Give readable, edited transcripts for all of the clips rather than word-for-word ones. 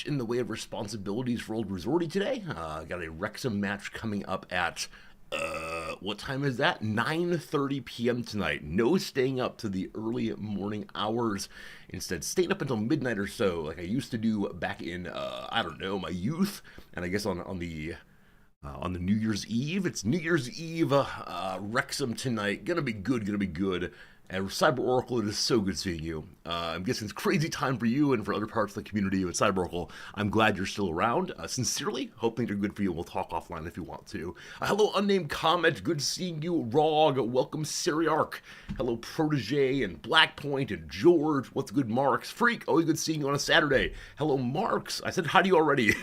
in the way of responsibilities for old Resorty today. Got a Wrexham match coming up at what time is that? 9:30 p.m. tonight. No staying up to the early morning hours. Instead, staying up until midnight or so, like I used to do back in I don't know, my youth. And I guess on the New Year's Eve. It's New Year's Eve, Wrexham tonight. Gonna be good, gonna be good. And Cyber Oracle, it is so good seeing you. I'm guessing it's crazy time for you and for other parts of the community with Cyber Oracle. I'm glad you're still around. Sincerely, hope things are good for you. We'll talk offline if you want to. Hello, Unnamed Comment. Good seeing you. Rog. Welcome, Syriarch. Hello, Protege and Blackpoint and George. What's good, Marks? Freak. Always good seeing you on a Saturday. Hello, Marks. I said hi to you already.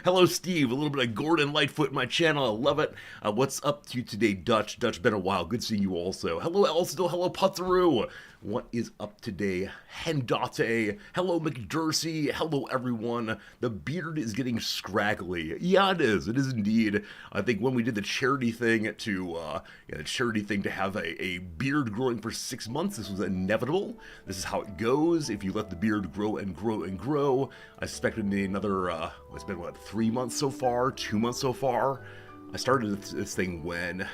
Hello, Steve. A little bit of Gordon Lightfoot in my channel. I love it. What's up to you today, Dutch? Dutch, been a while. Good seeing you also. Hello, Elstill. Hello, Putharoo. What is up today? Hendate. Hello, McDursey. Hello, everyone. The beard is getting scraggly. Yeah, it is. It is indeed. I think when we did the charity thing to have a beard growing for 6 months, this was inevitable. This is how it goes. If you let the beard grow and grow and grow, I suspect it'll be another, it's been, 3 months so far? 2 months so far? I started this thing when?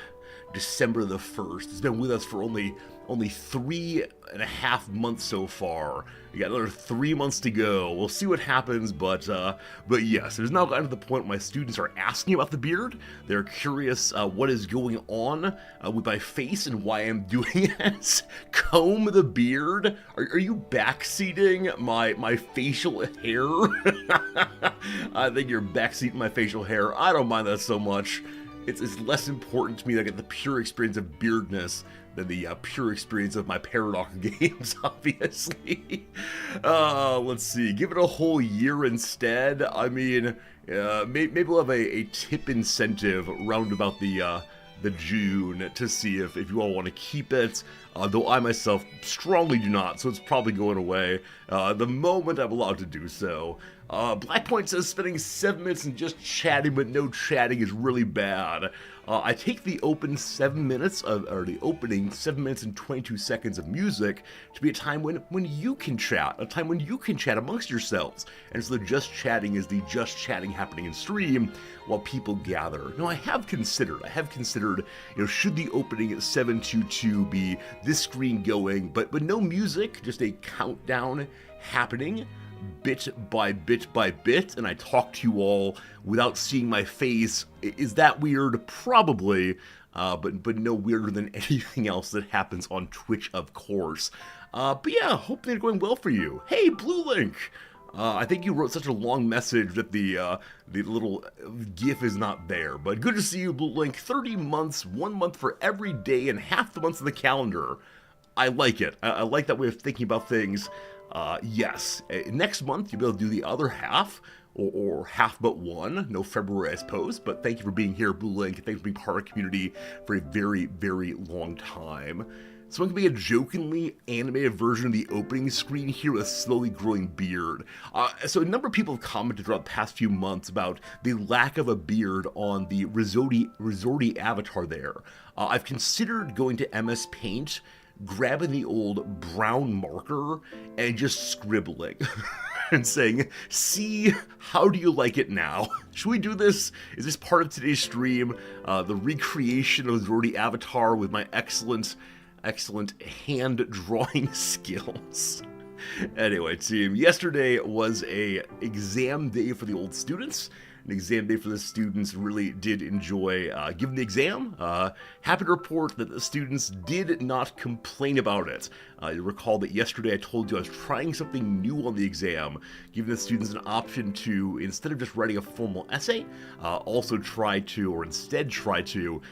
December the 1st. It's been with us for only 3.5 months so far. We got another 3 months to go. We'll see what happens, but yes, it has now gotten to the point where my students are asking about the beard. They're curious what is going on with my face and why I'm doing it. Comb the beard? Are you backseating my facial hair? I think you're backseating my facial hair. I don't mind that so much. It's less important to me that I get the pure experience of beardness than the pure experience of my Paradox games, obviously. Let's see. Give it a whole year instead. I mean, maybe we'll have a tip incentive round about the June to see if you all want to keep it, though I myself strongly do not, so it's probably going away the moment I'm allowed to do so. Blackpoint says spending 7 minutes and just chatting, but no chatting is really bad. I take the open 7 minutes or the opening 7 minutes and 22 seconds of music to be a time when you can chat, a time when you can chat amongst yourselves. And so the just chatting is the just chatting happening in stream while people gather. Now I have considered, should the opening at 7:22 be this screen going, but no music, just a countdown happening bit by bit by bit, and I talk to you all without seeing my face. Is that weird? Probably, but no weirder than anything else that happens on Twitch, of course. But yeah, hope they're going well for you. Hey, Blue Link! I think you wrote such a long message that the little GIF is not there, but good to see you, Blue Link. 30 months, 1 month for every day, and half the months of the calendar. I like it. I like that way of thinking about things. Yes, next month you'll be able to do the other half, or half but one. No February, I suppose, but thank you for being here, Blue Link. Thanks for being part of the community for a very, very long time. Someone can make a jokingly animated version of the opening screen here with a slowly growing beard. So a number of people have commented throughout the past few months about the lack of a beard on the Resorty avatar there. I've considered going to MS Paint, grabbing the old brown marker and just scribbling and saying, see, how do you like it now? Should we do this? Is this part of today's stream? The recreation of the Resorty avatar with my excellent hand drawing skills. Anyway, team, yesterday was a exam day for the old students. An exam day for the students. Really did enjoy giving the exam. Happy to report that the students did not complain about it. You recall that yesterday I told you I was trying something new on the exam, giving the students an option to, instead of just writing a formal essay, instead try to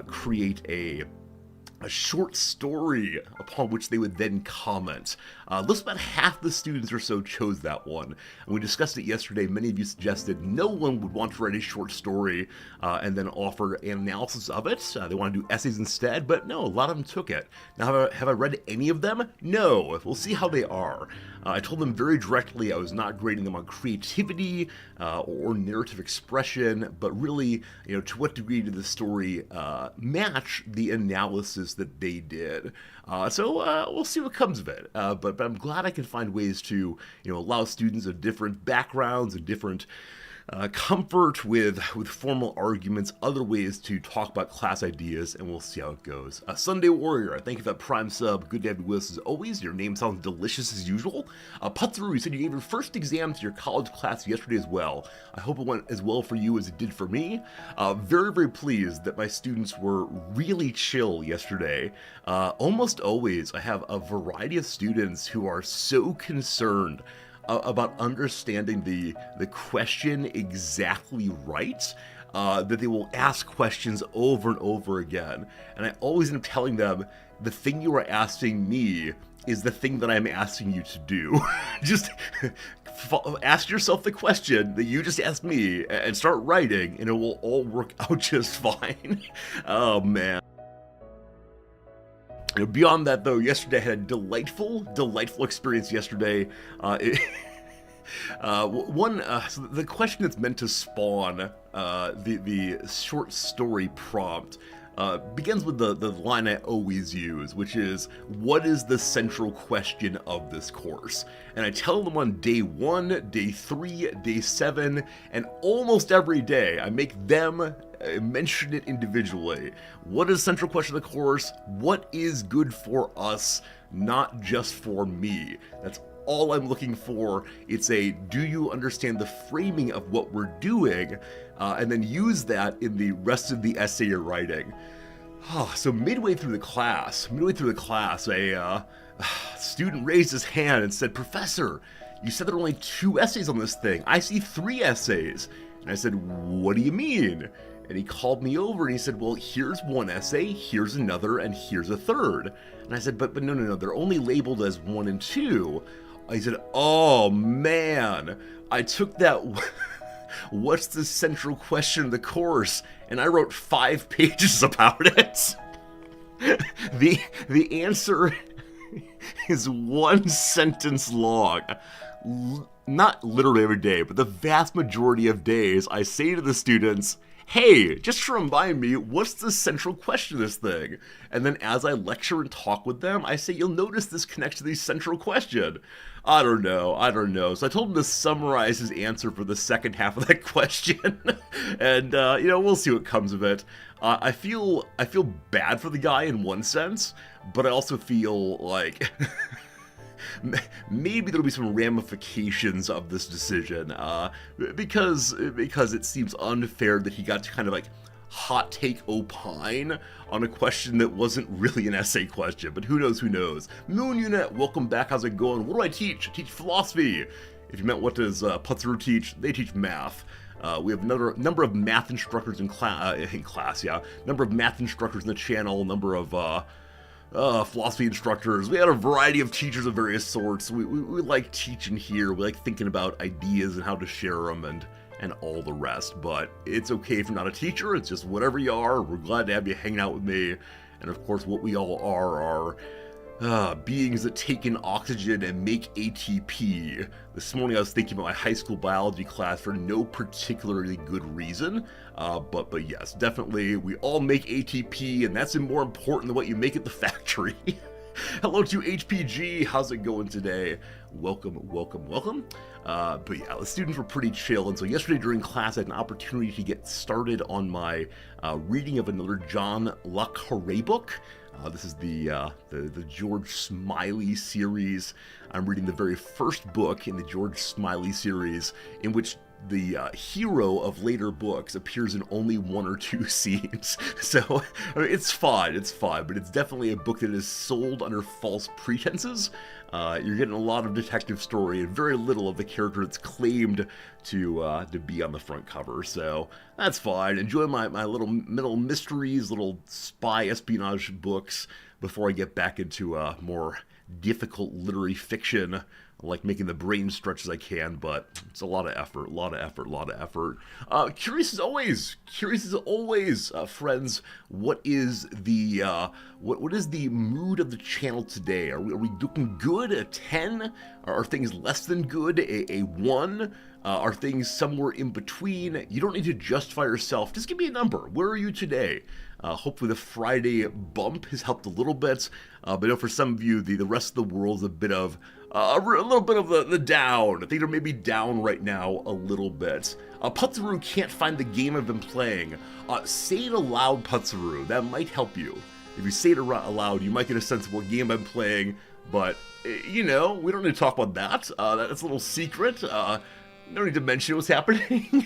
create a short story upon which they would then comment. Looks about half the students or so chose that one. And we discussed it yesterday. Many of you suggested no one would want to write a short story and then offer an analysis of it. They want to do essays instead, but no, a lot of them took it. Now, have I read any of them? No. We'll see how they are. I told them very directly I was not grading them on creativity or narrative expression, but really, to what degree did the story match the analysis course that they did. So we'll see what comes of it. But I'm glad I can find ways to, allow students of different backgrounds and different comfort with formal arguments, other ways to talk about class ideas, and we'll see how it goes. Sunday Warrior, thank you for that Prime sub. Good to have you with us as always. Your name sounds delicious as usual. Putthrough, you said you gave your first exam to your college class yesterday as well. I hope it went as well for you as it did for me. Very, very pleased that my students were really chill yesterday. Almost always, I have a variety of students who are so concerned about understanding the question exactly right, that they will ask questions over and over again. And I always end up telling them, the thing you are asking me is the thing that I'm asking you to do. Just ask yourself the question that you just asked me and start writing, and it will all work out just fine. Oh, man. Beyond that, though, yesterday I had a delightful experience yesterday. So the question that's meant to spawn the short story prompt begins with the line I always use, which is, what is the central question of this course? And I tell them on day 1, day 3, day 7, and almost every day I make them mention it individually. What is the central question of the course? What is good for us, not just for me? That's all I'm looking for. It's a, do you understand the framing of what we're doing? And then use that in the rest of the essay you're writing. So midway through the class, a student raised his hand and said, "Professor, you said there are only 2 essays on this thing. I see 3 essays. And I said, "What do you mean?" And he called me over and he said, "Well, here's 1 essay, here's another, and here's a 3rd. And I said, but no, they're only labeled as 1 and 2. He said, "Oh man, I took that what's the central question of the course, and I wrote 5 pages about it." The answer is 1 sentence long. Not literally every day, but the vast majority of days, I say to the students, "Hey, just to remind me, what's the central question of this thing?" And then as I lecture and talk with them, I say, "You'll notice this connects to the central question." I don't know. So I told him to summarize his answer for the second half of that question. And, we'll see what comes of it. I feel bad for the guy in one sense, but I also feel like maybe there'll be some ramifications of this decision, because it seems unfair that he got to kind of like hot take opine on a question that wasn't really an essay question, but who knows. Moon Unit, welcome back, how's it going? What do I teach? I teach philosophy. If you meant what does Putthrough teach, they teach math. We have another number of math instructors in class, yeah. Number of math instructors in the channel, number of philosophy instructors. We had a variety of teachers of various sorts. We like teaching here. We like thinking about ideas and how to share them and all the rest. But it's okay if you're not a teacher. It's just whatever you are. We're glad to have you hanging out with me. And of course, what we all are beings that take in oxygen and make ATP. This morning I was thinking about my high school biology class for no particularly good reason, but yes, definitely we all make ATP, and that's more important than what you make at the factory. Hello to HPG, how's it going today? Welcome. But yeah, the students were pretty chill, and so yesterday during class I had an opportunity to get started on my reading of another John Le Carré book. This is the George Smiley series. I'm reading the very first book in the George Smiley series, in which the hero of later books appears in only 1 or 2 scenes. So, I mean, it's fine, but it's definitely a book that is sold under false pretenses. You're getting a lot of detective story and very little of the character that's claimed to be on the front cover. So that's fine. Enjoy my little mysteries, little spy espionage books before I get back into more difficult literary fiction I like making the brain stretch as I can, but it's a lot of effort, Curious as always, friends. What is the what is the mood of the channel today? Are we looking good? A 10? Are things less than good? A 1? Are things somewhere in between? You don't need to justify yourself. Just give me a number. Where are you today? Hopefully the Friday bump has helped a little bit. But I know for some of you, the rest of the world is a bit of a little bit of the down. I think they're maybe down right now a little bit. Putzaru can't find the game I've been playing. Say it aloud, Putzaru. That might help you. If you say it aloud, you might get a sense of what game I'm playing. But, you know, we don't need to talk about that. That's a little secret. No need to mention what's happening.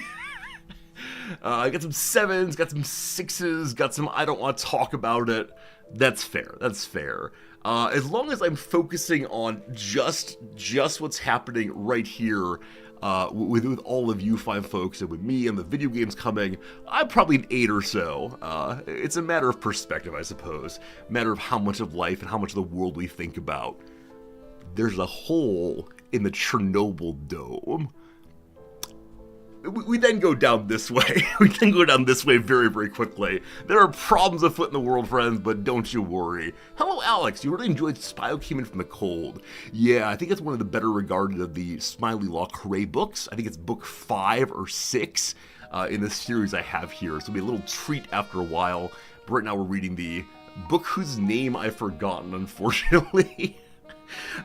I got some 7s, got some 6s, got some I don't want to talk about it. That's fair. As long as I'm focusing on just what's happening right here with all of you fine folks and with me and the video games coming, I'm probably an 8 or so. It's a matter of perspective, I suppose. Matter of how much of life and how much of the world we think about. There's a hole in the Chernobyl dome. We then go down this way. Very, very quickly. There are problems afoot in the world, friends, but don't you worry. Hello, Alex. You really enjoyed Spy Came In From the Cold. Yeah, I think it's one of the better regarded of the Smiley Law Cray books. I think it's book 5 or 6 in the series I have here. So it'll be a little treat after a while. But right now we're reading the book whose name I've forgotten, unfortunately.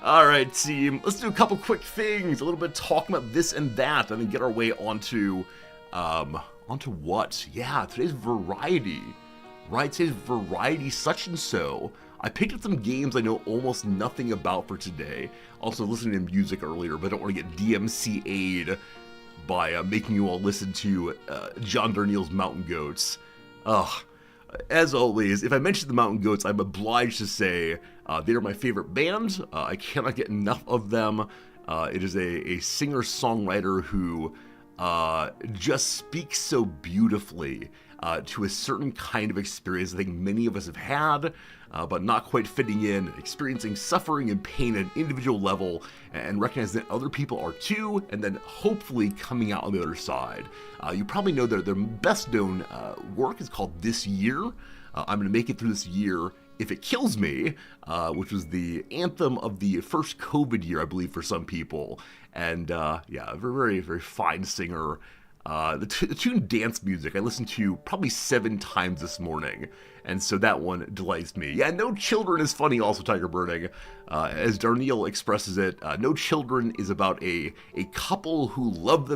Alright, team, let's do a couple quick things, a little bit talking about this and that, and then get our way onto what? Yeah, today's variety, right? Today's variety such and so. I picked up some games I know almost nothing about for today. Also listening to music earlier, but I don't want to get DMCA'd by making you all listen to John Darnielle's Mountain Goats. Ugh. As always, if I mention the Mountain Goats, I'm obliged to say they are my favorite band. I cannot get enough of them. It is a singer-songwriter who just speaks so beautifully to a certain kind of experience I think many of us have had, but not quite fitting in, experiencing suffering and pain at an individual level, and recognizing that other people are too, and then hopefully coming out on the other side. You probably know that their best known work is called This Year. I'm going to make it through this year if it kills me, which was the anthem of the first COVID year, I believe, for some people. And yeah, a very, very fine singer. The tune Dance Music I listened to probably 7 times this morning, and so that one delights me. Yeah, No Children is funny also, Tiger Birding. As Darnielle expresses it, No Children is about a couple who love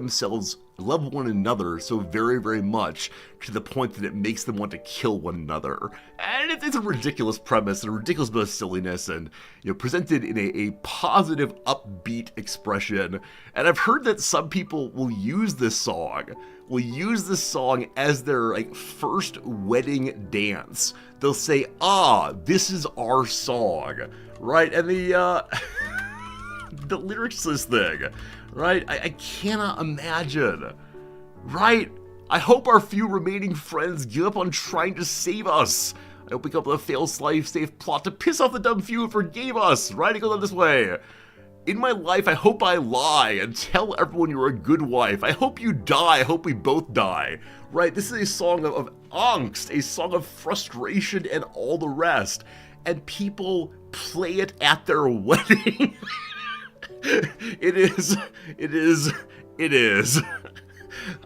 one another so very, very much to the point that it makes them want to kill one another. And it's a ridiculous premise and a ridiculous bit of silliness, and presented in a positive, upbeat expression. And I've heard that some people will use this song as their first wedding dance. They'll say, this is our song, right? And the the lyrics to this thing, right? I cannot imagine, right? I hope our few remaining friends give up on trying to save us. I hope we come up with a fail-safe plot to piss off the dumb few who forgave us, right? It goes on this way. In my life, I hope I lie and tell everyone you're a good wife. I hope you die. I hope we both die. Right? This is a song of angst, a song of frustration and all the rest. And people play it at their wedding. It is.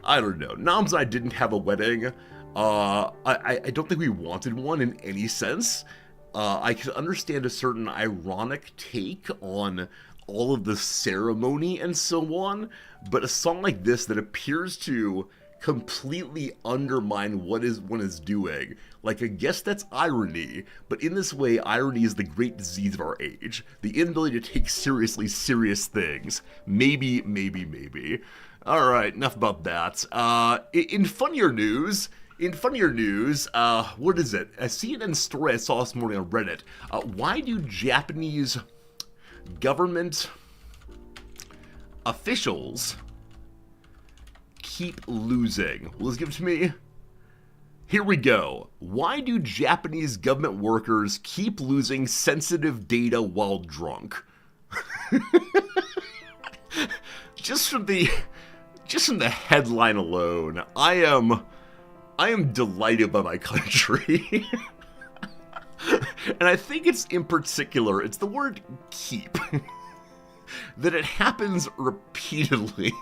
I don't know. Noms and I didn't have a wedding. I don't think we wanted one in any sense. I can understand a certain ironic take on all of the ceremony and so on, but a song like this that appears to completely undermine what one is doing, I guess that's irony, but in this way, irony is the great disease of our age. The inability to take seriously serious things. Maybe. Alright, enough about that. In funnier news, what is it? A CNN story I saw this morning on Reddit. Why do Japanese government officials keep losing? Well, let's give it to me. Here we go. Why do Japanese government workers keep losing sensitive data while drunk? just from the headline alone, I am delighted by my country. And I think it's in particular, it's the word keep. That it happens repeatedly.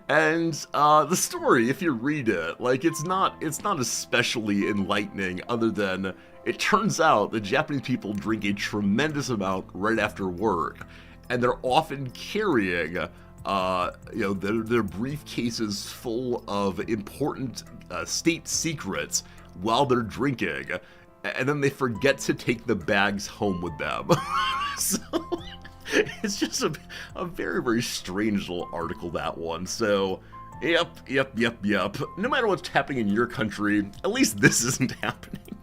And the story, if you read it, like it's not especially enlightening, other than it turns out that Japanese people drink a tremendous amount right after work, and they're often carrying their briefcases full of important state secrets while they're drinking, and then they forget to take the bags home with them. So it's just a very, very strange little article, that one. So, yep. No matter what's happening in your country, at least this isn't happening.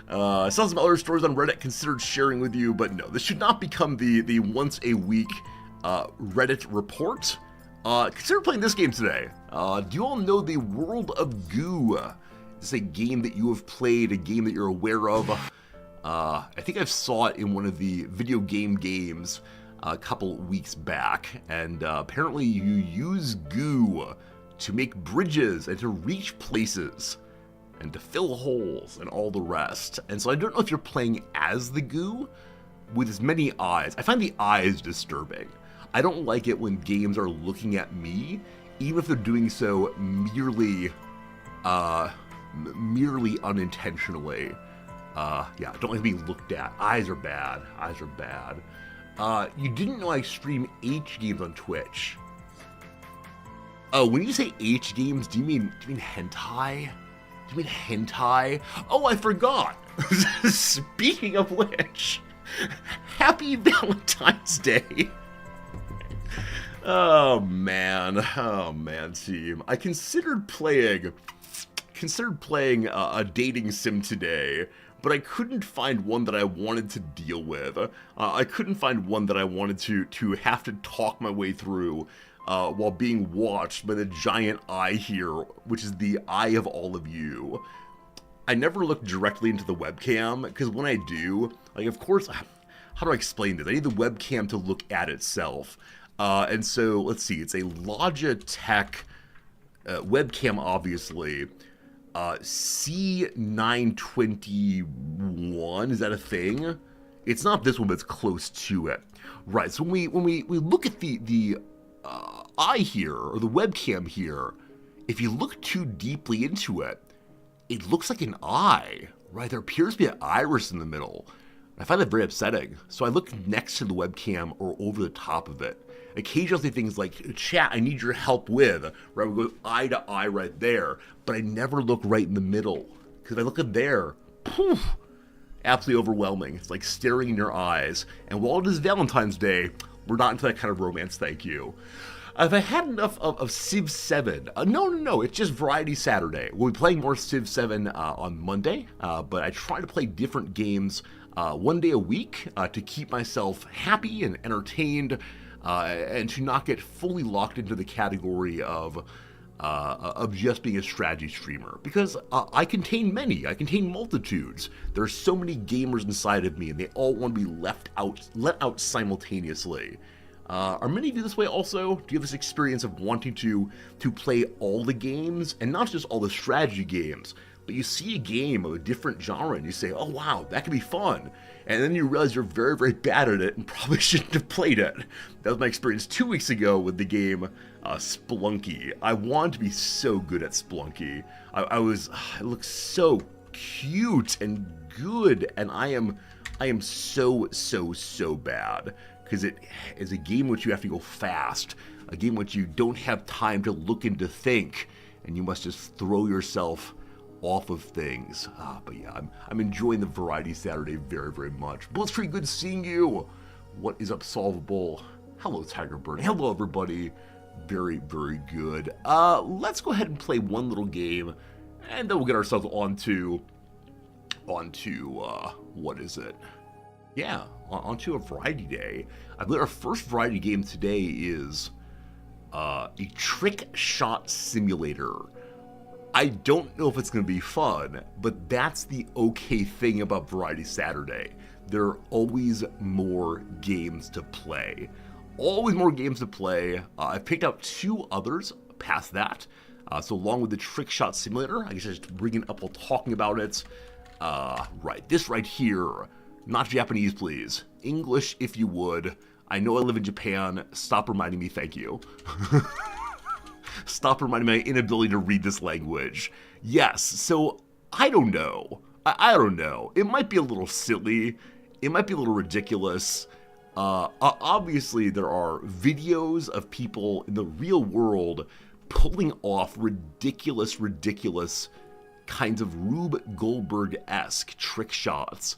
I saw some other stories on Reddit considered sharing with you, but no, this should not become the once a week Reddit report. Consider playing this game today. Do you all know the World of Goo? This is a game that you have played, a game that you're aware of. I think I saw it in one of the video game games a couple weeks back, and apparently you use goo to make bridges and to reach places and to fill holes and all the rest. And so I don't know if you're playing as the goo with as many eyes. I find the eyes disturbing. I don't like it when games are looking at me, even if they're doing so merely unintentionally. Yeah, don't like being looked at. Eyes are bad. You didn't know I stream H games on Twitch. Oh, when you say H games, do you mean hentai? Do you mean hentai? Oh, I forgot. Speaking of which, happy Valentine's Day. Oh man, team. I considered playing a dating sim today, but I couldn't find one that I wanted to deal with. I couldn't find one that I wanted to have to talk my way through while being watched by the giant eye here, which is the eye of all of you. I never look directly into the webcam, because when I do, like, of course, how do I explain this? I need the webcam to look at itself. And so, let's see, it's a Logitech webcam, obviously. C921, is that a thing? It's not this one, but it's close to it. Right, so when we look at the eye here, or the webcam here, if you look too deeply into it, it looks like an eye, right? There appears to be an iris in the middle. I find that very upsetting. So I look next to the webcam or over the top of it. Occasionally things like, chat, I need your help with, right? We go eye to eye right there, but I never look right in the middle. Because if I look at there, poof, absolutely overwhelming. It's like staring in your eyes. And while it is Valentine's Day, we're not into that kind of romance, thank you. Have I had enough of Civ 7? No, it's just Variety Saturday. We'll be playing more Civ 7 on Monday, but I try to play different games one day a week to keep myself happy and entertained, and to not get fully locked into the category of just being a strategy streamer. Because I contain multitudes. There are so many gamers inside of me, and they all want to be let out simultaneously. Are many of you this way also? Do you have this experience of wanting to play all the games, and not just all the strategy games, but you see a game of a different genre and you say, oh wow, that could be fun. And then you realize you're very, very bad at it and probably shouldn't have played it. That was my experience 2 weeks ago with the game Spelunky. I wanted to be so good at Spelunky. It looks so cute and good, and I am so bad. Because it is a game in which you have to go fast, a game in which you don't have time to look and to think, and you must just throw yourself off of things. But yeah, I'm enjoying the Variety Saturday very, very much. Blitztree, good seeing you. What is up, Solvable? Hello, Tiger Bird. Hello, everybody. Very, very good. Let's go ahead and play one little game, and then we'll get ourselves onto what is it? Yeah, onto a variety day. I believe our first variety game today is a Trickshot Simulator. I don't know if it's going to be fun, but that's the okay thing about Variety Saturday. there are always more games to play. Always more games to play. I've picked out 2 others past that. So along with the Trickshot Simulator, I guess I just bring it up while talking about it. Right, this right here. Not Japanese, please. English, if you would. I know I live in Japan. Stop reminding me, thank you. Stop reminding me of my inability to read this language. Yes, so I don't know. I don't know. It might be a little silly. It might be a little ridiculous. Obviously, there are videos of people in the real world pulling off ridiculous kinds of Rube Goldberg-esque trick shots.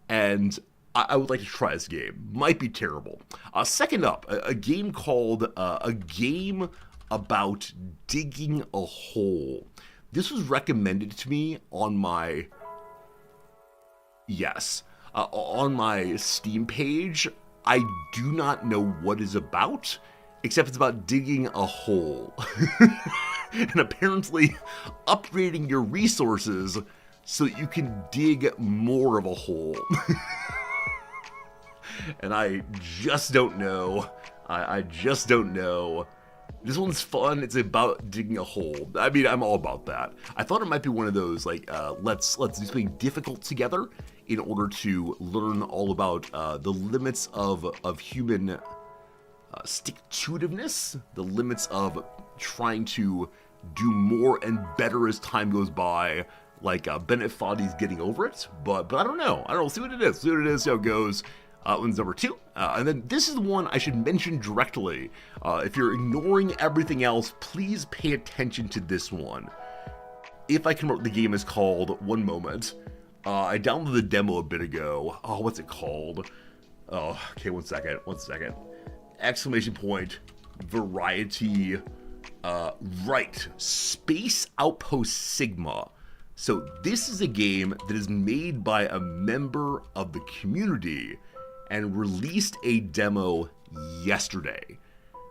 And I would like to try this game. Might be terrible. Second up, a game called A Game About Digging a Hole. This was recommended to me on my... Yes. On my Steam page. I do not know what it's about, except it's about digging a hole. And apparently upgrading your resources so that you can dig more of a hole. And I just don't know. I just don't know. This one's fun. It's about digging a hole. I mean, I'm all about that. I thought it might be one of those, like, let's do something difficult together in order to learn all about the limits of human stick-to-itiveness, the limits of trying to do more and better as time goes by, like Bennett Foddy's Getting Over It. But I don't know. See what it is. See how it goes. One's number 2. And then this is the one I should mention directly. If you're ignoring everything else, please pay attention to this one. If I can remember what the game is called, one moment. I downloaded the demo a bit ago. Oh, what's it called? Oh, okay, one second. Exclamation point, variety, right, Space Outpost Sigma. So this is a game that is made by a member of the community and released a demo yesterday.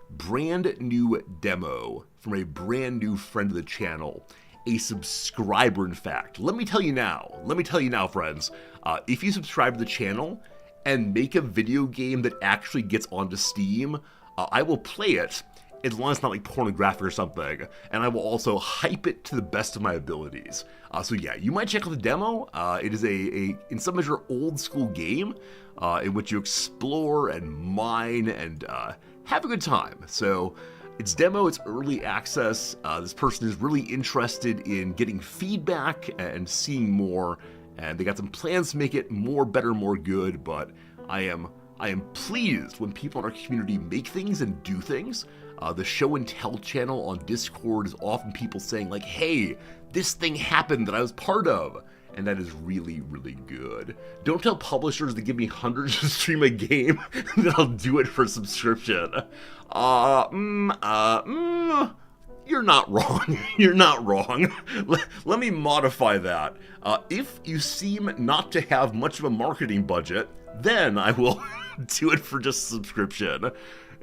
Brand new demo from a brand new friend of the channel. A subscriber, in fact. Let me tell you now, friends. If you subscribe to the channel and make a video game that actually gets onto Steam, I will play it, as long as it's not like pornographic or something, and I will also hype it to the best of my abilities. So yeah, you might check out the demo. It is a in some measure, old school game in which you explore and mine and have a good time. So it's demo, it's early access. This person is really interested in getting feedback and seeing more, and they got some plans to make it more better, more good, but I am pleased when people in our community make things and do things. The show and tell channel on Discord is often people saying like, hey, this thing happened that I was part of. And that is really, really good. Don't tell publishers to give me hundreds to stream a game that I'll do it for subscription. You're not wrong. You're not wrong. Let me modify that. If you seem not to have much of a marketing budget, then I will do it for just subscription.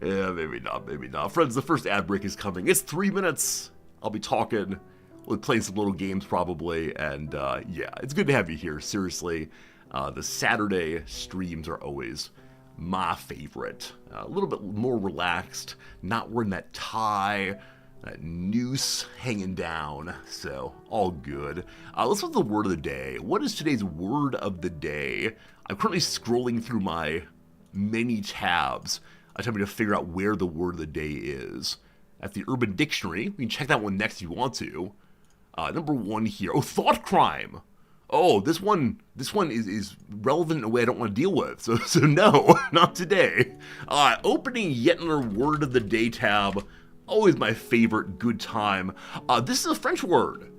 Yeah, maybe not. Friends, the first ad break is coming. It's 3 minutes. I'll be talking. We'll be playing some little games probably. And yeah, it's good to have you here. Seriously, the Saturday streams are always my favorite. A little bit more relaxed, not wearing that tie, that noose hanging down. So, all good. Let's look at the word of the day. What is today's word of the day? I'm currently scrolling through my many tabs, attempting to figure out where the word of the day is. At the Urban Dictionary, you can check that one next if you want to. Number 1 here. Oh, thought crime. Oh, this one is relevant in a way I don't want to deal with. So no, not today. Opening yet another word of the day tab. Always my favorite. Good time. This is a French word.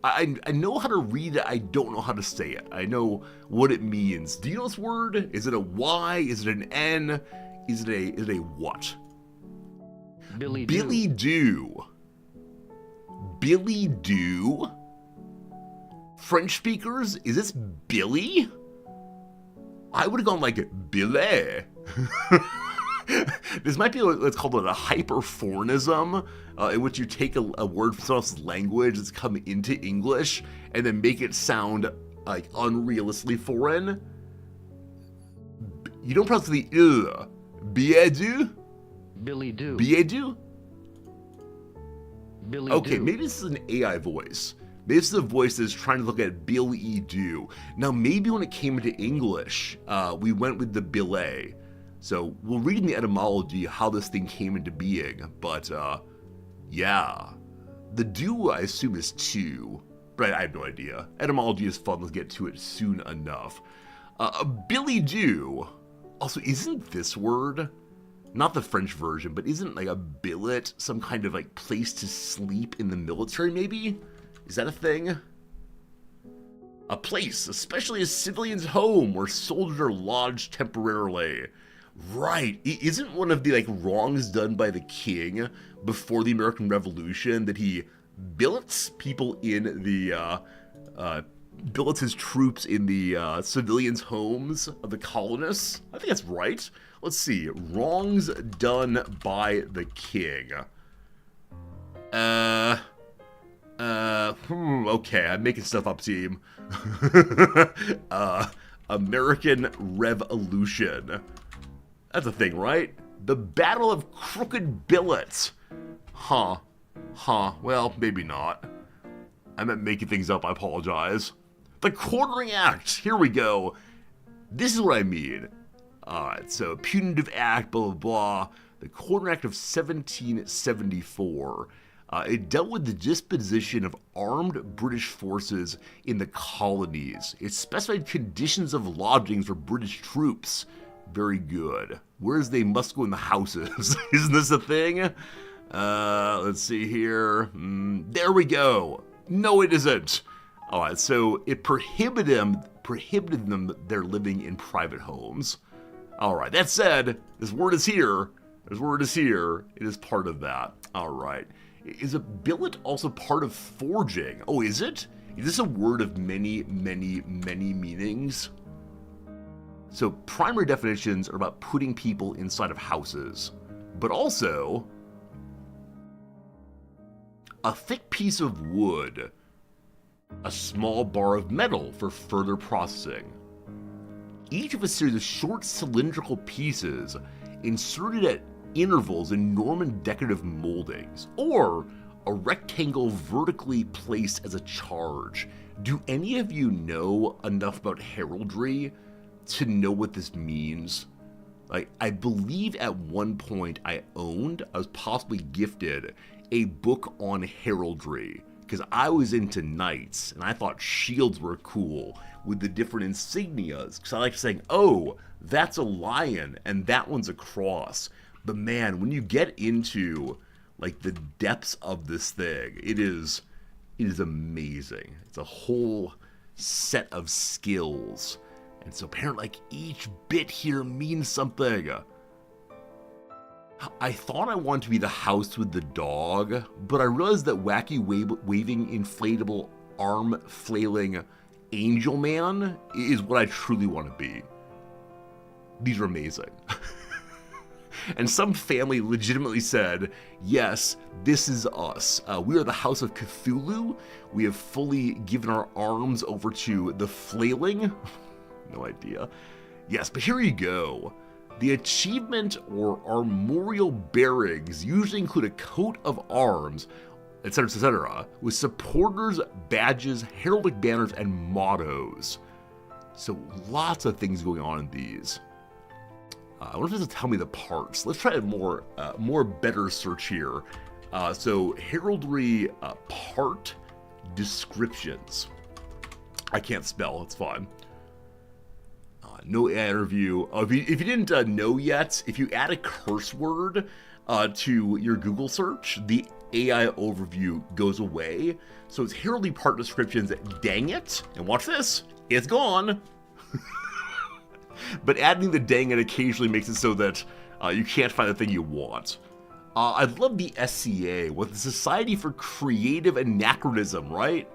I know how to read it. I don't know how to say it. I know what it means. Do you know this word? Is it a Y? Is it an N? Is it a what? Billy do. Billy do? French speakers? Is this Billy? I would have gone like Billy. This might be what's called a hyperforenism, in which you take a word from someone else's language that's come into English and then make it sound like unrealistically foreign. You don't pronounce the Biedu? Billy Do. Biedu? Billy Okay, Do. maybe this is an AI voice. Maybe this is a voice that's trying to look at Billy Do. Now, maybe when it came into English, we went with the billet. So we'll read in the etymology how this thing came into being. But, yeah. The do, I assume, is two. But I have no idea. Etymology is fun. Let's get to it soon enough. Billy Do. Also, isn't this word... not the French version, but isn't like a billet some kind of like place to sleep in the military maybe? Is that a thing? A place, especially a civilian's home where soldiers are lodged temporarily. Right, isn't one of the like wrongs done by the king before the American Revolution that he billets people in the, billets his troops in the civilians' homes of the colonists? I think that's right. Let's see. Wrongs done by the king. Okay, I'm making stuff up, team. American Revolution. That's a thing, right? The Battle of Crooked Billet. Huh. Well, maybe not. I meant making things up, I apologize. The Quartering Act. Here we go. This is what I mean. Alright, so Punitive Act, blah, blah, blah. The Quartering Act of 1774. It dealt with the disposition of armed British forces in the colonies. It specified conditions of lodgings for British troops. Very good. Whereas they must go in the houses. Isn't this a thing? Let's see here. There we go. No, it isn't. Alright, so it prohibited them their living in private homes. Alright, that said, this word is here. This word is here. It is part of that. Alright. Is a billet also part of forging? Oh, is it? Is this a word of many, many, many meanings? So primary definitions are about putting people inside of houses. But also, a thick piece of wood. A small bar of metal for further processing. Each of a series of short cylindrical pieces inserted at intervals in Norman decorative moldings, or a rectangle vertically placed as a charge. Do any of you know enough about heraldry to know what this means? Like, I believe at one point I was possibly gifted a book on heraldry, because I was into knights, and I thought shields were cool with the different insignias, because I like saying, oh, that's a lion, and that one's a cross. But man, when you get into, like, the depths of this thing, it is amazing. It's a whole set of skills. And so apparently, like, each bit here means something. I thought I wanted to be the house with the dog, but I realized that wacky waving inflatable arm flailing angel man is what I truly want to be. These are amazing. And some family legitimately said, yes, this is us. We are the House of Cthulhu. We have fully given our arms over to the flailing. No idea. Yes, but here you go. The achievement or armorial bearings usually include a coat of arms, etc., with supporters, badges, heraldic banners, and mottos. So lots of things going on in these. I wonder if this will tell me the parts. Let's try a more better search here. So heraldry part descriptions. I can't spell. It's fine. No AI interview. If you didn't know yet, if you add a curse word to your Google search, the AI overview goes away. So it's heraldry part descriptions. Dang it! And watch this. It's gone. But adding the dang it occasionally makes it so that you can't find the thing you want. I love the SCA with the Society for Creative Anachronism, right?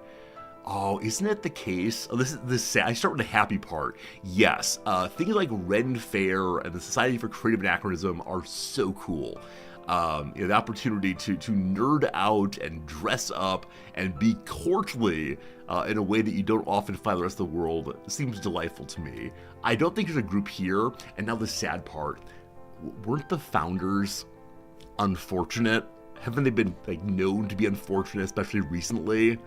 Oh, isn't it the case? Oh, this sad. I start with the happy part. Yes, things like Ren Fair and the Society for Creative Anachronism are so cool. The opportunity to nerd out and dress up and be courtly in a way that you don't often find the rest of the world seems delightful to me. I don't think there's a group here. And now the sad part: weren't the founders unfortunate? Haven't they been known to be unfortunate, especially recently?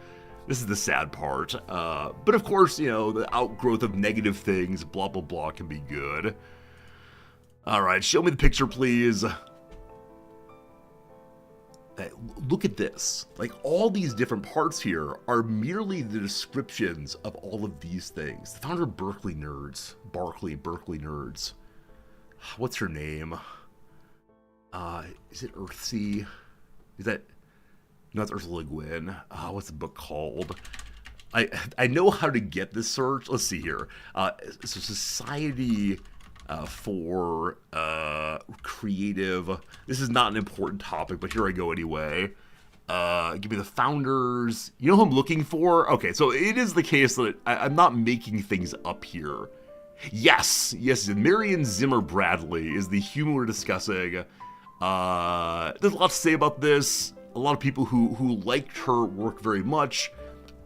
This is the sad part. But of course, the outgrowth of negative things, blah, blah, blah, can be good. All right, show me the picture, please. Hey, look at this. All these different parts here are merely the descriptions of all of these things. The founder of Berkeley Nerds. Berkeley Nerds. What's her name? Is it Earthsea? Is that... No, it's Ursula Le Guin. What's the book called? I know how to get this search. Let's see here. So Society for Creative. This is not an important topic, but here I go anyway. Give me the founders. You know who I'm looking for? Okay, so it is the case that I'm not making things up here. Yes, Marion Zimmer Bradley is the human we're discussing. There's a lot to say about this. A lot of people who liked her work very much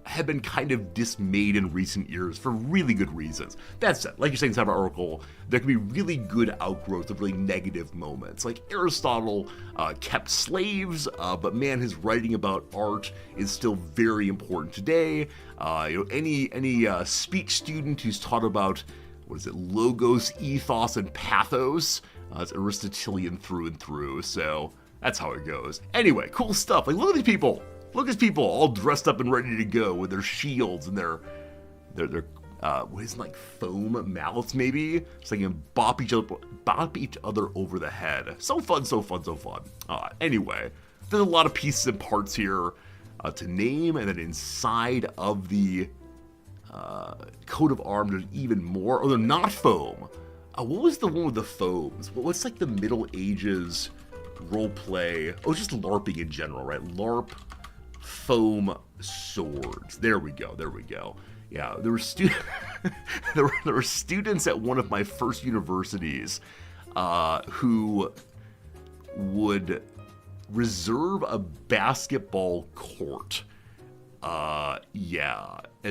have been kind of dismayed in recent years for really good reasons. That said, like you're saying inside our article, there can be really good outgrowth of really negative moments. Like Aristotle kept slaves, but man, his writing about art is still very important today. Any speech student who's taught about, logos, ethos, and pathos, it's Aristotelian through and through, so that's how it goes. Anyway, cool stuff. Look at these people. Look at these people all dressed up and ready to go with their shields and their what is it, foam mallets maybe? So they can bop each other over the head. So fun. Anyway, there's a lot of pieces and parts here to name, and then inside of the coat of arms there's even more. Oh, they're not foam. What was the one with the foams? What's the Middle Ages role play? Oh, just LARPing in general, right? LARP foam swords. There we go. Yeah, there were there were students at one of my first universities who would reserve a basketball court. And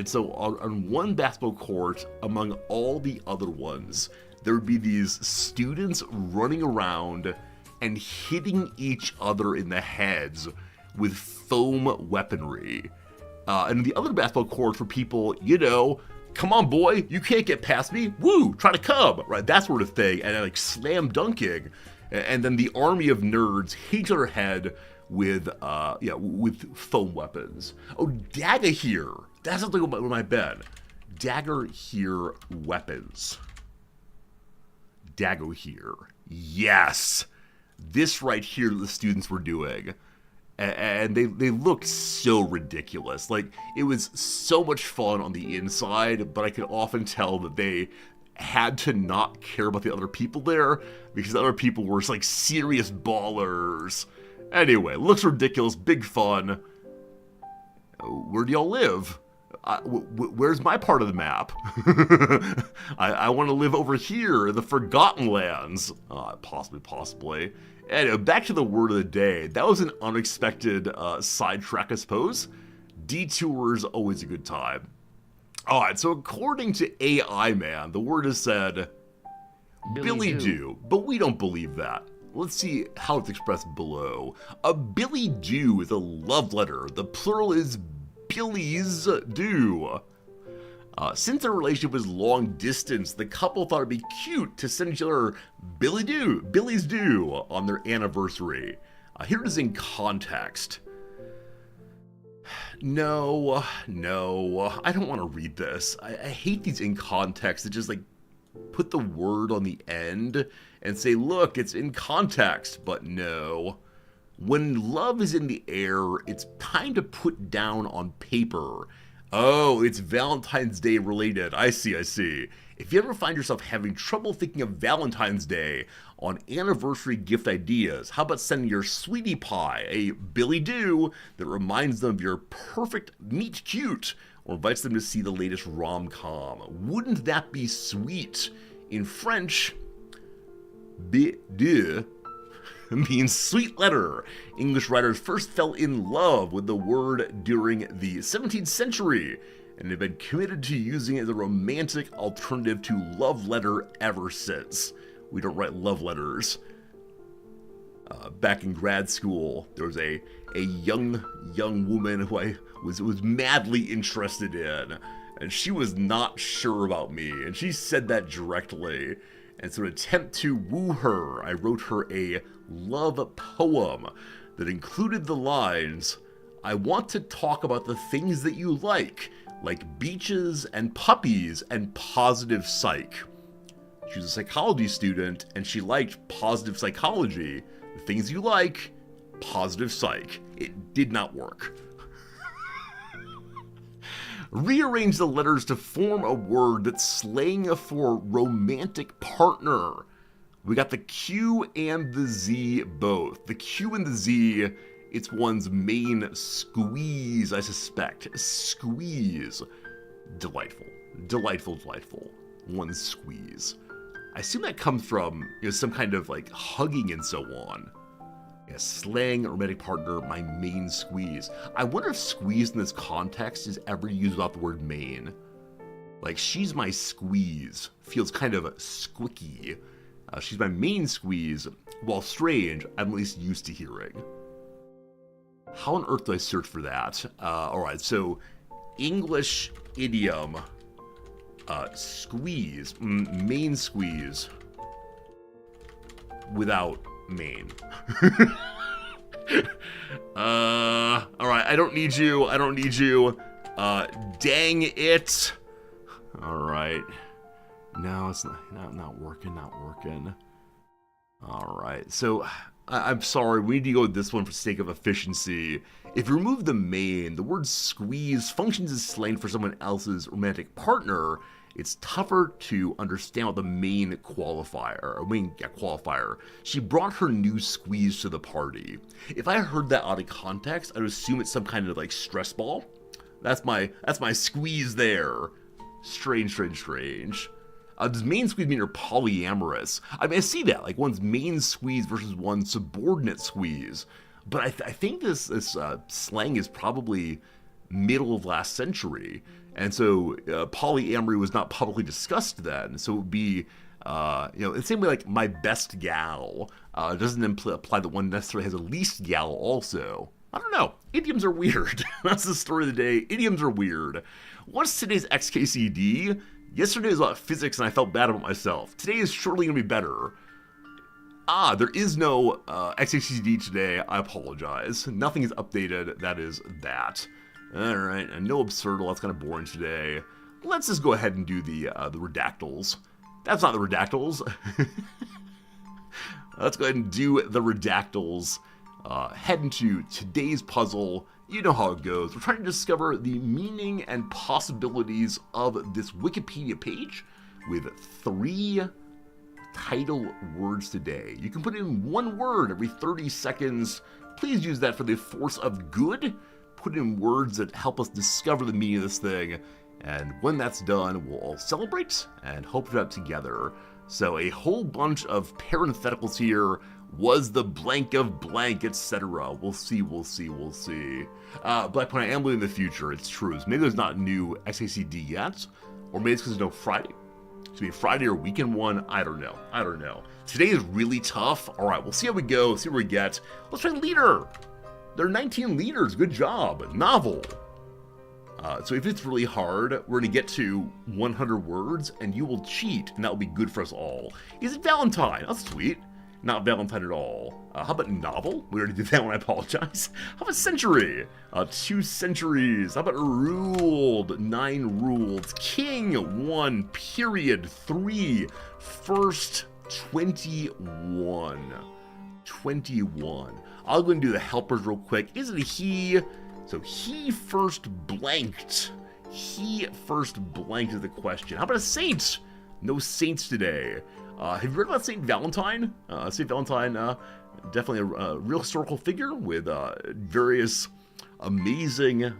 so on one basketball court, among all the other ones, there would be these students running around and hitting each other in the heads with foam weaponry. And the other basketball court for people, come on boy, you can't get past me, woo, try to come, right? That sort of thing, and slam dunking. And then the army of nerds hit each other head with foam weapons. Oh, dagger here. That's something on my bed. Dagger here weapons. Dagger here. Yes. This right here that the students were doing. And they looked so ridiculous. It was so much fun on the inside, but I could often tell that they had to not care about the other people there because the other people were serious ballers. Anyway, looks ridiculous, big fun. Where do y'all live? Where's my part of the map? I want to live over here in the Forgotten Lands. Possibly. Anyway, back to the word of the day. That was an unexpected sidetrack, I suppose. Detours, always a good time. Alright, so according to AI Man, the word is said, Billy do, but we don't believe that. Let's see how it's expressed below. A Billy do is a love letter. The plural is Billies do. Since their relationship was long distance, the couple thought it'd be cute to send each other Billies do on their anniversary. Here it is in context. No, I don't want to read this. I hate these in context that just put the word on the end and say, look, it's in context, but no. When love is in the air, it's time to put down on paper. Oh, it's Valentine's Day related. I see. If you ever find yourself having trouble thinking of Valentine's Day on anniversary gift ideas, how about sending your sweetie pie a Billy do that reminds them of your perfect meet cute or invites them to see the latest rom-com. Wouldn't that be sweet? In French, deux means sweet letter. English writers first fell in love with the word during the 17th century and have been committed to using it as a romantic alternative to love letter ever since. We don't write love letters. Back in grad school, there was a young woman who I was madly interested in, and she was not sure about me, and she said that directly. And so, in an attempt to woo her, I wrote her a love poem that included the lines, "I want to talk about the things that you like beaches and puppies and positive psych." She was a psychology student, and she liked positive psychology. The things you like, positive psych. It did not work. Rearrange the letters to form a word that's slang for romantic partner. We got the Q and the Z both. The Q and the Z, it's one's main squeeze, I suspect. Squeeze. Delightful. Delightful, delightful. One squeeze. I assume that comes from some kind of hugging and so on. Yeah, slang, romantic partner, my main squeeze. I wonder if squeeze in this context is ever used without the word main. She's my squeeze feels kind of squicky. She's my main squeeze, while strange, I'm at least used to hearing. How on earth do I search for that? Alright, so English idiom. Squeeze, main squeeze, without main. Alright, I don't need you, dang it. Alright. No, it's not working. Alright, so I'm sorry, we need to go with this one for sake of efficiency. If you remove the main, the word squeeze functions as slang for someone else's romantic partner. It's tougher to understand what the main qualifier. She brought her new squeeze to the party. If I heard that out of context, I'd assume it's some kind of stress ball. That's my squeeze there. Strange. Does main squeeze mean you're polyamorous? I mean, I see that, one's main squeeze versus one's subordinate squeeze. But I think this slang is probably middle of last century. And so polyamory was not publicly discussed then. So it would be, the same way my best gal doesn't imply that one necessarily has a least gal also. I don't know. Idioms are weird. That's the story of the day. Idioms are weird. What's today's XKCD? Yesterday was about physics and I felt bad about myself. Today is surely going to be better. There is no XKCD today. I apologize. Nothing is updated. That is that. Alright, and no absurdal. That's kind of boring today. Let's just go ahead and do the redactals. That's not the redactals. Let's go ahead and do the redactals. Head into today's puzzle. You know how it goes. We're trying to discover the meaning and possibilities of this Wikipedia page with 3 title words today. You can put in 1 word every 30 seconds. Please use that for the force of good. Put in words that help us discover the meaning of this thing. And when that's done, we'll all celebrate and hope it out together. So a whole bunch of parentheticals here. Was the blank of blank, etc. We'll see. Black Point, I am living in the future. It's true. Maybe there's not new XKCD yet. Or maybe it's because there's no Friday. It's going to be Friday or weekend one. I don't know. Today is really tough. All right, we'll see how we go. See what we get. Let's try leader. There are 19 leaders. Good job. Novel. So if it's really hard, we're going to get to 100 words, and you will cheat, and that will be good for us all. Is it Valentine? That's sweet. Not Valentine at all. How about novel? We already did that one, I apologize. How about century? 2 centuries. How about ruled? 9 ruled. King, 1. Period, 3. First, 21. 21. I'll go and do the helpers real quick. Is it a he? So he first blanked. He first blanked is the question. How about a saint? No saints today. Have you heard about St. Valentine? St. Valentine, definitely a real historical figure with various amazing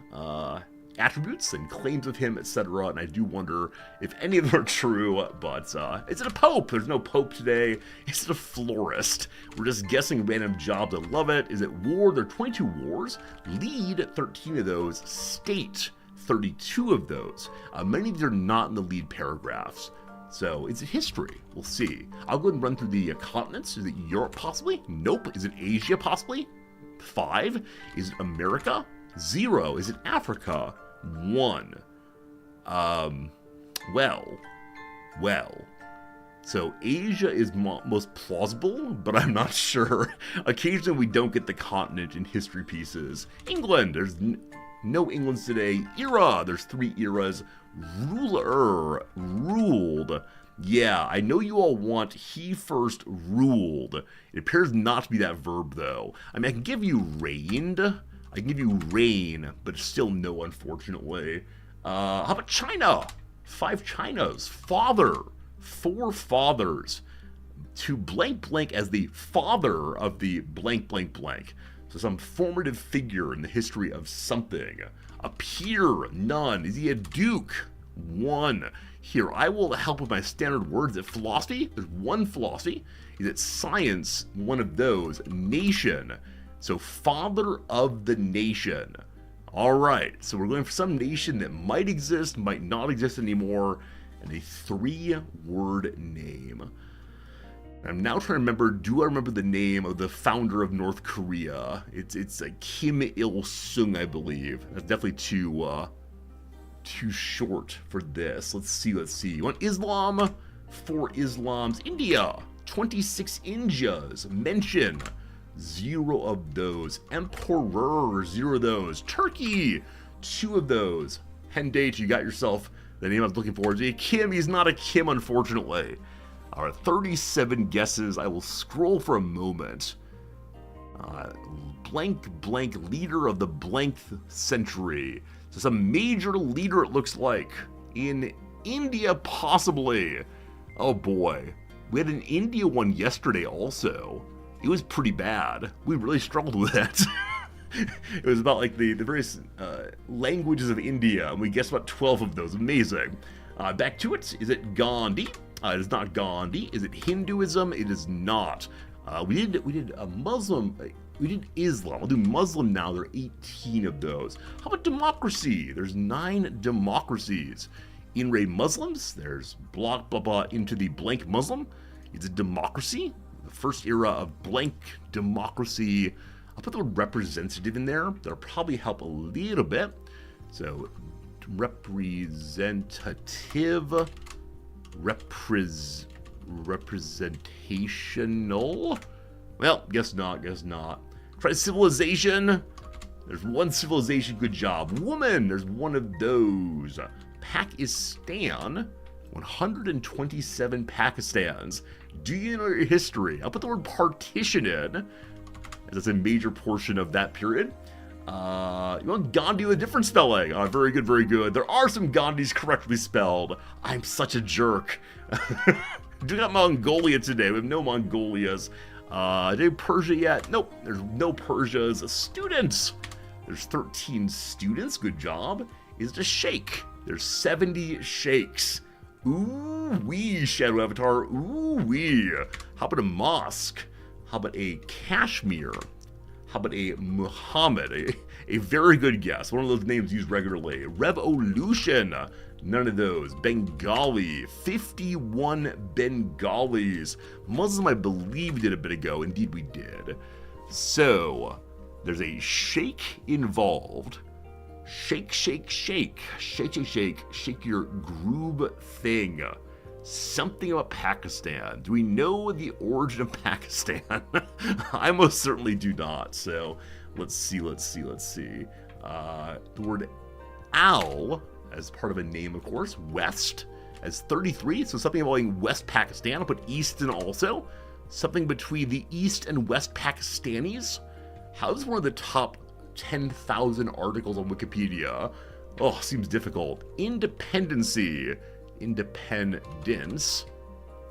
attributes and claims of him, etc. And I do wonder if any of them are true, but is it a pope? There's no pope today. Is it a florist? We're just guessing random jobs. I love it. Is it war? There are 22 wars. Lead, 13 of those. State, 32 of those. Many of these are not in the lead paragraphs. So, is it history? We'll see. I'll go ahead and run through the continents. Is it Europe, possibly? Nope. Is it Asia, possibly? 5. Is it America? 0. Is it Africa? 1. Well. So, Asia is most plausible, but I'm not sure. Occasionally, we don't get the continent in history pieces. England. There's no Englands today. Era. There's 3 eras. Ruler. Ruled. Yeah, I know you all want he first ruled. It appears not to be that verb, though. I mean, I can give you reigned. I can give you reign, but still no, unfortunately. How about China? 5 Chinas. Father. 4 fathers. To blank blank as the father of the blank blank blank. So some formative figure in the history of something. A peer, none. Is he a duke? 1. Here, I will help with my standard words. Is it philosophy? There's 1 philosophy. Is it science? 1 of those. Nation. So father of the nation. All right, so we're going for some nation that might exist, might not exist anymore, and a 3-word name. I'm now trying to remember, do I remember the name of the founder of North Korea? It's Kim Il-sung, I believe. That's definitely too short for this. Let's see. You want Islam? 4 Islams. India. 26 Indias. Mention. 0 of those. Emperor. 0 of those. Turkey. 2 of those. Hendate, you got yourself the name I was looking for. Kim, he's not a Kim, unfortunately. All right, 37 guesses. I will scroll for a moment. Blank blank leader of the blank century. So some major leader, it looks like. In India, possibly. Oh boy. We had an India one yesterday also. It was pretty bad. We really struggled with that. It was about like the various languages of India, and we guessed about 12 of those. Amazing. Back to it. Is it Gandhi? It is not Gandhi. Is it Hinduism? It is not. We did a Muslim. We did Islam. I'll do Muslim now. There are 18 of those. How about democracy? There's 9 democracies. In-ray Muslims. There's blah blah blah into the blank Muslim. It's a democracy. The first era of blank democracy. I'll put the word representative in there. That'll probably help a little bit. So representative. Representational? Well, guess not. Try civilization. There's 1 civilization, good job. Woman, there's 1 of those. Pakistan, 127 Pakistans. Do you know your history? I'll put the word partition in, as it's a major portion of that period. You want Gandhi with a different spelling. Very good. There are some Gandhis correctly spelled. I'm such a jerk. Do not Mongolia today. We have no Mongolias. Did Persia yet? Nope. There's no Persias. Students. There's 13 students. Good job. Is it a sheikh? There's 70 sheikhs. Ooh wee, Shadow Avatar. Ooh wee. How about a mosque? How about a Kashmir? How about a Muhammad? A very good guess. One of those names used regularly. Revolution. None of those. Bengali. 51 Bengalis. Muslim, I believe, we did a bit ago. Indeed, we did. So, there's a sheikh involved. Shake your groob thing. Something about Pakistan. Do we know the origin of Pakistan? I most certainly do not. So let's see. The word Al as part of a name, of course. West as 33. So something involving West Pakistan. I'll put East in also. Something between the East and West Pakistanis. How is one of the top 10,000 articles on Wikipedia? Oh, seems difficult. Independency. Independence.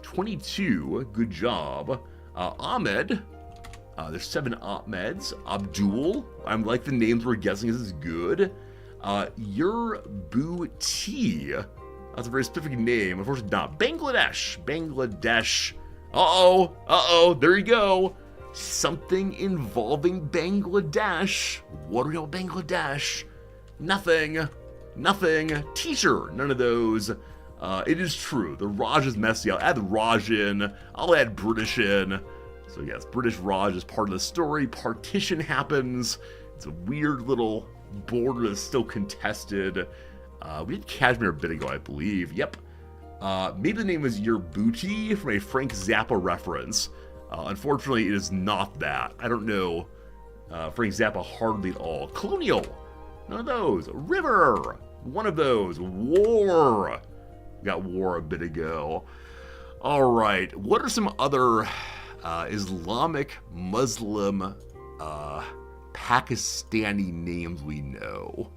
22. Good job. Ahmed. There's 7 Ahmeds. Abdul. I'm like the names we're guessing. This is good. Your Booty. That's a very specific name. Unfortunately not. Bangladesh. Uh-oh, there you go. Something involving Bangladesh. What are y'all Bangladesh? Nothing. Teacher, none of those. It is true, the Raj is messy. I'll add the Raj in. I'll add British in. So yes, British Raj is part of the story. Partition happens. It's a weird little border that's still contested. We did Kashmir a bit ago, I believe. Yep. Maybe the name is Your Booty from a Frank Zappa reference. Unfortunately, it is not that. I don't know Frank Zappa hardly at all. Colonial. None of those. River. One of those. War. Got war a bit ago. All right. What are some other Islamic, Muslim, Pakistani names we know?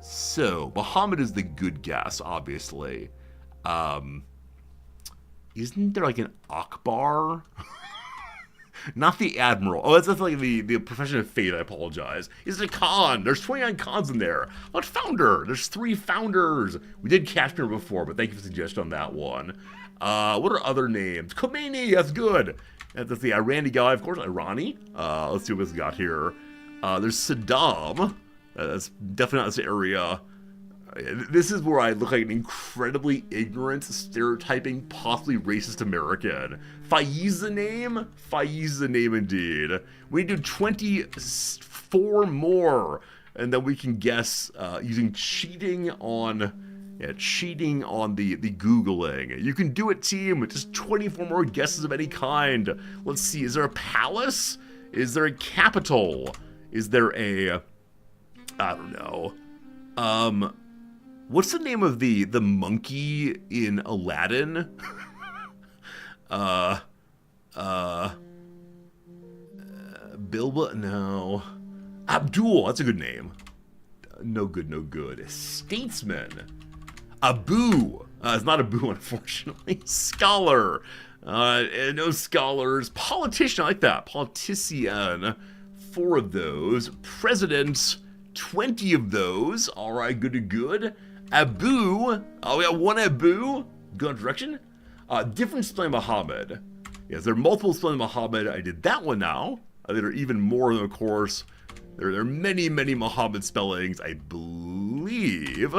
So, Muhammad is the good guess, obviously. Isn't there like an Akbar? Not the Admiral. Oh, that's like the profession of faith, I apologize. Is it a Khan? There's 29 Khans in there. What founder? There's 3 founders. We did Kashmir before, but thank you for the suggestion on that one. What are other names? Khomeini, that's good. That's the Irani guy, of course, Irani. Let's see what we've got here. There's Saddam. That's definitely not this area. This is where I look like an incredibly ignorant, stereotyping, possibly racist American. Faiz the name? Faiz the name indeed. We do 24 more, and then we can guess using cheating on the Googling. You can do it, team, with just 24 more guesses of any kind. Let's see, is there a palace? Is there a capital? Is there a... I don't know. What's the name of the monkey in Aladdin? Bilbo? No. Abdul, that's a good name. No good. Statesman. Abu. It's not Abu, unfortunately. Scholar. No scholars. Politician, I like that. Politician. 4 of those. President. 20 of those. All right, good. Abu. Oh, we got 1 Abu. Good direction. Different spelling Muhammad. Yes, there are multiple spelling Muhammad. I did that one now. There are even more, of course. There are many Muhammad spellings, I believe.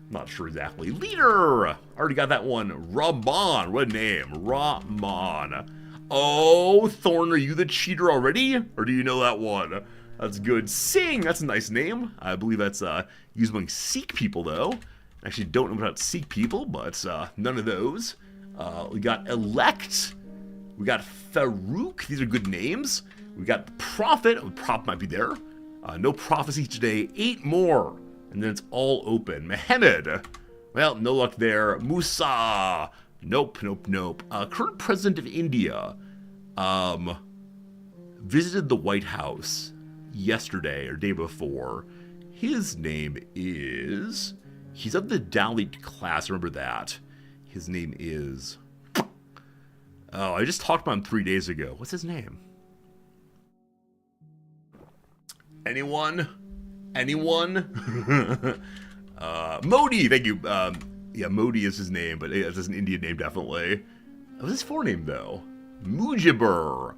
Not sure exactly. Leader. Already got that one. Rahman. What a name. Rahman. Oh, Thorn, are you the cheater already? Or do you know that one? That's good. Singh, that's a nice name. I believe that's used among Sikh people, though. I actually don't know about Sikh people, but none of those. We got Elect. We got Farouk. These are good names. We got the Prophet. Oh, Prophet might be there. No prophecy today. 8 more. And then it's all open. Mohammed. Well, no luck there. Musa. Nope. Current president of India. Visited the White House yesterday or day before. His name is... He's of the Dalit class, remember that. His name is... Oh, I just talked about him 3 days ago. What's his name? Anyone? Modi, thank you. Yeah, Modi is his name, but it's an Indian name, definitely. What's his forename, though? Mujibur.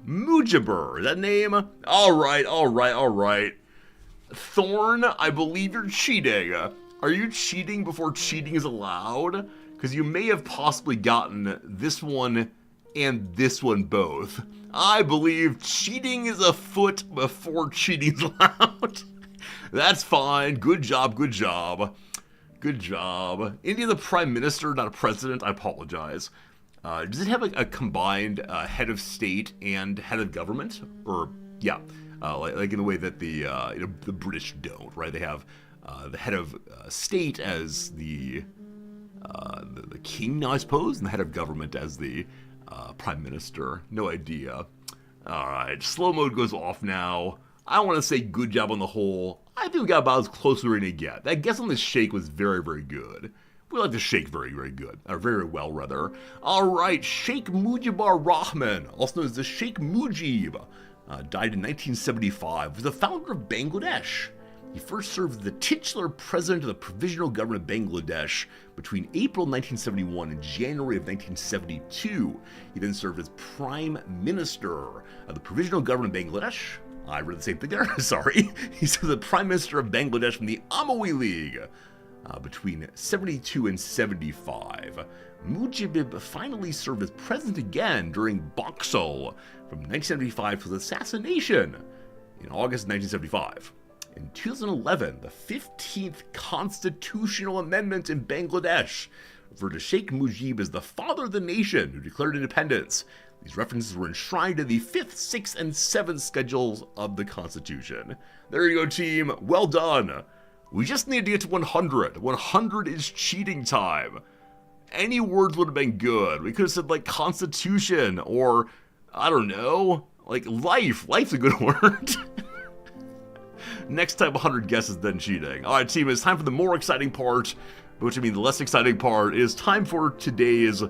Is that name? All right. Thorn, I believe you're cheating. Are you cheating before cheating is allowed? Because you may have possibly gotten this one and this one both. I believe cheating is afoot before cheating is allowed. That's fine. Good job. India, the prime minister, not a president. I apologize. Does it have a combined head of state and head of government? Or, yeah, like in the way that the British don't, right? They have the head of state as the king now, I suppose, and the head of government as the prime minister. No idea. All right, slow mode goes off now. I want to say good job on the whole. I think we got about as close as we're going to get. That guess on the shake was very good. We like the shake very good. Or very well, rather. All right, Sheikh Mujibur Rahman, also known as the Sheikh Mujib, died in 1975. Was the founder of Bangladesh. He first served as the titular president of the Provisional Government of Bangladesh between April 1971 and January of 1972. He then served as Prime Minister of the Provisional Government of Bangladesh. I read the same thing there, sorry. He served as the Prime Minister of Bangladesh from the Amawi League between 72 and 75. Mujib finally served as president again during Boxall from 1975 to his assassination in August 1975. In 2011, the 15th Constitutional Amendment in Bangladesh referred to Sheikh Mujib as the father of the nation who declared independence. These references were enshrined in the 5th, 6th, and 7th schedules of the Constitution. There you go, team. Well done. We just need to get to 100. 100 is cheating time. Any words would have been good. We could have said, like, Constitution or, I don't know, like, life. Life's a good word. Next time, 100 guesses, then cheating. All right, team, it's time for the more exciting part, which I mean the less exciting part. It is time for today's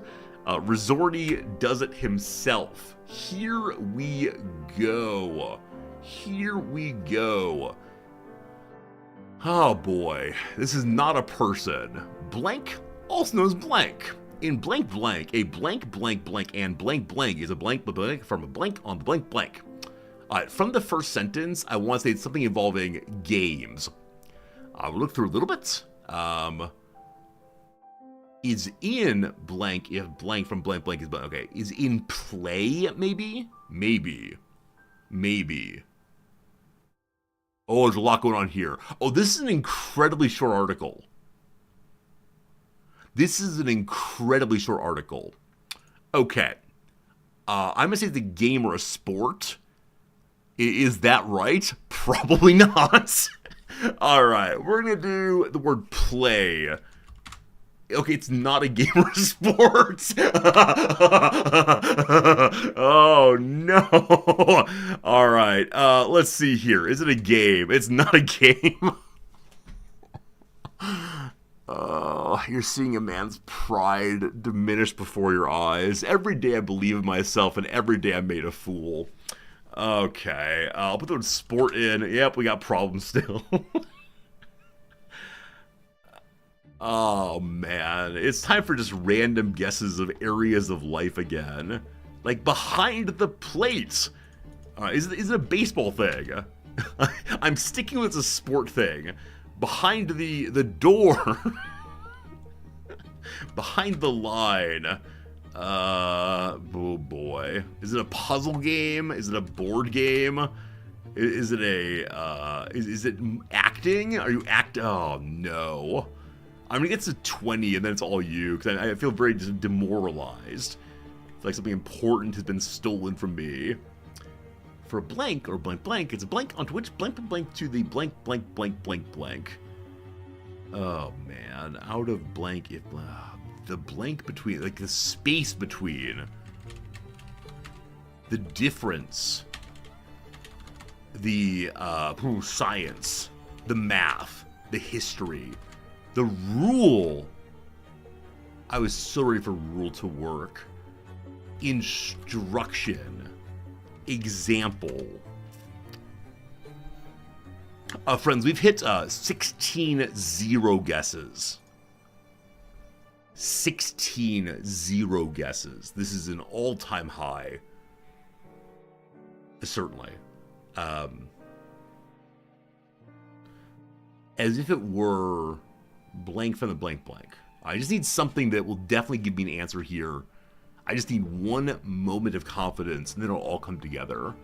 Resorty Does It Himself. Here we go. Here we go. Oh boy, this is not a person. Blank, also known as blank. In blank blank, a blank blank blank and blank blank is a blank blank from a blank on the blank blank. From the first sentence, I want to say it's something involving games. We'll look through a little bit. Is in blank if blank from blank blank is blank. Okay, is in play maybe? Maybe. Oh, there's a lot going on here. Oh, this is an incredibly short article. Okay. I'm going to say it's a game or a sport. Is that right? Probably not. All right, we're going to do the word play. Okay, it's not a game or a sport. Oh, no. All right, let's see here. Is it a game? It's not a game. You're seeing a man's pride diminish before your eyes. Every day I believe in myself, and every day I'm made a fool. Okay, I'll put the word sport in. Yep, we got problems still. Oh, man. It's time for just random guesses of areas of life again. Like, behind the plate. Is it a baseball thing? I'm sticking with a sport thing. Behind the door. Behind the line. Oh boy. Is it a puzzle game? Is it a board game? Is it is it acting? Are you oh no. I'm gonna get to 20 and then it's all you, because I feel very just demoralized. It's like something important has been stolen from me. For a blank or blank blank, it's a blank onto which blank blank to the blank blank blank blank blank. Oh man, out of blank if the blank between, like the space between, the difference, the science, the math, the history, the rule. I was so ready for rule to work. Instruction. Example. Friends, we've hit 16 zero guesses. 16 zero guesses. This is an all-time high. Certainly. As if it were blank from the blank blank. I just need something that will definitely give me an answer here. I just need one moment of confidence, and then it'll all come together.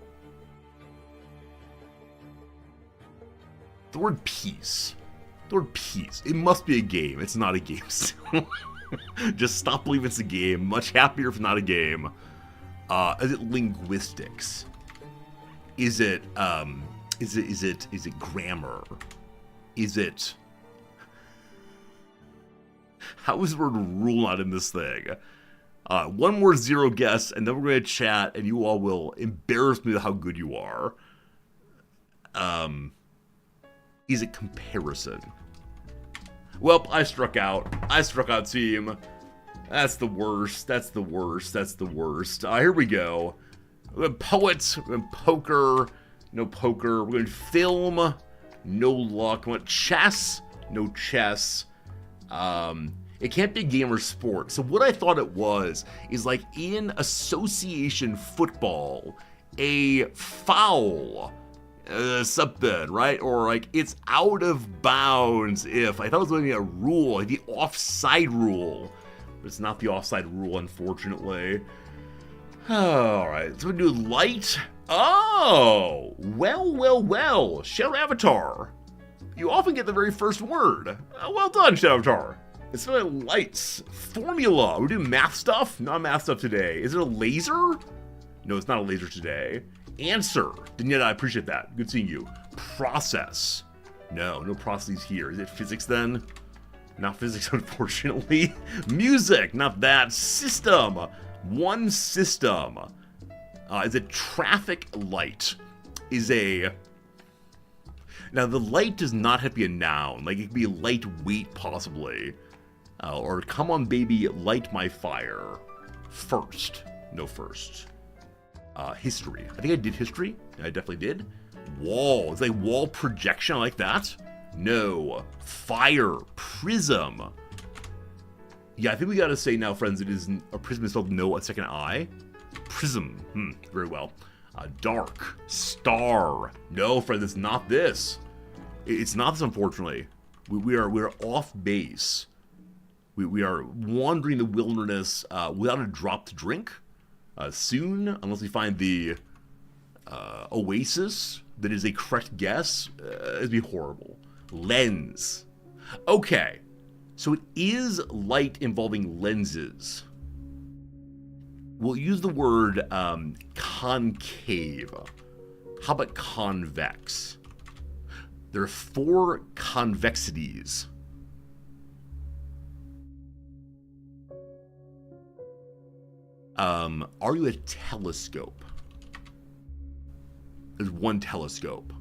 The word peace. The word peace. It must be a game. It's not a game still. Just stop believing it's a game. Much happier if not a game. Is it linguistics? Is it grammar? Is it... How is the word rule not in this thing? One more zero guess, and then we're going to chat, and you all will embarrass me with how good you are. Is it comparison? Well, I struck out. Team. That's the worst. That's the worst. Here we go. We're going poets. We're going poker. No poker. We're going film. No luck. What, chess? No chess. It can't be a game or sport. So what I thought it was is like in association football, a foul, something, right? Or like it's out of bounds if. I thought it was going to be a rule, like the offside rule. But it's not the offside rule, unfortunately. Alright, so we do light. Oh! Well. Shadow Avatar. You often get the very first word. Well done, Shadow Avatar. It's like lights. Formula. We do math stuff? Not math stuff today. Is it a laser? No, it's not a laser today. Answer. Daniela, I appreciate that. Good seeing you. Process. No processes here. Is it physics then? Not physics, unfortunately. Music. Not that. System. One system. Is a traffic light. Is a... Now, the light does not have to be a noun. Like, it could be lightweight, possibly. Or, come on, baby, light my fire. First. No first. History. I think I did history. I definitely did. Wall. It's like wall projection. I like that. No. Fire. Prism. Yeah, I think we gotta say now, friends, it is a prism is spelled no a second I. Prism. Very well. Dark. Star. No, friends, it's not this. It's not this, unfortunately. We're off base. We are wandering the wilderness without a drop to drink. Soon, unless we find the oasis that is a correct guess, it'd be horrible. Lens. Okay, so it is light involving lenses. We'll use the word concave. How about convex? There are 4 convexities. Are you a telescope? There's 1 telescope.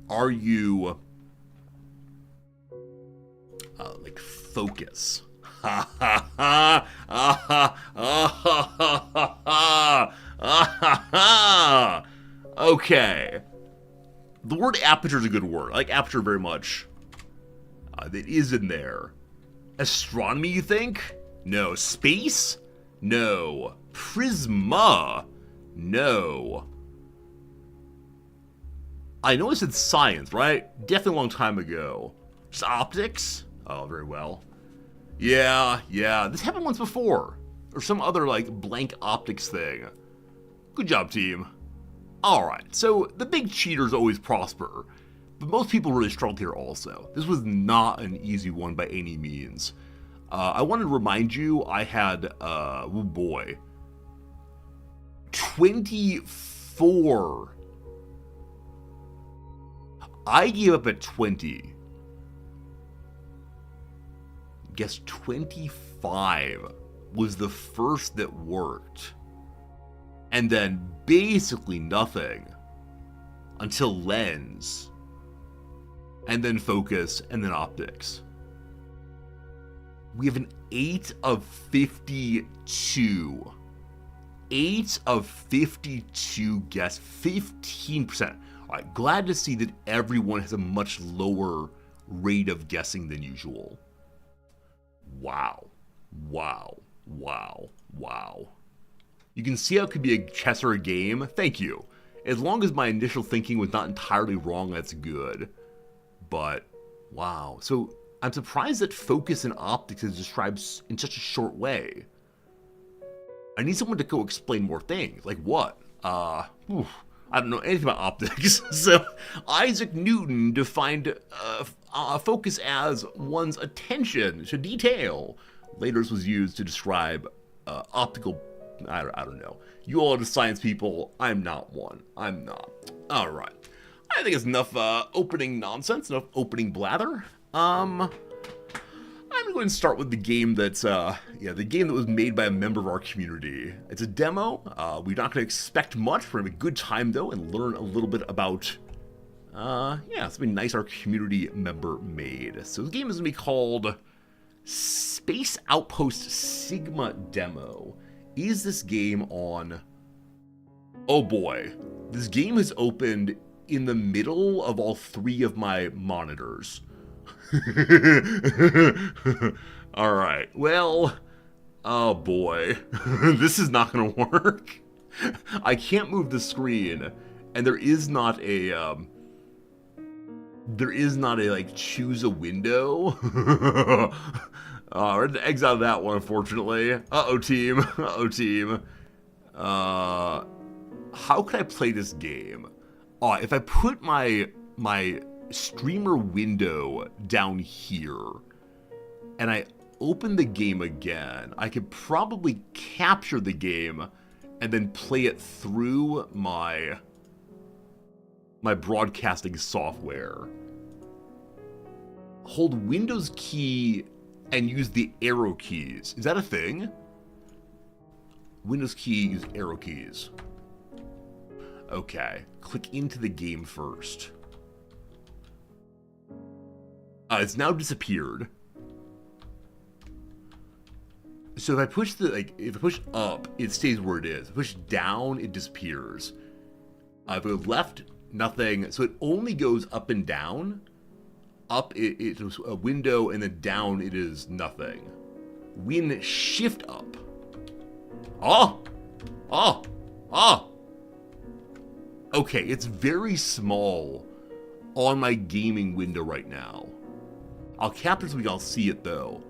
Are you like focus? Ha ha ha! Ah ha! Ah ha ha ha ha! Ah ha ha! Okay. The word aperture is a good word. I like aperture very much. It is in there. Astronomy, you think? No. Space? No. Prisma? No. I know I said science, right? Definitely a long time ago. Just optics? Oh, very well. Yeah. This happened once before. Or some other, like, blank optics thing. Good job, team. Alright, so the big cheaters always prosper. But most people really struggled here also. This was not an easy one by any means. I wanted to remind you, I had, oh boy, 24. I gave up at 20. Guess 25 was the first that worked. And then basically nothing until lens. And then focus, and then optics. We have an 8 of 52. 8 of 52 guess, 15%. Alright, glad to see that everyone has a much lower rate of guessing than usual. Wow. You can see how it could be a chess or a game. Thank you. As long as my initial thinking was not entirely wrong, that's good. But, wow. So, I'm surprised that focus and optics is described in such a short way. I need someone to go explain more things. Like what? I don't know anything about optics. So, Isaac Newton defined focus as one's attention to detail. Later, this was used to describe optical... I don't know. You all are the science people. I'm not one. I'm not. Alright. I think it's enough opening nonsense, enough opening blather. I'm going to go and start with the game that's, the game that was made by a member of our community. It's a demo. We're not going to expect much. We're going to have a good time, though, and learn a little bit about, it's something nice our community member made. So the game is going to be called Space Outpost Sigma Demo. Is this game on... Oh boy. This game has opened in the middle of all 3 of my monitors. Alright, well, oh boy, this is not gonna work. I can't move the screen, and there is not a, like, choose a window. We're gonna exit out of that one, unfortunately. Uh-oh, team. Uh-oh, team. How can I play this game? If I put my streamer window down here, and I open the game again, I could probably capture the game and then play it through my broadcasting software. Hold Windows key and use the arrow keys. Is that a thing? Windows key, use arrow keys. Okay, click into the game first. It's now disappeared. So if I push if I push up, it stays where it is. If I push down, it disappears. If I go left, nothing. So it only goes up and down. Up, it's a window, and then down, it is nothing. When shift up. Okay, it's very small on my gaming window right now. I'll capture this so we can all see it, though.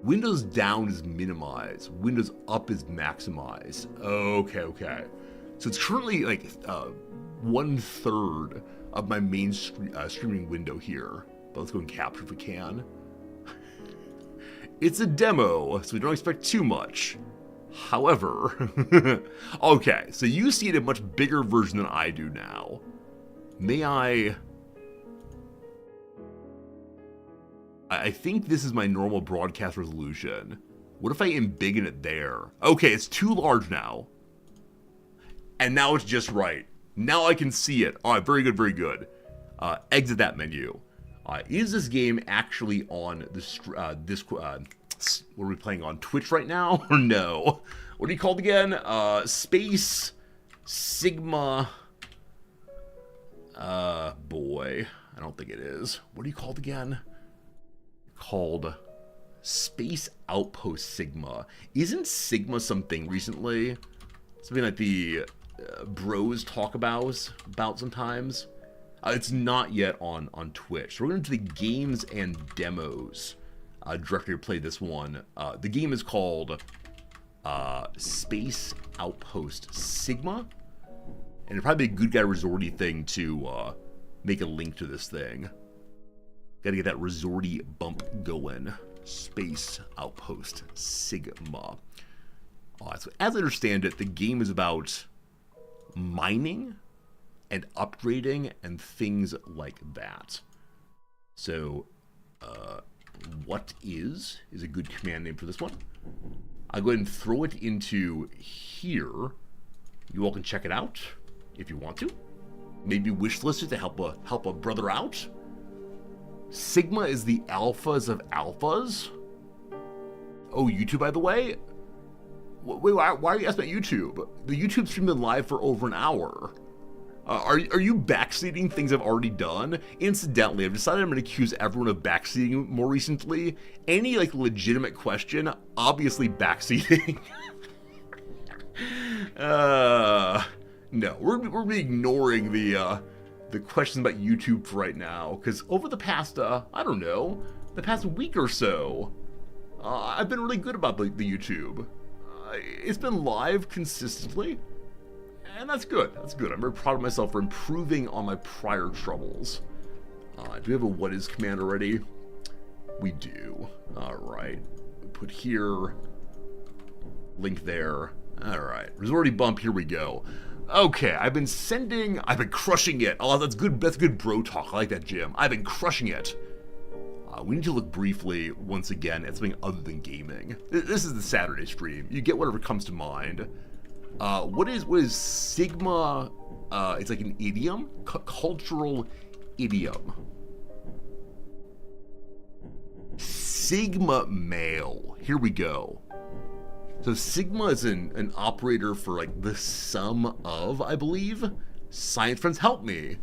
Windows down is minimized. Windows up is maximized. Okay. So it's currently like 1/3 of my main streaming window here. But let's go and capture if we can. It's a demo, so we don't expect too much. However, okay, so you see it in a much bigger version than I do now. May I think this is my normal broadcast resolution. What if I embiggen it there? Okay, it's too large now. And now it's just right. Now I can see it. All right, very good, very good. Exit that menu. Is this game actually on what are we playing on Twitch right now? Or no? What are you called again? Space Sigma. Boy, I don't think it is. What are you called again? Called Space Outpost Sigma. Isn't Sigma something recently? Something like the bros talk about sometimes. It's not yet on Twitch. So we're going to the games and demos directory to play this one. The game is called Space Outpost Sigma. And it'd probably be a good guy resorty thing to make a link to this thing. Gotta get that resorty bump going. Space Outpost Sigma. So as I understand it, the game is about mining and upgrading and things like that. So, what is a good command name for this one. I'll go ahead and throw it into here. You all can check it out if you want to. Maybe wishlist it to help a brother out. Sigma is the alphas of alphas. Oh, YouTube, by the way? Wait, why are you asking about YouTube? The YouTube stream been live for over an hour. Are you backseating things I've already done? Incidentally, I've decided I'm going to accuse everyone of backseating more recently. Any, like, legitimate question, obviously backseating. No, we're ignoring the questions about YouTube for right now, because over the past, I don't know, the past week or so, I've been really good about the YouTube. It's been live consistently, and that's good. That's good. I'm very proud of myself for improving on my prior troubles. Do we have a what is command already? We do. Alright. Put here. Link there. Alright. Resorty bump, here we go. Okay, I've been crushing it. Oh, that's good bro talk. I like that, Jim. I've been crushing it. We need to look briefly, once again, at something other than gaming. This is the Saturday stream. You get whatever comes to mind. What is Sigma? It's like an idiom? Cultural idiom. Sigma male. Here we go. So Sigma is an operator for like the sum of, I believe. Science friends help me.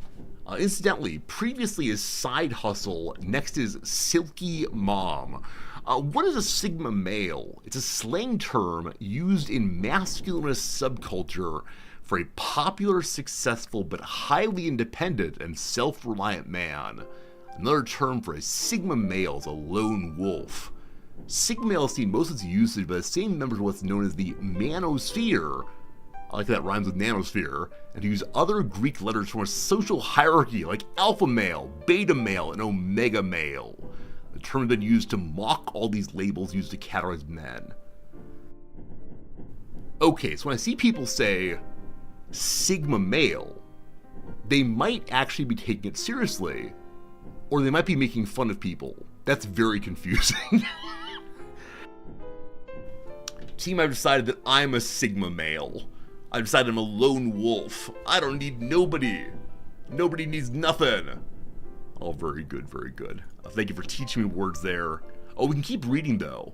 Incidentally, previously his side hustle, next is Silky Mom. What is a Sigma male? It's a slang term used in masculinist subculture for a popular, successful, but highly independent and self-reliant man. Another term for a Sigma male is a lone wolf. Sigma male has seen most of its usage by the same members of what's known as the manosphere. I like that rhymes with nanosphere, and to use other Greek letters from a social hierarchy like alpha male, beta male, and omega male. The term has been used to mock all these labels used to categorize men. Okay, so when I see people say Sigma male, they might actually be taking it seriously, or they might be making fun of people. That's very confusing. Team, I've decided that I'm a Sigma male. I've decided I'm a lone wolf. I don't need nobody. Nobody needs nothing. Oh, very good, very good. Thank you for teaching me words there. Oh, we can keep reading, though.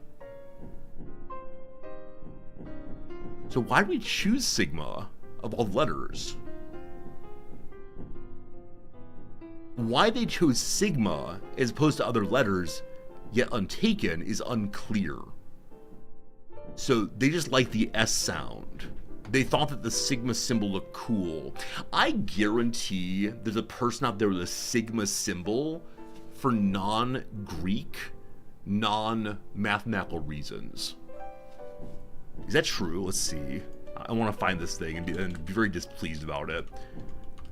So why did we choose Sigma of all the letters? Why they chose Sigma as opposed to other letters, yet untaken, is unclear. So they just like the S sound. They thought that the Sigma symbol looked cool. I guarantee there's a person out there with a Sigma symbol for non-Greek, non-mathematical reasons. Is that true? Let's see. I want to find this thing and be very displeased about it.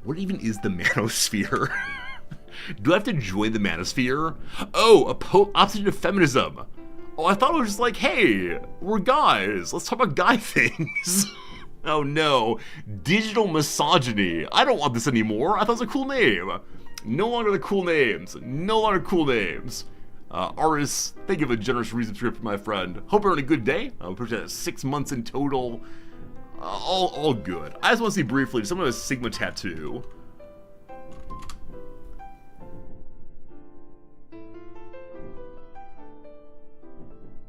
What even is the manosphere? Do I have to join the manosphere? Oh, opposite of feminism. Oh, I thought it was just like, hey, we're guys. Let's talk about guy things. Oh no, digital misogyny. I don't want this anymore. I thought it was a cool name. No longer the cool names. No longer cool names. Aris, thank you for a generous reason script, my friend. Hope you're having a good day. I'm pushing at 6 months in total. All good. I just want to see briefly, someone has a Sigma tattoo.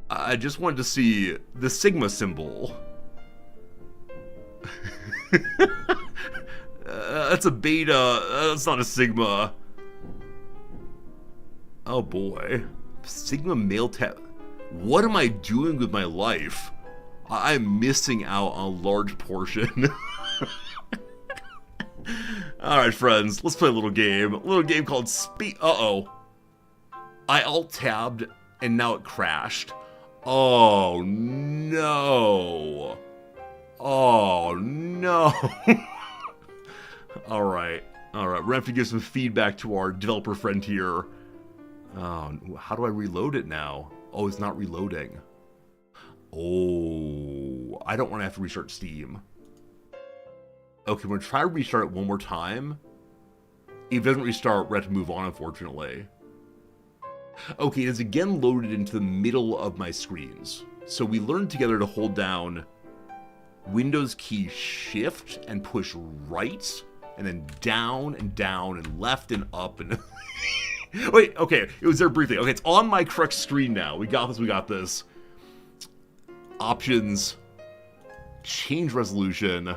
I just wanted to see the Sigma symbol. That's a beta. That's not a Sigma. Oh boy. Sigma male tat. What am I doing with my life? I'm missing out on a large portion. Alright, friends. Let's play a little game. A little game called Uh-oh. I alt-tabbed and now it crashed. Oh no. Oh no. Alright. We're gonna have to give some feedback to our developer friend here. Oh, how do I reload it now? Oh, it's not reloading. Oh, I don't want to have to restart Steam. Okay, we're gonna try to restart it one more time. If it doesn't restart, we have to move on, unfortunately. Okay, it is again loaded into the middle of my screens. So we learned together to hold down Windows key Shift and push right, and then down and down and left and up and... Wait, okay, it was there briefly. Okay, it's on my correct screen now. We got this. Options, change resolution,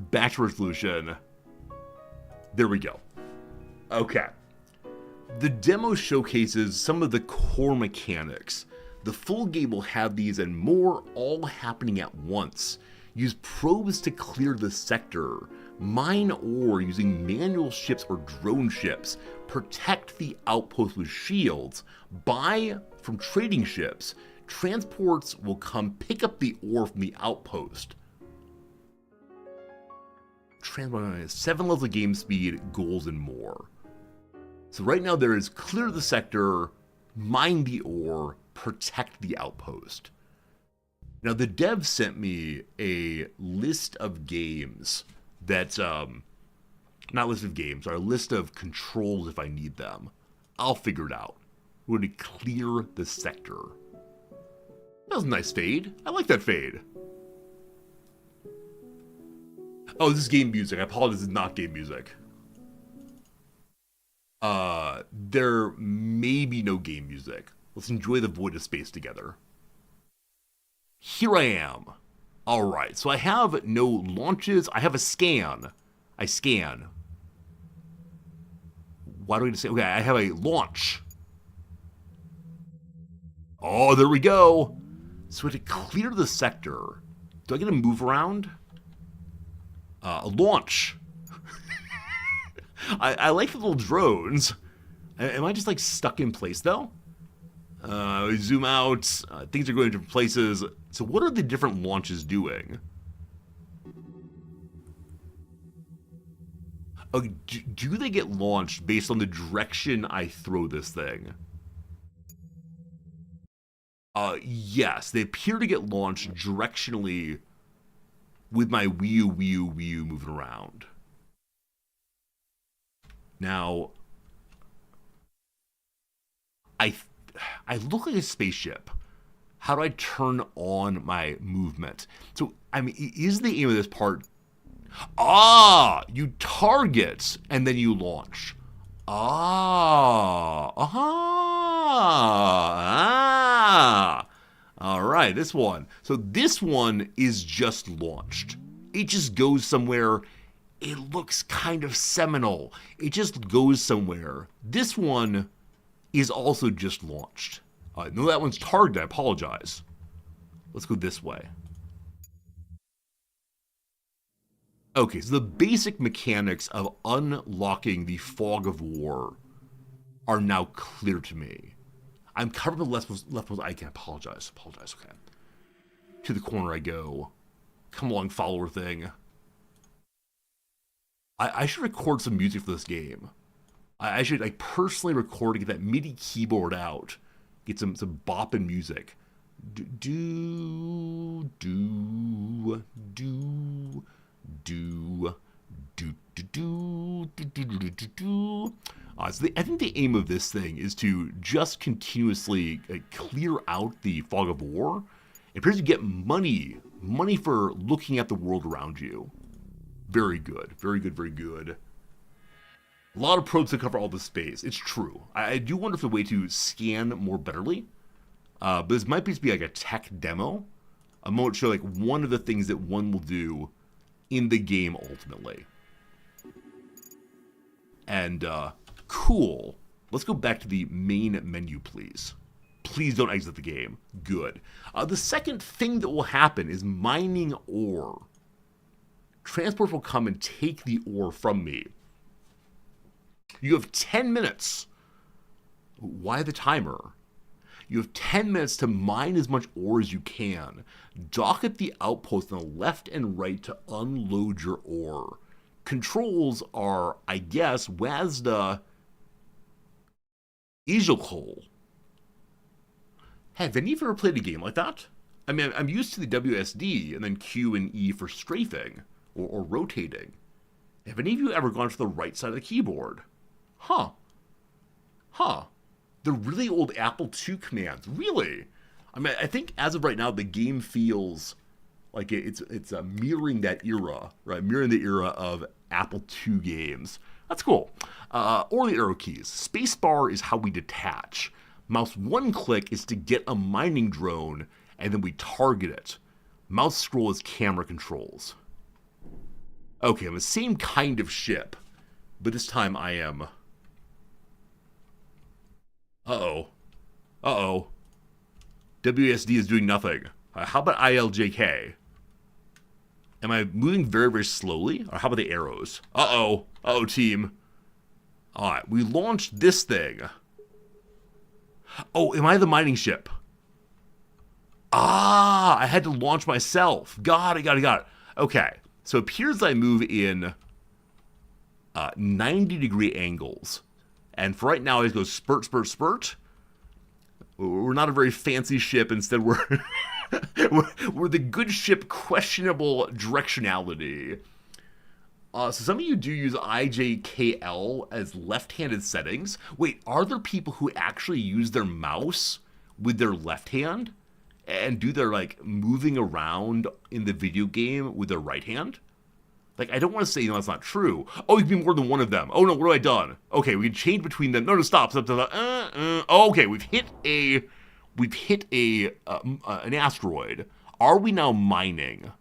back to resolution. There we go. Okay. The demo showcases some of the core mechanics. The full game will have these and more all happening at once. Use probes to clear the sector. Mine ore using manual ships or drone ships. Protect the outpost with shields. Buy from trading ships. Transports will come pick up the ore from the outpost. 7 levels of game speed, goals, and more. So right now there is clear the sector, mine the ore, protect the outpost. Now the dev sent me a list of games that, not list of games, or a list of controls if I need them. I'll figure it out. We're going to clear the sector. That was a nice fade. I like that fade. Oh, this is game music. I apologize, this is not game music. There may be no game music. Let's enjoy the void of space together. Here I am. All right, so I have no launches. I have a scan. I scan. Why do I say, okay, I have a launch. Oh, there we go. So to clear the sector, do I get to move around? A launch. I like the little drones. Am I just like stuck in place though? Zoom out. Things are going to different places. So what are the different launches doing? Do they get launched based on the direction I throw this thing? Yes, they appear to get launched directionally with my Wii U moving around. Now, I look like a spaceship. How do I turn on my movement? So, I mean, is the aim of this part... Ah! You target, and then you launch. Ah! Aha! Ah! All right, this one. So this one is just launched. It just goes somewhere. It looks kind of seminal. It just goes somewhere. This one is also just launched. No, that one's targeted. I apologize. Let's go this way. Okay, so the basic mechanics of unlocking the Fog of War are now clear to me. I'm covered with leftmost. I can apologize. Okay. To the corner I go. Come along, follower thing. I should record some music for this game. I should like personally record to get that MIDI keyboard out. Get some bopping music. Do. So I think the aim of this thing is to just continuously clear out the Fog of War. It appears to get money for looking at the world around you. Very good. A lot of probes to cover all the space. It's true. I do wonder if the way to scan more betterly. But this might just be like a tech demo. I'm going to show like one of the things that one will do in the game ultimately. And cool. Let's go back to the main menu, please. Please don't exit the game. Good. The second thing that will happen is mining ore. Transport will come and take the ore from me. You have 10 minutes. Why the timer? You have 10 minutes to mine as much ore as you can. Dock at the outpost on the left and right to unload your ore. Controls are, I guess, WASD Igelcoal. Have any of you ever played a game like that? I mean, I'm used to the WSD and then Q and E for strafing or rotating. Have any of you ever gone to the right side of the keyboard? Huh. The really old Apple II commands. Really? I mean, I think as of right now, the game feels like it's mirroring that era, right? Mirroring the era of Apple II games. That's cool. Or the arrow keys. Spacebar is how we detach. Mouse one click is to get a mining drone, and then we target it. Mouse scroll is camera controls. Okay, I'm the same kind of ship, but this time I am... Uh-oh. WSD is doing nothing. How about ILJK? Am I moving very, very slowly? Or how about the arrows? Uh-oh, team. Alright, we launched this thing. Oh, am I the mining ship? I had to launch myself. Got it. Okay, so it appears I move in 90-degree angles. And for right now, I just go spurt. We're not a very fancy ship. Instead, we're we're the good ship, questionable directionality. So some of you do use IJKL as left-handed settings. Wait, are there people who actually use their mouse with their left hand and do their like moving around in the video game with their right hand? Like, I don't want to say, that's not true. Oh, you can be more than one of them. Oh, no, what have I done? Okay, we can change between them. No, stop. Okay, we've hit an asteroid. Are we now mining?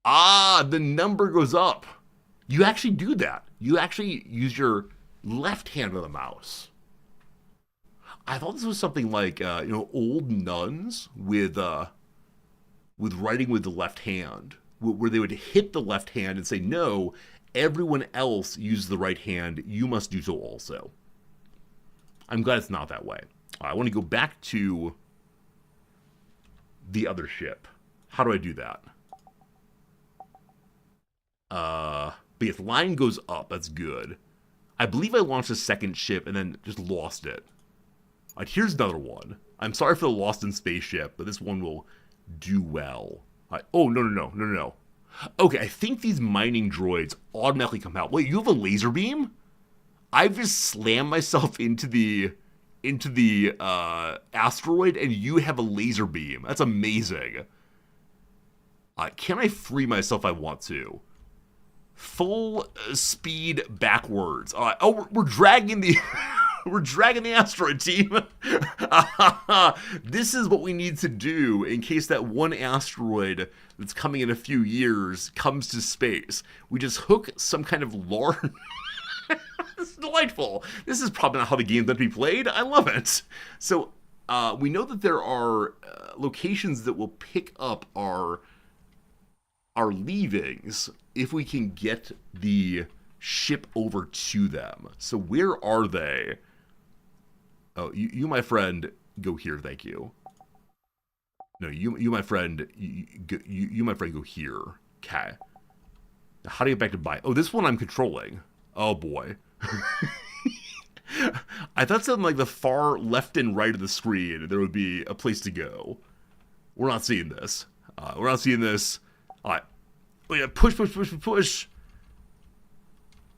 Ah, the number goes up. You actually do that. You actually use your left hand of the mouse. I thought this was something like old nuns with writing with the left hand, where they would hit the left hand and say, "No, everyone else uses the right hand. You must do so also." I'm glad it's not that way. I want to go back to the other ship. How do I do that? But yes, line goes up. That's good. I believe I launched a second ship and then just lost it. All right, here's another one. I'm sorry for the lost in space ship, but this one will do well. Right. Oh, no. Okay, I think these mining droids automatically come out. Wait, you have a laser beam? I've just slammed myself into the asteroid, and you have a laser beam. That's amazing. Can I free myself if I want to? Full speed backwards. We're dragging the we're dragging the asteroid team. This is what we need to do in case that one asteroid that's coming in a few years comes to space. We just hook some kind of large. This is delightful. This is probably not how the game's meant to be played. I love it. So we know that there are locations that will pick up our leavings if we can get the ship over to them. So where are they? Oh, you my friend, go here, thank you. No, you my friend, you my friend, go here. Okay. Now, how do you get back to buy? Oh, this one I'm controlling. Oh boy. I thought something like the far left and right of the screen, there would be a place to go. We're not seeing this. We're not seeing this. All right. Oh yeah, push.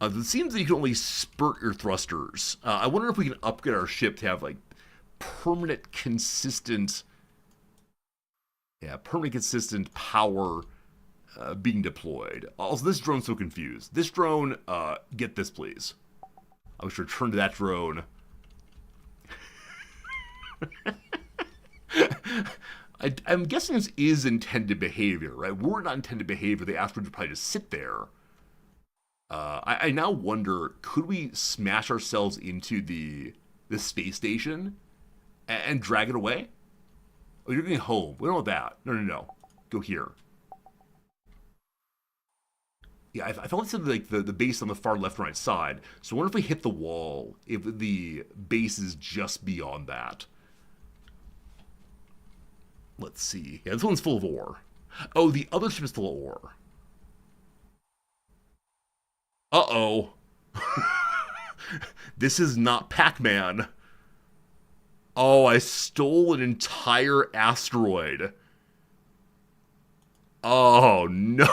It seems that you can only spurt your thrusters. I wonder if we can upgrade our ship to have like permanent consistent power being deployed. Also, this drone's so confused. This drone, get this please. I wish to return to that drone. I'm guessing this is intended behavior, right? Were it not intended behavior, the asteroid would probably just sit there. I now wonder, could we smash ourselves into the space station and drag it away? Oh, you're going home. We don't want that. No. Go here. Yeah, I felt like the base on the far left and right side. So I wonder if we hit the wall, if the base is just beyond that. Let's see. Yeah, this one's full of ore. Oh, the other ship is full of ore. Uh-oh. This is not Pac-Man. Oh, I stole an entire asteroid. Oh, no.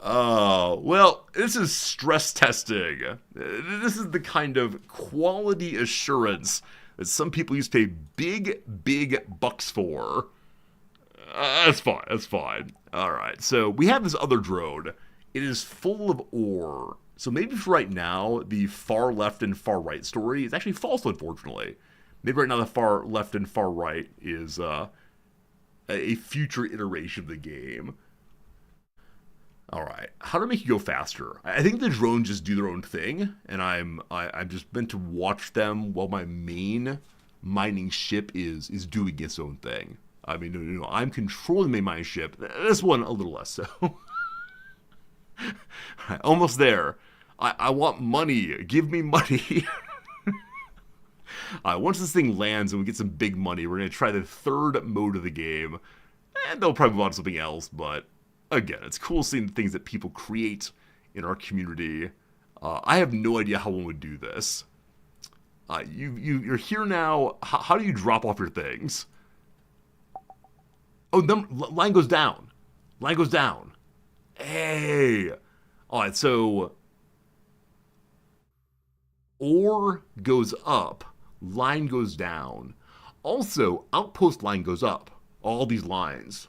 Oh, well, this is stress testing. This is the kind of quality assurance that some people used to pay big bucks for. That's fine. Alright, so we have this other drone. It is full of ore. So maybe for right now, the far left and far right story is actually false, unfortunately. Maybe right now the far left and far right is a future iteration of the game. Alright, how to make you go faster? I think the drones just do their own thing, and I'm just meant to watch them while my main mining ship is doing its own thing. I mean, no, I'm controlling the main mining ship. This one a little less so. Right, almost there. I want money. Give me money. Once this thing lands and we get some big money, we're going to try the third mode of the game. And they'll probably move on to something else, but again, it's cool seeing the things that people create in our community. I have no idea how one would do this. You're here now. How do you drop off your things? Oh, line goes down. Line goes down. Hey. Alright, so ore goes up, line goes down. Also, outpost line goes up. All these lines.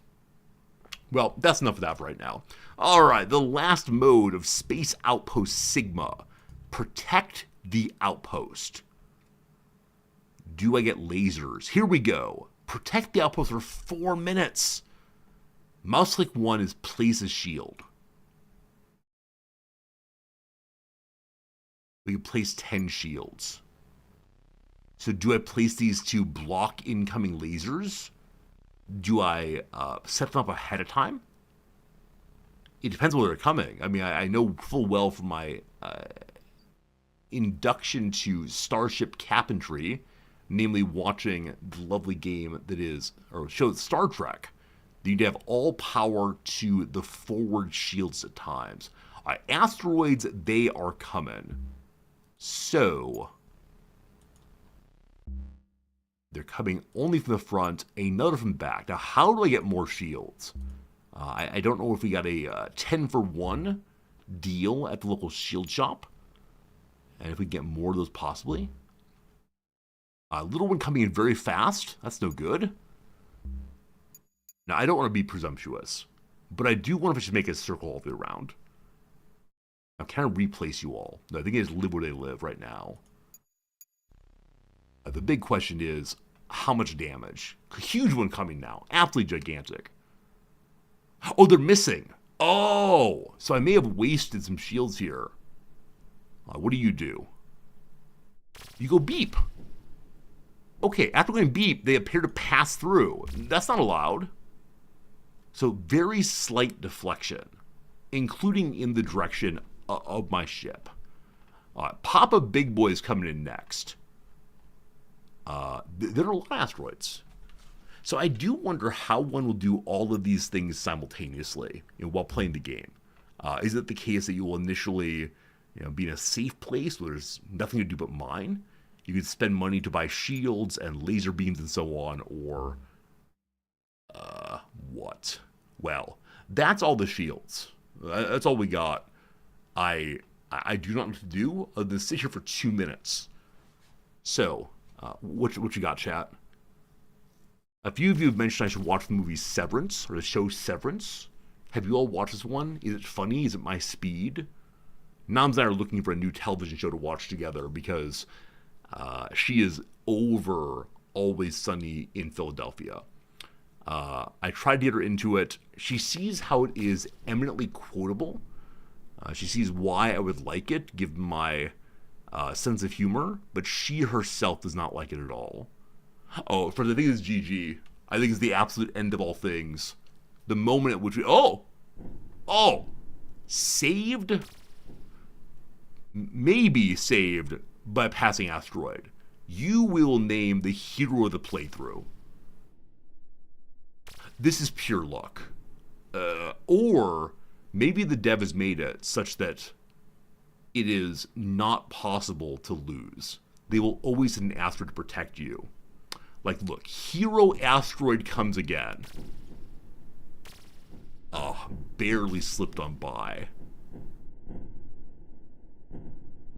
Well, that's enough of that for right now. Alright, the last mode of Space Outpost Sigma. Protect the outpost. Do I get lasers? Here we go. Protect the outpost for 4 minutes. Mouse click 1 is place a shield. We can place 10 shields. So do I place these to block incoming lasers? Do I set them up ahead of time? It depends on where they're coming. I mean, I know full well from my induction to Starship Capentry, namely watching the lovely game that is, or show Star Trek, that you'd have all power to the forward shields at times. Asteroids, they are coming. So, they're coming only from the front, another from back. Now, how do I get more shields? I don't know if we got a 10-for-1 deal at the local shield shop. And if we get more of those, possibly. Little one coming in very fast. That's no good. Now, I don't want to be presumptuous, but I do want to just make a circle all the way around. Now, can I replace you all? No, I think I just live where they live right now. The big question is, how much damage? A huge one coming now. Absolutely gigantic. Oh, they're missing. Oh, so I may have wasted some shields here. What do? You go beep. Okay, after going beep, they appear to pass through. That's not allowed. So very slight deflection, including in the direction of my ship. Papa Big Boy is coming in next. There are a lot of asteroids. So I do wonder how one will do all of these things simultaneously, while playing the game. Is it the case that you will initially, be in a safe place where there's nothing to do but mine? You could spend money to buy shields and laser beams and so on, or what? Well, that's all the shields. That's all we got. I do not know what to do other than sit here for 2 minutes. So, what you got, chat? A few of you have mentioned I should watch the movie Severance, or the show Severance. Have you all watched this one? Is it funny? Is it my speed? Noms and I are looking for a new television show to watch together because she is over Always Sunny in Philadelphia. I tried to get her into it. She sees how it is eminently quotable. She sees why I would like it, given my sense of humor, but she herself does not like it at all. Oh, for the thing is GG. I think it's the absolute end of all things. The moment at which we... Oh! Saved? Maybe saved by a passing asteroid. You will name the hero of the playthrough. This is pure luck. Or maybe the dev has made it such that it is not possible to lose. They will always send an asteroid to protect you. Like, look, hero asteroid comes again. Oh, barely slipped on by.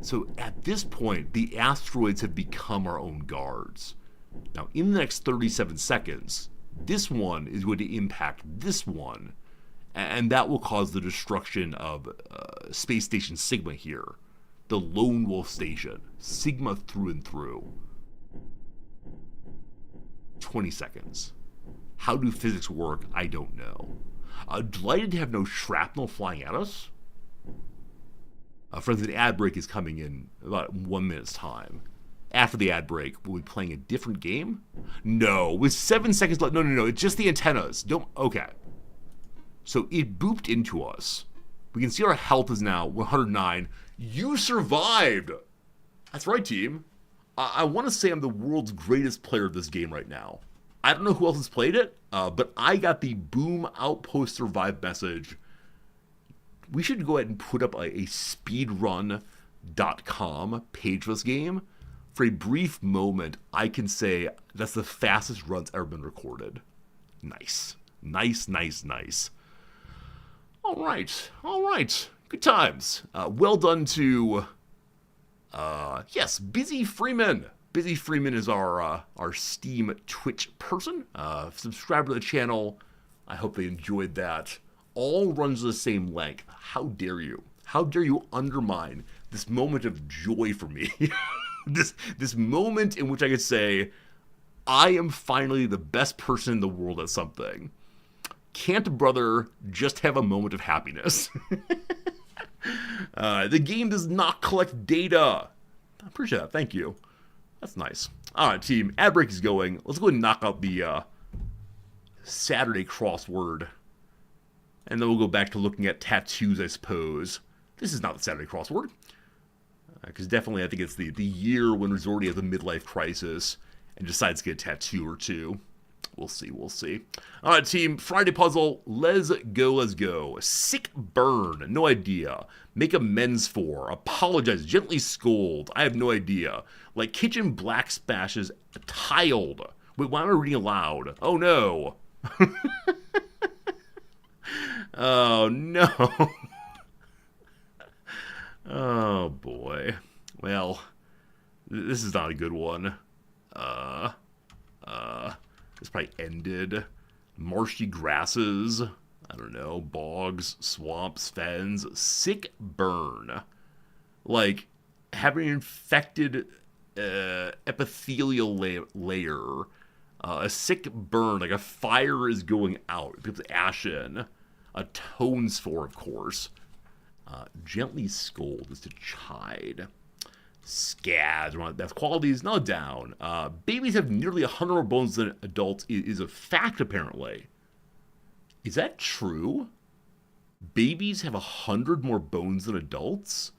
So at this point, the asteroids have become our own guards. Now, in the next 37 seconds, this one is going to impact this one, and that will cause the destruction of Space Station Sigma here. The Lone Wolf Station. Sigma through and through. 20 seconds. How do physics work? I don't know. Delighted to have no shrapnel flying at us. Friends, the ad break is coming in about 1 minute's time. After the ad break, we'll be playing a different game? No, with 7 seconds left. No, it's just the antennas. Okay. So it booped into us. We can see our health is now 109. You survived! That's right, team. I want to say I'm the world's greatest player of this game right now. I don't know who else has played it, but I got the Boom Outpost Survive message. We should go ahead and put up a speedrun.com page for this game. For a brief moment, I can say that's the fastest run's ever been recorded. Nice. Nice. All right. Good times. Well done to... yes, Busy Freeman. Busy Freeman is our Steam Twitch person. Subscribe to the channel. I hope they enjoyed that. All runs the same length. How dare you? How dare you undermine this moment of joy for me? this moment in which I could say, I am finally the best person in the world at something. Can't a brother just have a moment of happiness? The game does not collect data. I appreciate that. Thank you. That's nice. All right, team. Ad break is going. Let's go ahead and knock out the Saturday crossword. And then we'll go back to looking at tattoos, I suppose. This is not the Saturday crossword. Because definitely I think it's the year when Rizordi has a midlife crisis and decides to get a tattoo or two. We'll see, we'll see. All right, team. Friday puzzle. Let's go, let's go. Sick burn. No idea. Make amends for. Apologize. Gently scold. I have no idea. Like kitchen black splashes. Tiled. Wait, why am I reading aloud? Oh, no. Oh, no. Oh, boy. Well, this is not a good one. This probably ended. Marshy grasses. I don't know. Bogs, swamps, fens. Sick burn. Like, having an infected epithelial layer. A sick burn, like a fire is going out. People's ashen. Atones for, of course. Gently scold is to chide. Scads, one of the best qualities, no down. Babies have nearly 100 more bones than adults is a fact, apparently. Is that true? Babies have 100 more bones than adults?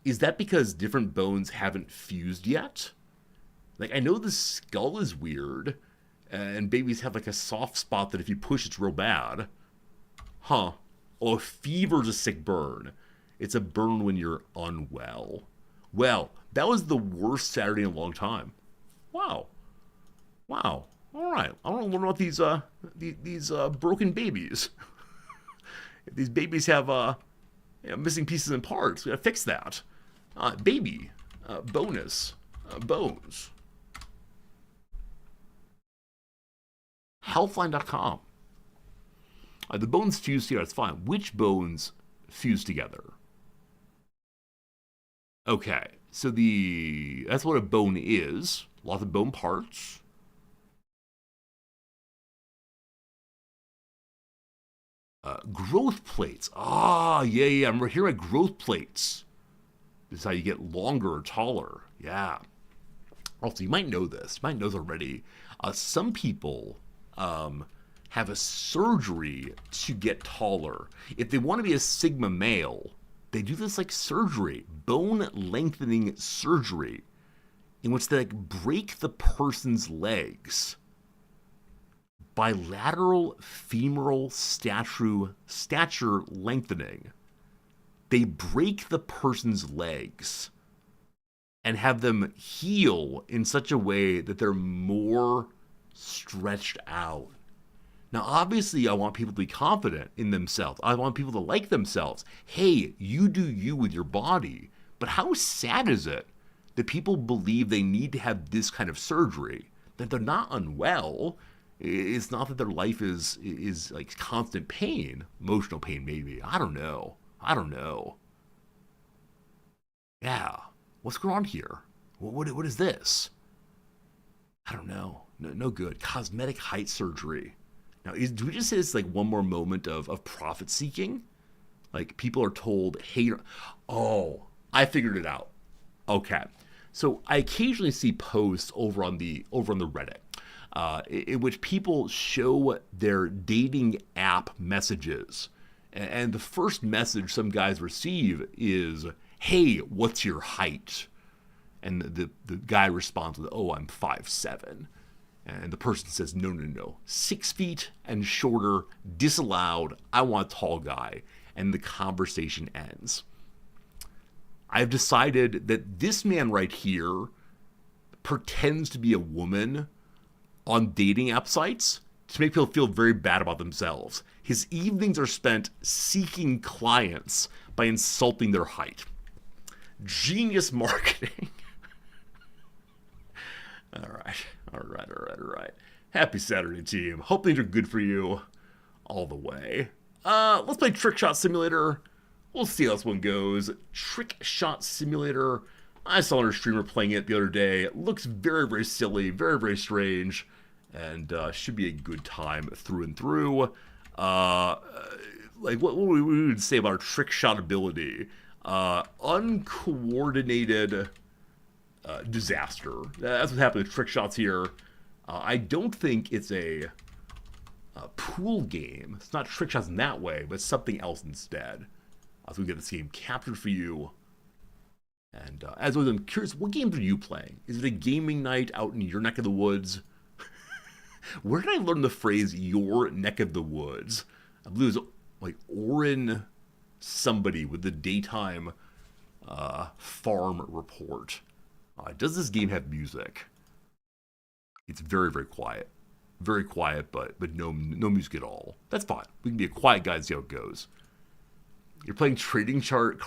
Is that because different bones haven't fused yet? Like, I know the skull is weird, and babies have like a soft spot that if you push, it's real bad. Huh. Oh, a fever's a sick burn. It's a burn when you're unwell. Well, that was the worst Saturday in a long time. Wow. Wow. All right. I want to learn about these broken babies. If these babies have missing pieces and parts, we gotta fix that. Baby. Bonus. Bones. Healthline.com. The bones fuse together, that's fine. Which bones fuse together? Okay, so that's what a bone is. Lots of bone parts. Growth plates. Yeah. I'm hearing about growth plates. This is how you get longer or taller. Yeah. Also, you might know this. You might know this already. Some people have a surgery to get taller. If they want to be a Sigma male, they do this like surgery, bone lengthening surgery, in which they like break the person's legs. Bilateral femoral stature lengthening. They break the person's legs and have them heal in such a way that they're more stretched out. Now, obviously, I want people to be confident in themselves. I want people to like themselves. Hey, you do you with your body. But how sad is it that people believe they need to have this kind of surgery? That they're not unwell. It's not that their life is like constant pain. Emotional pain, maybe. I don't know. Yeah. What's going on here? What is this? I don't know. No good. Cosmetic height surgery. Now, do we just say it's like one more moment of profit seeking? Like people are told, hey, oh, I figured it out. Okay. So I occasionally see posts over on the Reddit in which people show their dating app messages. And the first message some guys receive is, hey, what's your height? And the guy responds with, oh, I'm 5'7". And the person says, no. 6 feet and shorter, disallowed. I want a tall guy. And the conversation ends. I've decided that this man right here pretends to be a woman on dating app sites to make people feel very bad about themselves. His evenings are spent seeking clients by insulting their height. Genius marketing. All right. Happy Saturday, team. Hope things are good for you all the way. Let's play Trickshot Simulator. We'll see how this one goes. Trickshot Simulator. I saw another streamer playing it the other day. It looks very, very silly, very, very strange, and should be a good time through and through. Like what we would say about our trickshot ability. Uncoordinated disaster. That's what happened with trickshots here. I don't think it's a pool game. It's not trickshots in that way, but something else instead. So we get this game captured for you. And as always, I'm curious, what games are you playing? Is it a gaming night out in your neck of the woods? Where did I learn the phrase "your neck of the woods"? I believe it was like Orin somebody with the daytime farm report. Does this game have music? It's very, very quiet. Very quiet, but no music at all. That's fine. We can be a quiet guy and see how it goes. You're playing trading card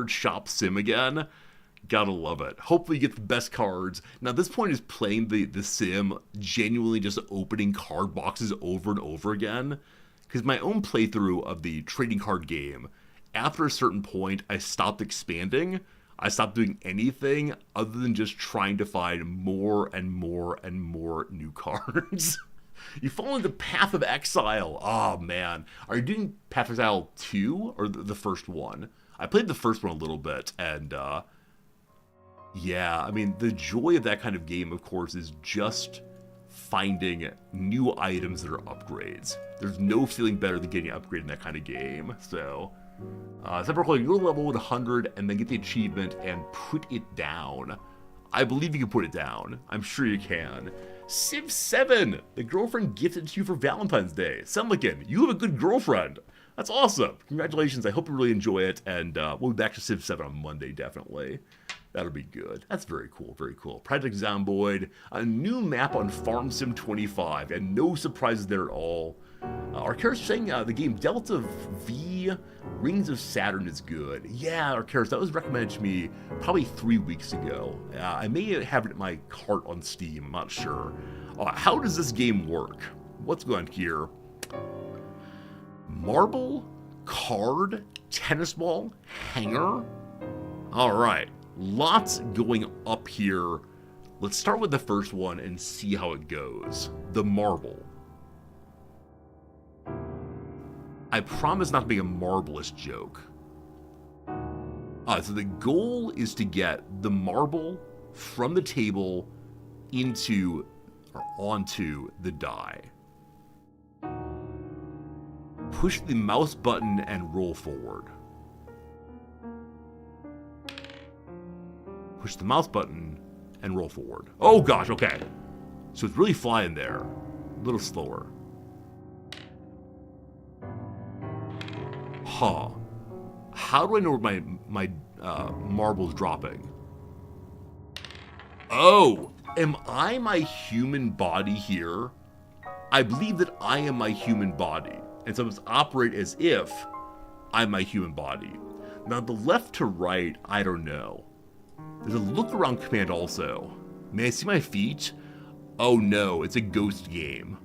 shop sim again. Gotta love it. Hopefully you get the best cards. Now this point is playing the sim, genuinely just opening card boxes over and over again. Because my own playthrough of the trading card game, after a certain point, I stopped expanding. I stopped doing anything other than just trying to find more and more and more new cards. You fall into Path of Exile. Oh, man. Are you doing Path of Exile 2 or the first one? I played the first one a little bit, and yeah, I mean, the joy of that kind of game, of course, is just finding new items that are upgrades. There's no feeling better than getting an upgrade in that kind of game. So, except for calling your level 100 and then get the achievement and put it down. I believe you can put it down. I'm sure you can. Civ 7! The girlfriend gifted to you for Valentine's Day. Semlikin, you have a good girlfriend. That's awesome. Congratulations. I hope you really enjoy it. And we'll be back to Civ 7 on Monday, definitely. That'll be good. That's very cool, very cool. Project Zomboid, a new map on Farm Sim 25, and no surprises there at all. Our character's saying the game Delta V Rings of Saturn is good. Yeah, our character, that was recommended to me probably 3 weeks ago. I may have it in my cart on Steam, I'm not sure. How does this game work? What's going on here? Marble, card, tennis ball, hanger? Alright, lots going up here. Let's start with the first one and see how it goes. The marble. I promise not to make a marvelous joke. So the goal is to get the marble from the table into or onto the die. Push the mouse button and roll forward. Push the mouse button and roll forward. Oh gosh, okay. So it's really flying there. A little slower. Huh. How do I know where my marble's dropping? Oh, am I my human body here? I believe that I am my human body, and so I must operate as if I'm my human body. Now, the left to right, I don't know. There's a look around command also. May I see my feet? Oh no, it's a ghost game.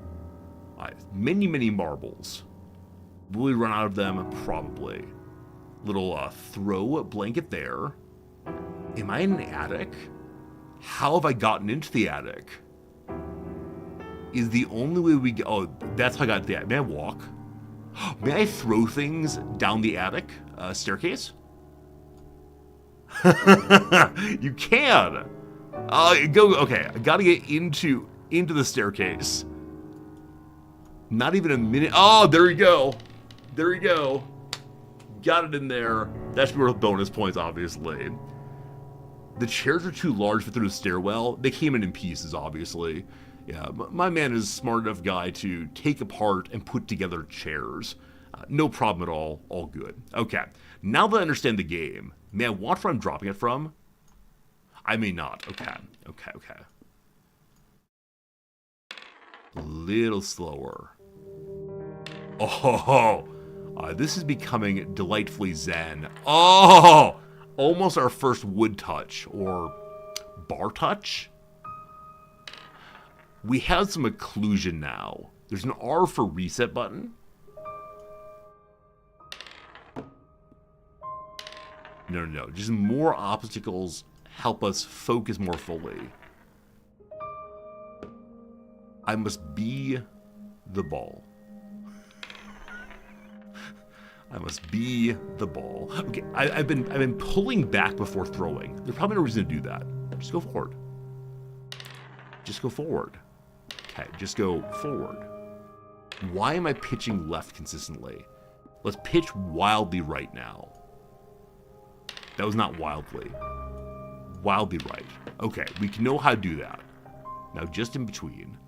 Many, many marbles. Will we run out of them? Probably. Little throw blanket there. Am I in an attic? How have I gotten into the attic? Is the only way we get... Oh, that's how I got to the attic. May I walk? May I throw things down the attic staircase? You can! Okay, I gotta get into the staircase. Not even a minute. Oh, there you go. There you go. Got it in there. That should be worth bonus points, obviously. The chairs are too large for through the stairwell. They came in pieces, obviously. Yeah, my man is a smart enough guy to take apart and put together chairs. No problem at all. All good. Okay, now that I understand the game, may I watch where I'm dropping it from? I may not. Okay. A little slower. Oh, this is becoming delightfully zen. Oh, almost our first wood touch, or bar touch. We have some occlusion now. There's an R for reset button. No, no, no. Just more obstacles help us focus more fully. I must be the ball. I must be the ball. Okay, I've been pulling back before throwing. There's probably no reason to do that. Just go forward. Just go forward. Okay, just go forward. Why am I pitching left consistently? Let's pitch wildly right now. That was not wildly. Wildly right. Okay, we can know how to do that. Now just in between.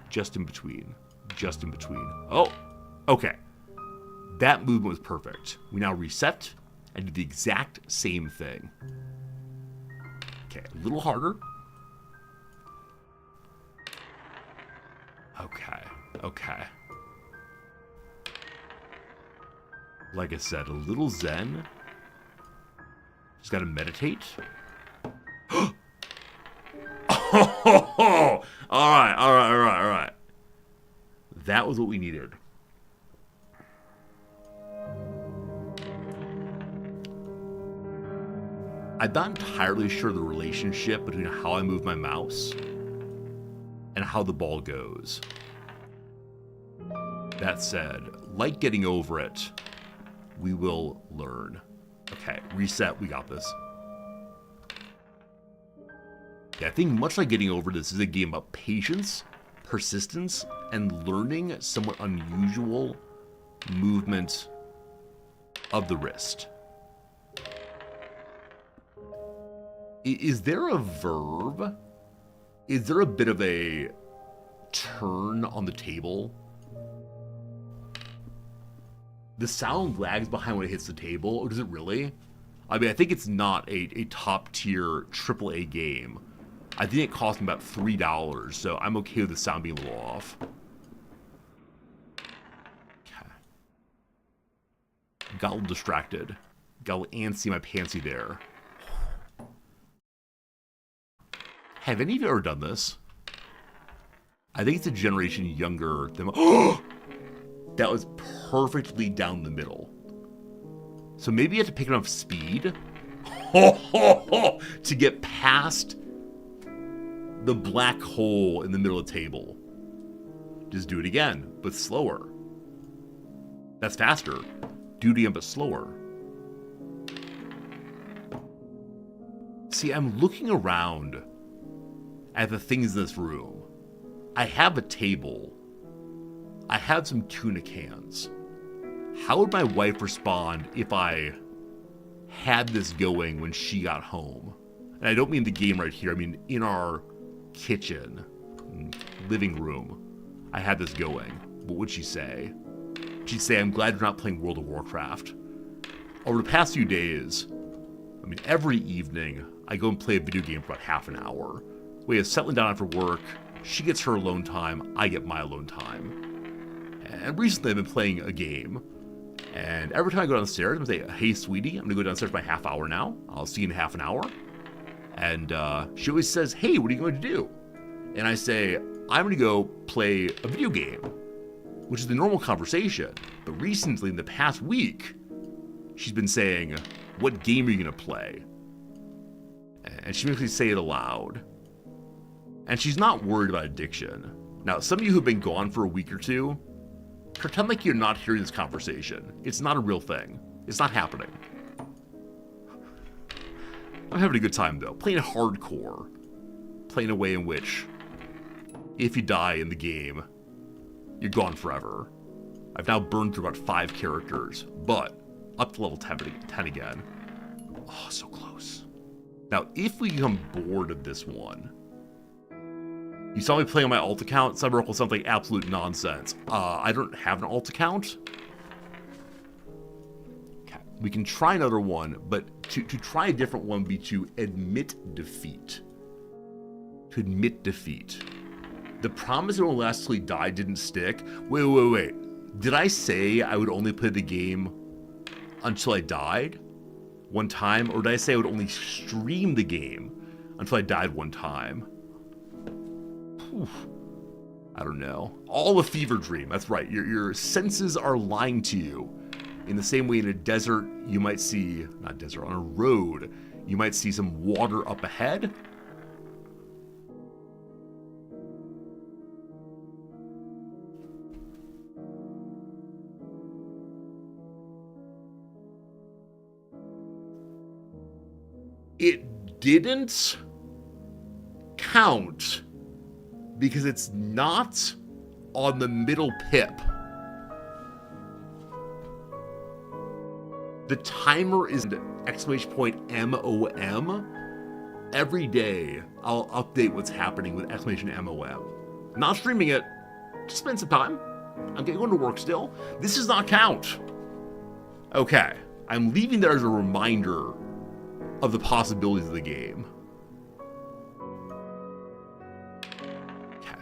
Just in between. Just in between. Oh, okay. That movement was perfect. We now reset and do the exact same thing. Okay, a little harder. Okay, okay. Like I said, a little zen. Just gotta meditate. Oh, alright, alright, alright, alright. That was what we needed. I'm not entirely sure the relationship between how I move my mouse and how the ball goes. That said, like getting over it, we will learn. Okay, reset, we got this. Yeah, I think much like getting over this is a game about patience, persistence, and learning somewhat unusual movement of the wrist. Is there a verb? Is there a bit of a turn on the table? The sound lags behind when it hits the table, or does it really? I mean, I think it's not a top-tier AAA game. I think it cost me about $3, so I'm okay with the sound being a little off. Okay. Got a little distracted. Got a little antsy-my-pantsy there. Have any of you ever done this? I think it's a generation younger than... Oh! That was perfectly down the middle. So maybe you have to pick enough speed to get past the black hole in the middle of the table. Just do it again, but slower. That's faster. Do it again, but slower. See, I'm looking around at the things in this room. I have a table. I have some tuna cans. How would my wife respond if I had this going when she got home? And I don't mean the game right here. I mean in our kitchen, living room. I had this going. What would she say? She'd say, I'm glad you're not playing World of Warcraft. Over the past few days, I mean, every evening, I go and play a video game for about half an hour. We have settling down after work. She gets her alone time. I get my alone time. And recently I've been playing a game. And every time I go downstairs, I'm going to say, hey, sweetie, I'm going to go downstairs for my half hour now. I'll see you in half an hour. And she always says, hey, what are you going to do? And I say, I'm going to go play a video game, which is the normal conversation. But recently, in the past week, she's been saying, what game are you going to play? And she makes me say it aloud. And she's not worried about addiction. Now, some of you who've been gone for a week or two, pretend like you're not hearing this conversation. It's not a real thing. It's not happening. I'm having a good time, though. Playing hardcore. Playing a way in which, if you die in the game, you're gone forever. I've now burned through about 5 characters, but up to level 10 again. Oh, so close. Now, if we become bored of this one, you saw me playing on my alt account. Cyberark sounds like absolute nonsense. I don't have an alt account. Okay, we can try another one, but to try a different one would be to admit defeat. To admit defeat. The promise it won't last till he died didn't stick. Wait. Did I say I would only play the game until I died one time? Or did I say I would only stream the game until I died one time? I don't know. All a fever dream. That's right. Your senses are lying to you. In the same way, in a desert, you might see, not desert, on a road, you might see some water up ahead. It didn't count because it's not on the middle pip. The timer is exclamation point MOM. Every day, I'll update what's happening with exclamation MOM. Not streaming it, just spend some time. I'm going to work still. This does not count. Okay, I'm leaving there as a reminder of the possibilities of the game. Okay.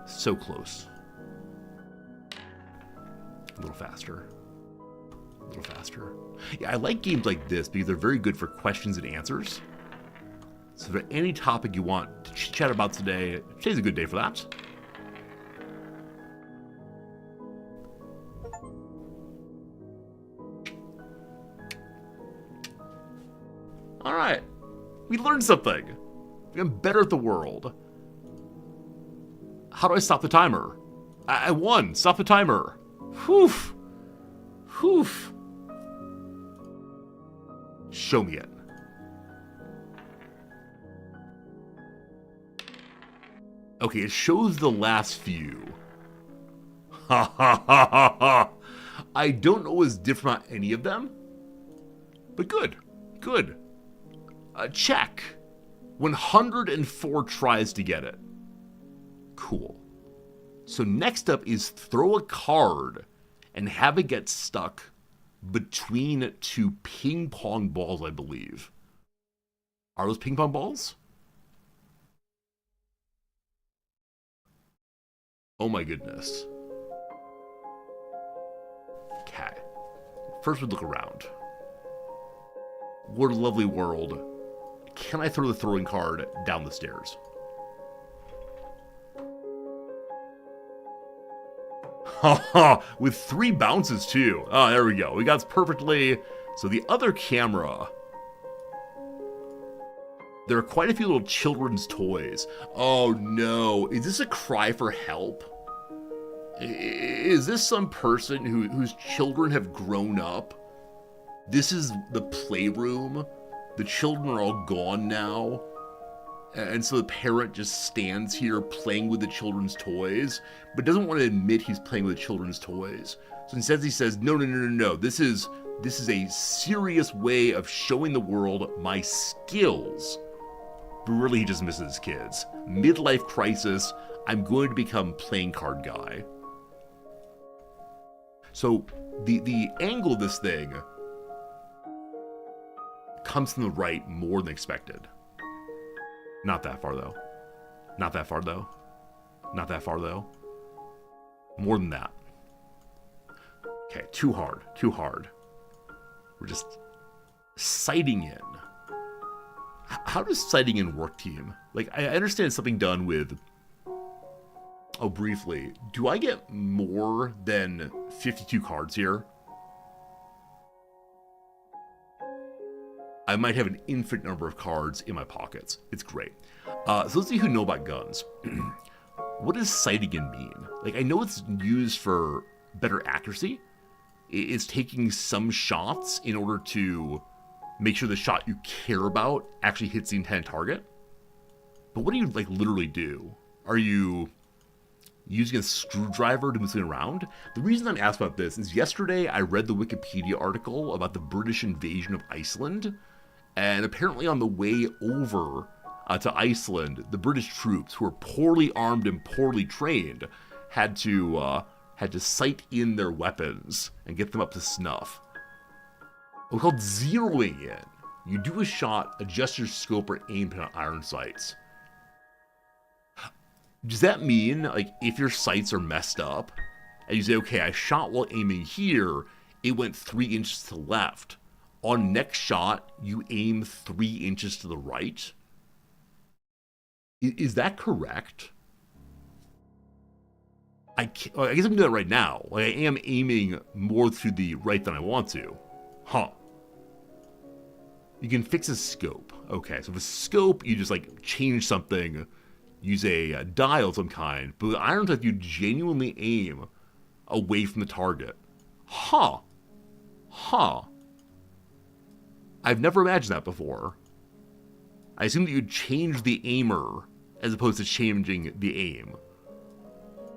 So close. A little faster. A little faster. Yeah, I like games like this because they're very good for questions and answers. So if there's any topic you want to chat about today, today's a good day for that. All right, we learned something. I'm better at the world. How do I stop the timer? I won. Stop the timer. Whew. Whew. Show me it. Okay, it shows the last few. Ha ha ha ha ha. I don't know what's different about any of them, but good. Good. Check. 104 tries to get it. Cool. So next up is throw a card and have it get stuck between two ping pong balls, I believe. Are those ping pong balls? Oh my goodness. Okay. First we look around. What a lovely world. Can I throw the throwing card down the stairs? Haha, with 3 bounces too. Oh, there we go. We got this perfectly. So the other camera, there are quite a few little children's toys. Oh no, is this a cry for help? Is this some person whose children have grown up? This is the playroom. The children are all gone now. And so the parent just stands here playing with the children's toys, but doesn't want to admit he's playing with the children's toys. So instead he says, no. This is a serious way of showing the world my skills. But really he just misses his kids. Midlife crisis, I'm going to become playing card guy. So the angle of this thing comes from the right more than expected. Not that far though. Not that far though. Not that far though. More than that. Okay, too hard. Too hard. We're just sighting in. How does sighting in work, team? Like, I understand it's something done with... Oh, briefly. Do I get more than 52 cards here? I might have an infinite number of cards in my pockets. It's great. So let's see who know about guns. What does sighting in mean? Like, I know it's used for better accuracy. It's taking some shots in order to make sure the shot you care about actually hits the intended target. But what do you, like, literally do? Are you using a screwdriver to move something around? The reason I'm asked about this is yesterday I read the Wikipedia article about the British invasion of Iceland. And apparently on the way over to Iceland, the British troops, who were poorly armed and poorly trained, had to sight in their weapons and get them up to snuff. It's called zeroing in. You do a shot, adjust your scope or aim on iron sights. Does that mean, like, if your sights are messed up, and you say, okay, I shot while aiming here, it went 3 inches to the left. On next shot, you aim 3 inches to the right? Is that correct? I guess I'm doing that right now. Like, I am aiming more to the right than I want to. Huh. You can fix a scope. Okay, so with scope, you just, like, change something, use a dial of some kind. But with iron sights, you genuinely aim away from the target. Huh. Huh. I've never imagined that before. I assumed that you'd change the aimer as opposed to changing the aim.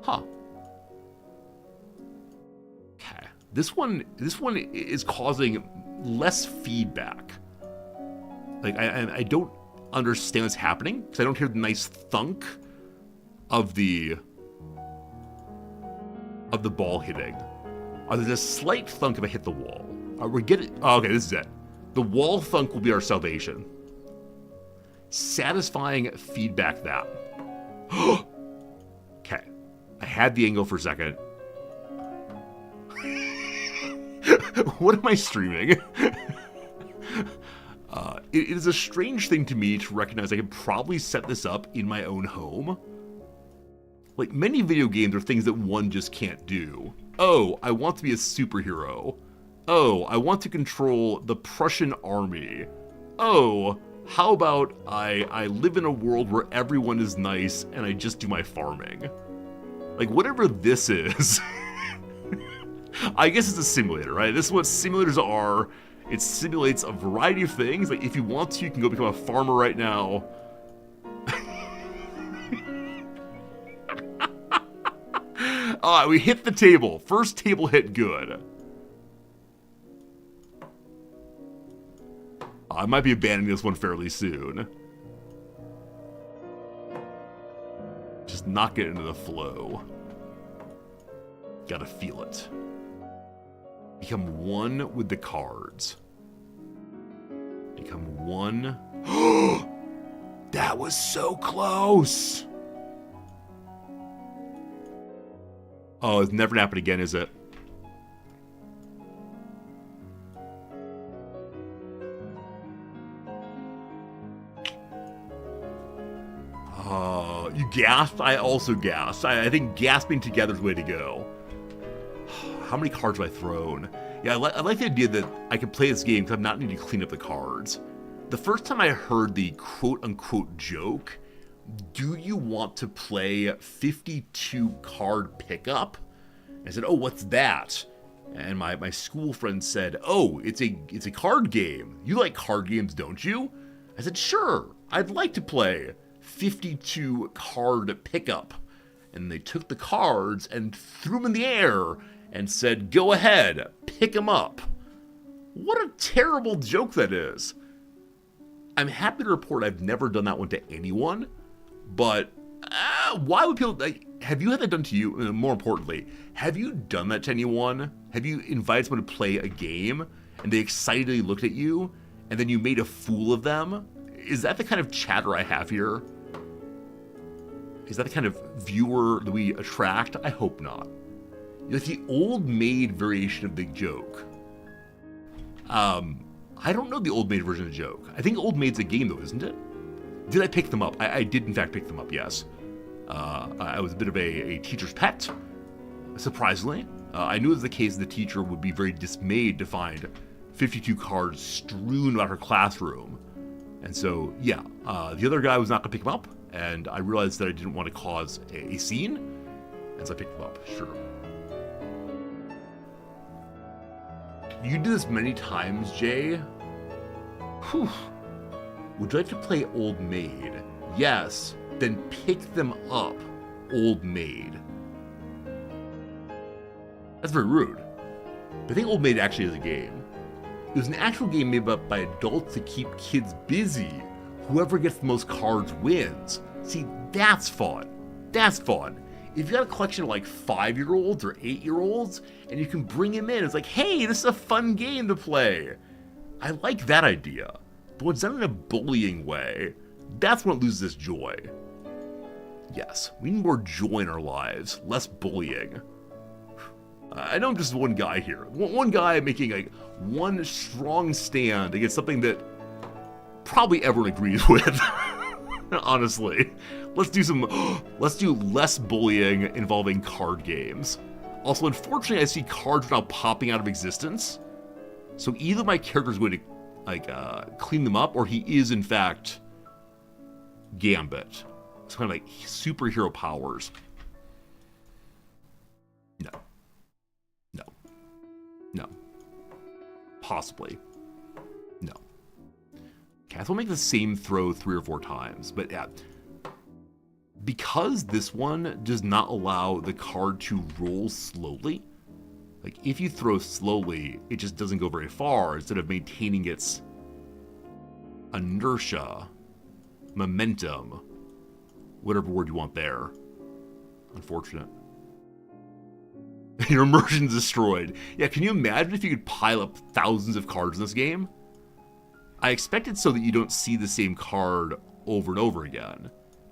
Huh. Okay. This one is causing less feedback. Like, I don't understand what's happening, because I don't hear the nice thunk of the ball hitting. There's a slight thunk if I hit the wall. We're getting... Oh, okay, this is it. The wall thunk will be our salvation. Satisfying feedback that. Okay. I had the angle for a second. What am I streaming? It is a strange thing to me to recognize I could probably set this up in my own home. Like, many video games are things that one just can't do. Oh, I want to be a superhero. Oh, I want to control the Prussian army. Oh, how about I live in a world where everyone is nice and I just do my farming? Like, whatever this is. I guess it's a simulator, right? This is what simulators are. It simulates a variety of things. Like, if you want to, you can go become a farmer right now. Alright, we hit the table. First table hit good. I might be abandoning this one fairly soon. Just not get into the flow. Gotta feel it. Become one with the cards. Become one. That was so close! Oh, it's never gonna happen again, is it? You gasped? I also gasped. I think gasping together is the way to go. How many cards have I thrown? Yeah, I like the idea that I can play this game because I'm not needing to clean up the cards. The first time I heard the quote-unquote joke, do you want to play 52 card pickup? I said, oh, what's that? And my school friend said, oh, it's a card game. You like card games, don't you? I said, sure, I'd like to play 52 card pickup. And they took the cards and threw them in the air and said, go ahead, pick them up. What a terrible joke that is. I'm happy to report I've never done that one to anyone, but why would people... Like, have you had that done to you? More importantly, have you done that to anyone? Have you invited someone to play a game, and they excitedly looked at you, and then you made a fool of them? Is that the kind of chatter I have here? Is that the kind of viewer that we attract? I hope not. Like the old maid variation of the joke. I don't know the old maid version of the joke. I think old maid's a game though, isn't it? Did I pick them up? I did in fact pick them up, yes. I was a bit of a teacher's pet, surprisingly. I knew it was the case the teacher would be very dismayed to find 52 cards strewn about her classroom. And so, yeah, the other guy was not going to pick them up, and I realized that I didn't want to cause a scene, and so I picked them up, sure. You do this many times, Jay. Whew. Would you like to play Old Maid? Yes. Then pick them up, Old Maid. That's very rude. But I think Old Maid actually is a game. It was an actual game made up by adults to keep kids busy. Whoever gets the most cards wins. See, that's fun. That's fun. If you got a collection of like 5-year-olds or 8-year-olds, and you can bring them in, it's like, hey, this is a fun game to play. I like that idea. But when it's done in a bullying way, that's when it loses its joy. Yes, we need more joy in our lives, less bullying. I know I'm just one guy here. One guy making like one strong stand against something that probably everyone agrees with. Honestly. Let's do less bullying involving card games. Also, unfortunately, I see cards now popping out of existence. So either my character is going to, like, clean them up, or he is, in fact, Gambit. It's kind of like superhero powers. No. No. No. Possibly. No. Kath will make the same throw 3 or 4 times, but yeah. Because this one does not allow the card to roll slowly, like if you throw slowly, it just doesn't go very far instead of maintaining its inertia, momentum, whatever word you want there. Unfortunate. Your immersion's destroyed. Yeah, can you imagine if you could pile up thousands of cards in this game? I expect it so that you don't see the same card over and over again.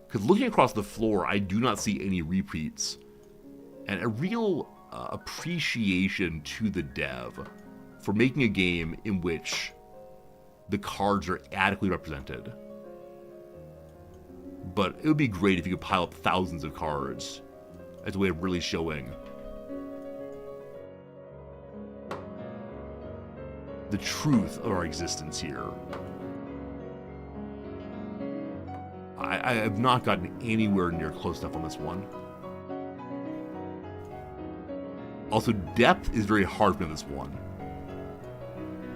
Because looking across the floor, I do not see any repeats. And a real appreciation to the dev for making a game in which the cards are adequately represented. But it would be great if you could pile up thousands of cards as a way of really showing the truth of our existence here. I have not gotten anywhere near close enough on this one. Also, depth is very hard for this one.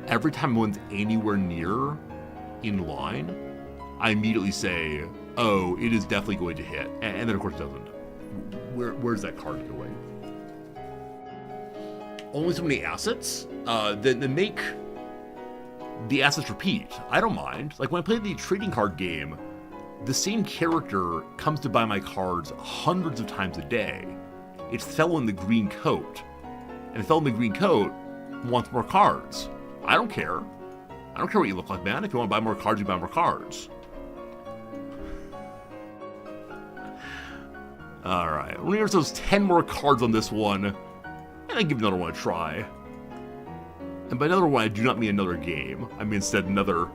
Every time one's anywhere near in line, I immediately say, oh, it is definitely going to hit. And then, of course, it doesn't. Where's that card going? Only so many assets? Then make the assets repeat. I don't mind. Like, when I play the trading card game, the same character comes to buy my cards hundreds of times a day. It's the fellow in the green coat. And the fellow in the green coat wants more cards. I don't care. I don't care what you look like, man. If you want to buy more cards, you buy more cards. Alright, we're gonna use those 10 more cards on this one, and then give another one a try. And by another one, I do not mean another game. I mean instead another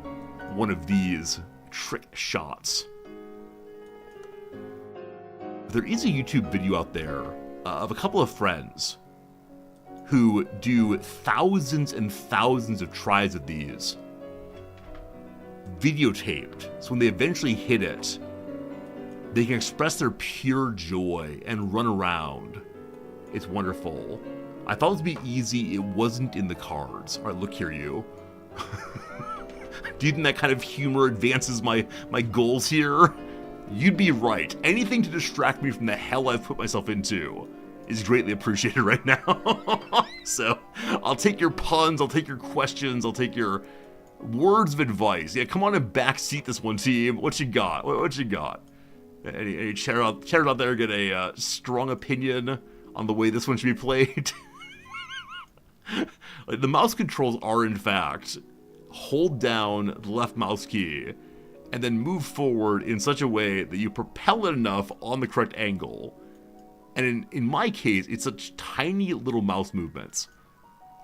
one of these trick shots. There is a YouTube video out there of a couple of friends who do thousands and thousands of tries of these, videotaped, so when they eventually hit it, they can express their pure joy and run around. It's wonderful. I thought it would be easy, it wasn't in the cards. Alright, look here, you. Do you think that kind of humor advances my goals here? You'd be right. Anything to distract me from the hell I've put myself into is greatly appreciated right now. So, I'll take your puns, I'll take your questions, I'll take your words of advice. Yeah, come on and backseat this one, team. What you got? What you got? Any chatters out there get a strong opinion on the way this one should be played? Like, the mouse controls are, in fact, hold down the left mouse key and then move forward in such a way that you propel it enough on the correct angle. And in my case, it's such tiny little mouse movements.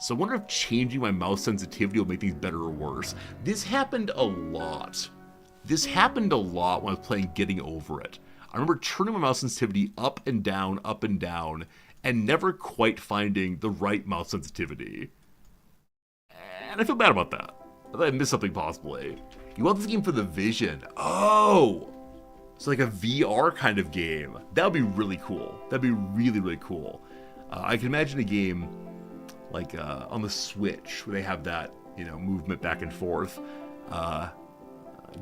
So I wonder if changing my mouse sensitivity will make things better or worse. This happened a lot. This happened a lot when I was playing Getting Over It. I remember turning my mouse sensitivity up and down, and never quite finding the right mouse sensitivity. And I feel bad about that. I thought I missed something possibly. You want this game for the vision. Oh! It's like a VR kind of game. That would be really cool. That'd be really, really cool. I can imagine a game like on the Switch where they have that, movement back and forth.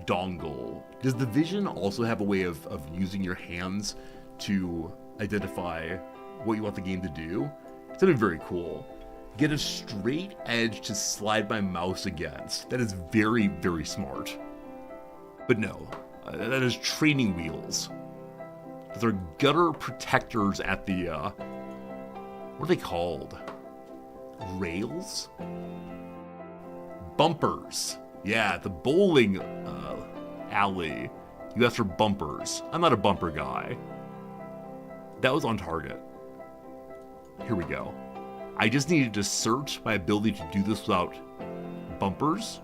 Dongle. Does the Vision also have a way of using your hands to identify what you want the game to do? It's gonna be very cool. Get a straight edge to slide my mouse against. That is very, very smart. But no, that is training wheels. They're gutter protectors at the, what are they called? Rails? Bumpers. Yeah, the bowling alley. You asked for bumpers. I'm not a bumper guy. That was on target. Here we go. I just needed to assert my ability to do this without bumpers.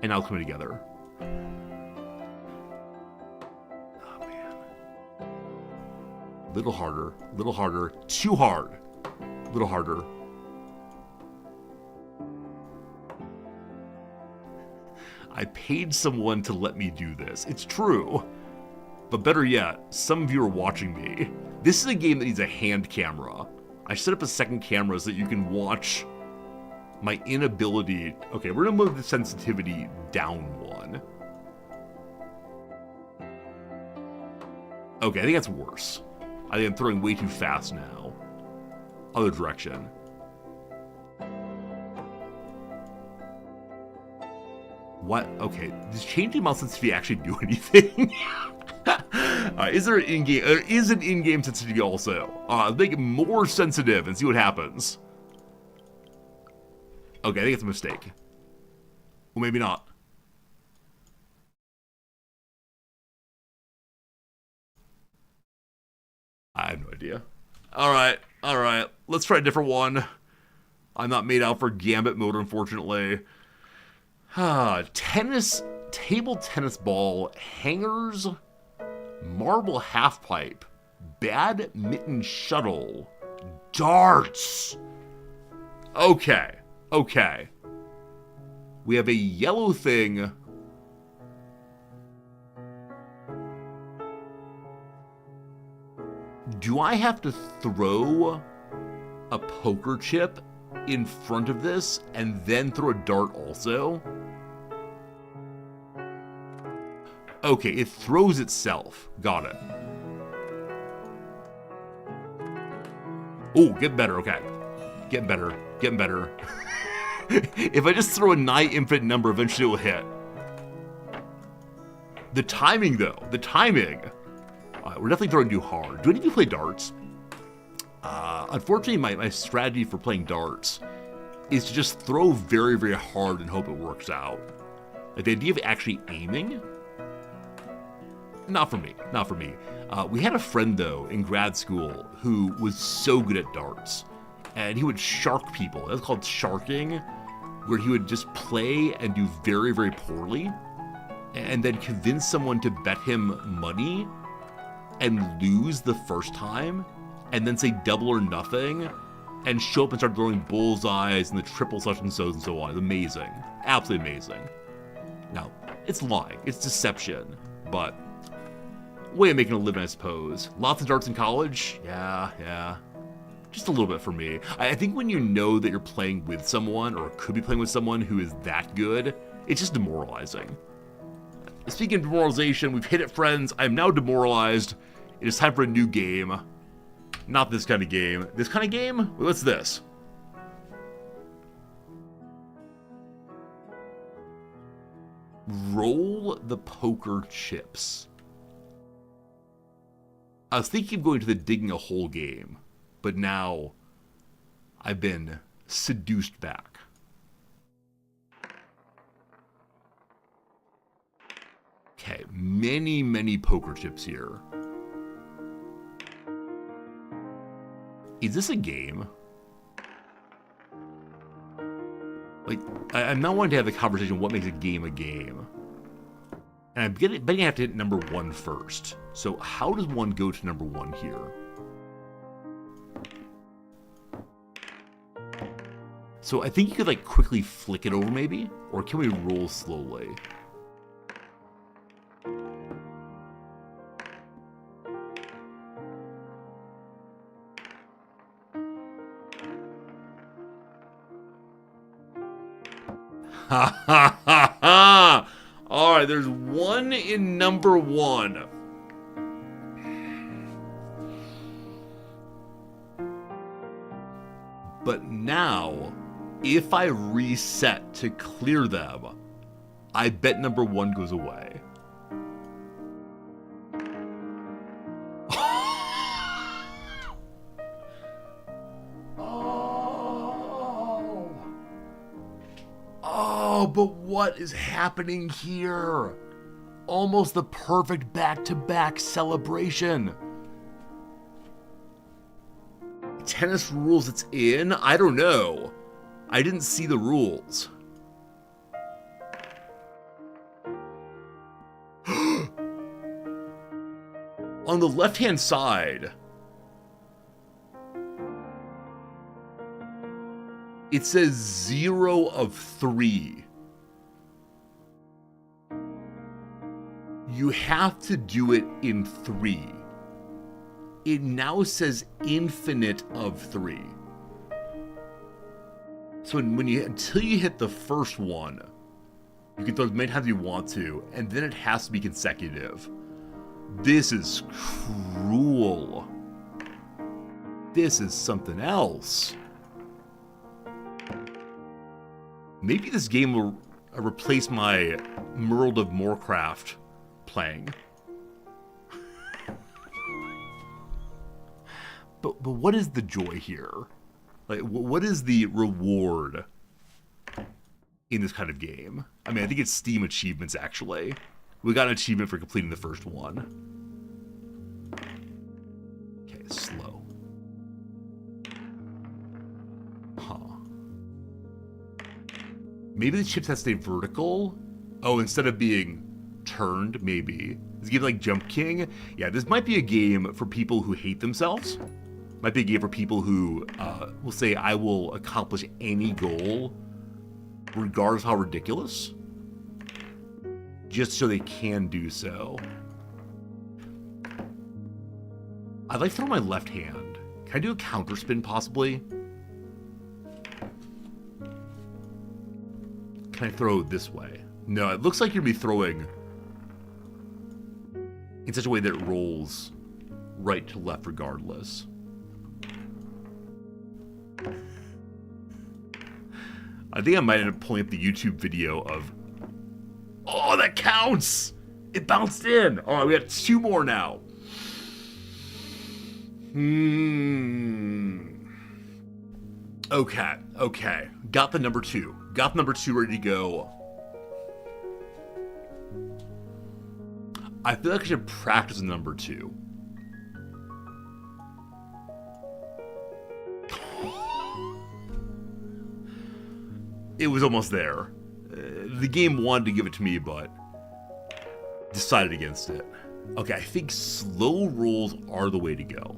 And now it's coming together. Little harder. Little harder. Too hard. Little harder. I paid someone to let me do this. It's true. But better yet, some of you are watching me. This is a game that needs a hand camera. I set up a second camera so that you can watch my inability. Okay, we're gonna move the sensitivity down one. Okay, I think that's worse. I think I'm throwing way too fast now. Other direction. What? Okay, does changing mouse sensitivity actually do anything? Is there an in-game? There is an in-game sensitivity also. Make it more sensitive and see what happens. Okay, I think it's a mistake. Well, maybe not. I have no idea. All right. Let's try a different one. I'm not made out for Gambit mode, unfortunately. Tennis, table tennis ball, hangers, marble halfpipe, badminton shuttle, darts. Okay. We have a yellow thing. Do I have to throw a poker chip in front of this and then throw a dart also? Okay, it throws itself. Got it. Oh, get better, okay. Getting better. If I just throw a nigh infinite number, eventually it will hit. The timing, though. The timing. We're definitely throwing too hard. Do any of you play darts? Unfortunately, my strategy for playing darts is to just throw very, very hard and hope it works out. Like, the idea of actually aiming? Not for me. We had a friend, though, in grad school who was so good at darts. And he would shark people. That's called sharking, where he would just play and do very, very poorly, and then convince someone to bet him money and lose the first time, and then say double or nothing, and show up and start throwing bullseyes and the triple such and so on. It's amazing. Absolutely amazing. Now, it's lying. It's deception. But way of making a living, I suppose. Lots of darts in college? Yeah. Just a little bit for me. I think when you know that you're playing with someone, or could be playing with someone who is that good, it's just demoralizing. Speaking of demoralization, we've hit it, friends. I am now demoralized. It is time for a new game. Not this kind of game. This kind of game? What's this? Roll the poker chips. I was thinking of going to the digging a hole game, but now I've been seduced back. Okay, many poker chips here. Is this a game? Like, I'm not wanting to have the conversation what makes a game a game. And I'm betting I have to hit number 1 first. So how does one go to number 1 here? So I think you could like quickly flick it over maybe? Or can we roll slowly? Ha ha ha ha! Alright, there's 1 in number 1. But now, if I reset to clear them, I bet number 1 goes away. Oh, but what is happening here? Almost the perfect back-to-back celebration. Tennis rules it's in? I don't know. I didn't see the rules. On the left-hand side, It says 0 of 3. You have to do it in 3. It now says infinite of 3. So until you hit the first one, you can throw as many times you want to, and then it has to be consecutive. This is cruel. This is something else. Maybe this game will replace my World of Warcraft playing. But what is the joy here? Like, what is the reward in this kind of game? I mean, I think it's Steam achievements, actually. We got an achievement for completing the first one. Okay, slow. Huh. Maybe the chips have to stay vertical? Oh, instead of being turned, maybe. Is it game like Jump King? Yeah, this might be a game for people who hate themselves. Might be a game for people who will say, I will accomplish any goal, regardless of how ridiculous, just so they can do so. I'd like to throw my left hand. Can I do a counter spin, possibly? Can I throw this way? No, it looks like you're going to be throwing in such a way that it rolls right to left regardless. I think I might end up pulling up the YouTube video of... Oh, that counts! It bounced in! Alright, we got 2 more now. Okay. Got the number 2. Got the number 2 ready to go. I feel like I should practice the number 2. It was almost there. The game wanted to give it to me, but decided against it. Okay, I think slow rolls are the way to go.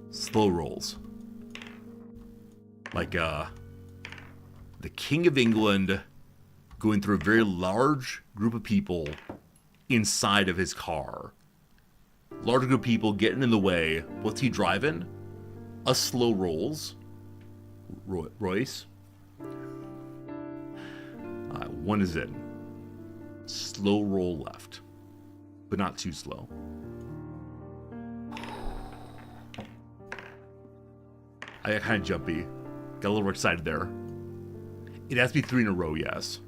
Slow rolls. Like, the King of England going through a very large group of people inside of his car. Large group of people getting in the way. What's he driving? A slow rolls. Royce. One is in. Slow roll left. But not too slow. I got kind of jumpy. Got a little excited there. It has to be 3 in a row, yes.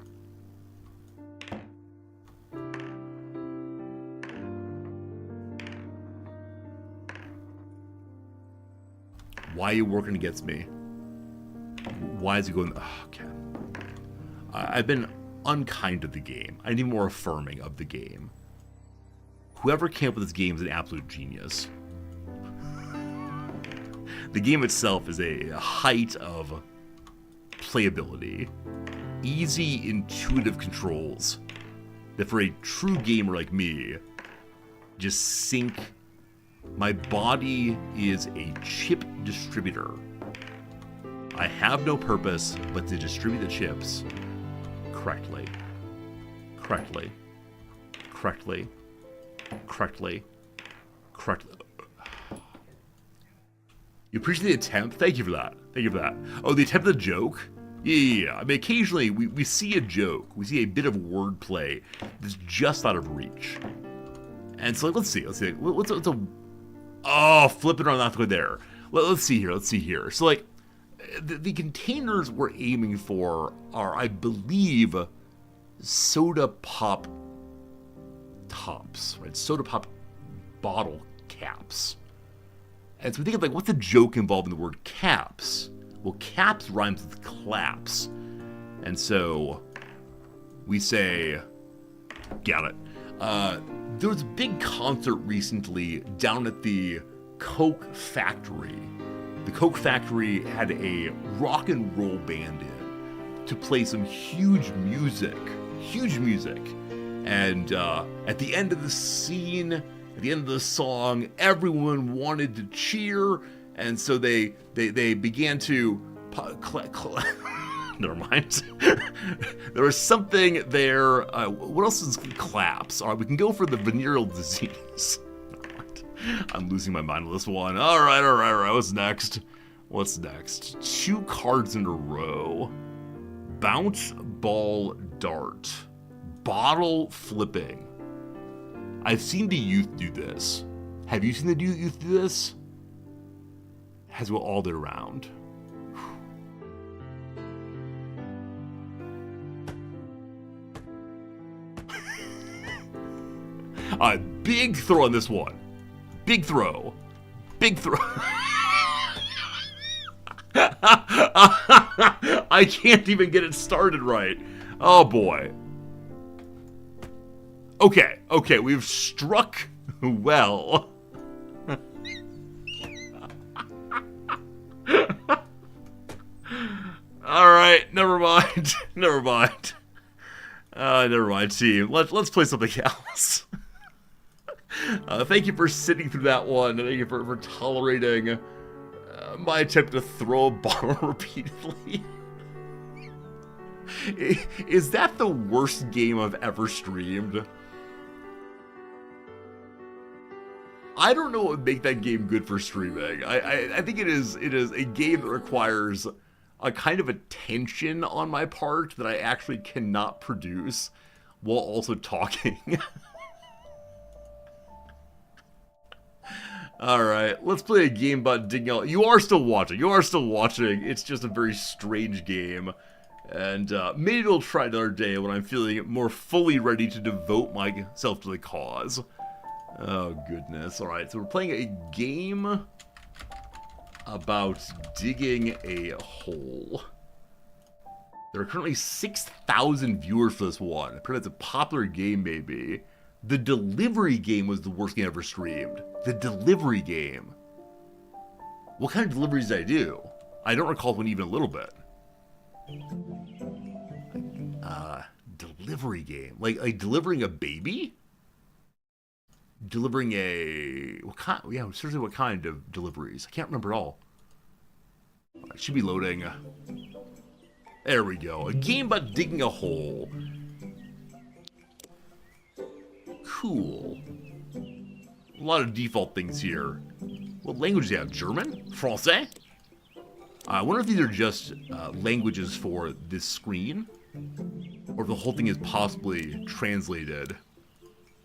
Why are you working against me? Why is he going... Oh, okay. I've been unkind to the game. I need more affirming of the game. Whoever came up with this game is an absolute genius. The game itself is a height of playability. Easy, intuitive controls that for a true gamer like me just sink. My body is a chip distributor. I have no purpose but to distribute the chips correctly. You appreciate the attempt? Thank you for that. Oh, the attempt at a joke? Yeah. I mean, occasionally we see a joke. We see a bit of wordplay that's just out of reach. And so let's see. What's a... Oh, flip it around, not to go there. Let's see here. So, like, the containers we're aiming for are, I believe, soda pop tops, right? Soda pop bottle caps. And so we think of, like, what's the joke involved in the word caps? Well, caps rhymes with claps. And so we say, got it. There was a big concert recently down at the Coke Factory. The Coke Factory had a rock and roll band in to play some huge music. And at the end of the scene, at the end of the song, everyone wanted to cheer, and so they began to never mind. There was something there. What else is claps? All right, we can go for the venereal disease. I'm losing my mind on this one. All right. What's next? 2 cards in a row. Bounce, ball, dart. Bottle flipping. I've seen the youth do this. Have you seen the youth do this? Has go all the way around. A big throw on this one. Big throw. I can't even get it started right. Oh boy. Okay, we've struck well. Alright, never mind, team. Let's play something else. Thank you for sitting through that one. Thank you for tolerating my attempt to throw a bottle repeatedly. Is that the worst game I've ever streamed? I don't know what would make that game good for streaming. I think it is a game that requires a kind of attention on my part that I actually cannot produce while also talking. Alright, let's play a game about digging out. You are still watching. It's just a very strange game. And maybe we'll try another day when I'm feeling more fully ready to devote myself to the cause. Oh, goodness. Alright, so we're playing a game about digging a hole. There are currently 6,000 viewers for this one. Apparently it's a popular game, maybe. The delivery game was the worst game I ever streamed. The delivery game. What kind of deliveries did I do? I don't recall one even a little bit. Delivery game. Like delivering a baby? Delivering a... What kind? Yeah, seriously, what kind of deliveries? I can't remember all. It should be loading. There we go. A game about digging a hole. Cool. A lot of default things here. What language do you have? German? Francais? I wonder if these are just languages for this screen, or if the whole thing is possibly translated.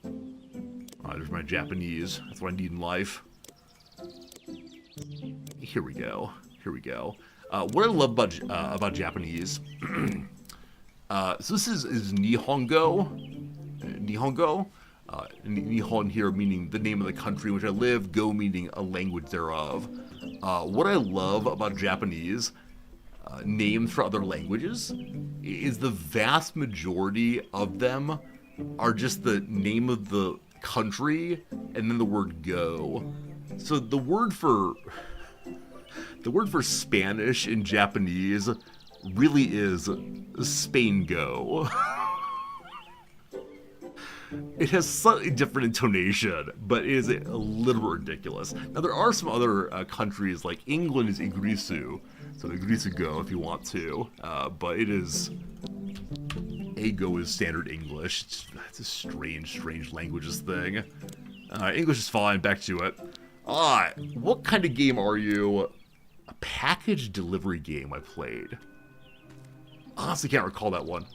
There's my Japanese. That's what I need in life. Here we go. What I love about Japanese. So this is Nihongo. Nihon here meaning the name of the country in which I live, go meaning a language thereof. What I love about Japanese names for other languages is the vast majority of them are just the name of the country and then the word go. So the word for Spanish in Japanese really is Spain go. It has slightly different intonation, but it is a little ridiculous. Now, there are some other countries, like England is Igrisu, so Igrisu go if you want to, but it is... Ego is standard English. It's a strange languages thing. English is fine, back to it. What kind of game are you? A package delivery game I played. Honestly, can't recall that one.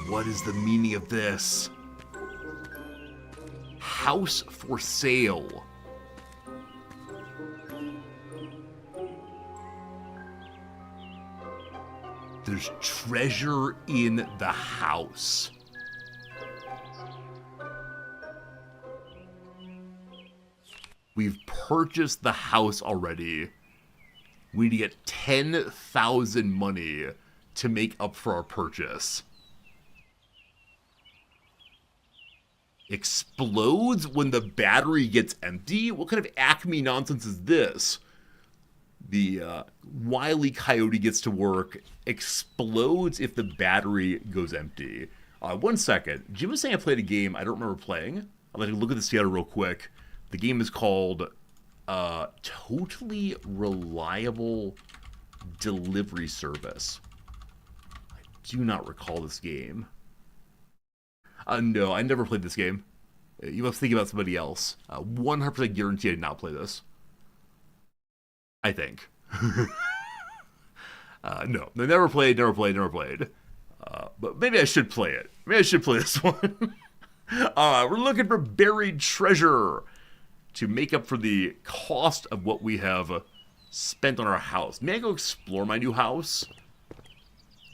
What is the meaning of this? House for sale. There's treasure in the house. We've purchased the house already. We need to get 10,000 money to make up for our purchase. Explodes when the battery gets empty? What kind of Acme nonsense is this? The Wile E. Coyote gets to work, explodes if the battery goes empty. 1 second. Jim was saying I played a game I don't remember playing. I'd like to look at this together real quick. The game is called Totally Reliable Delivery Service. I do not recall this game. No, I never played this game. You must think about somebody else. 100% guarantee I did not play this. I think. No, never played. But maybe I should play it. Maybe I should play this one. We're looking for buried treasure to make up for the cost of what we have spent on our house. May I go explore my new house?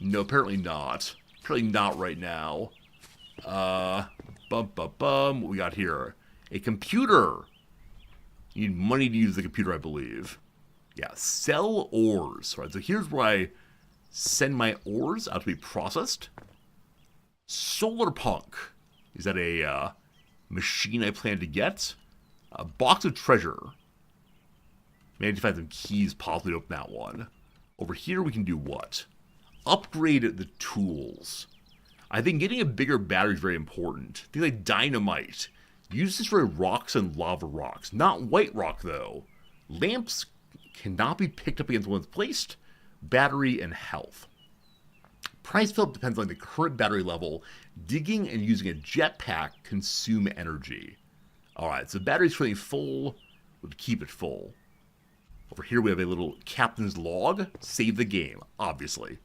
No, apparently not. Apparently not right now. What we got here? A computer. You need money to use the computer, I believe. Yeah, sell ores. Right, so here's where I send my ores out to be processed. Solar punk. Is that a machine I plan to get? A box of treasure. Maybe I need to find some keys possibly to open that one. Over here we can do what? Upgrade the tools. I think getting a bigger battery is very important. Things like dynamite. Use this for rocks and lava rocks. Not white rock, though. Lamps cannot be picked up against one's placed. Battery and health. Price fill depends on the current battery level. Digging and using a jetpack consume energy. Alright, so battery's currently full. We'll keep it full. Over here we have a little captain's log. Save the game, obviously.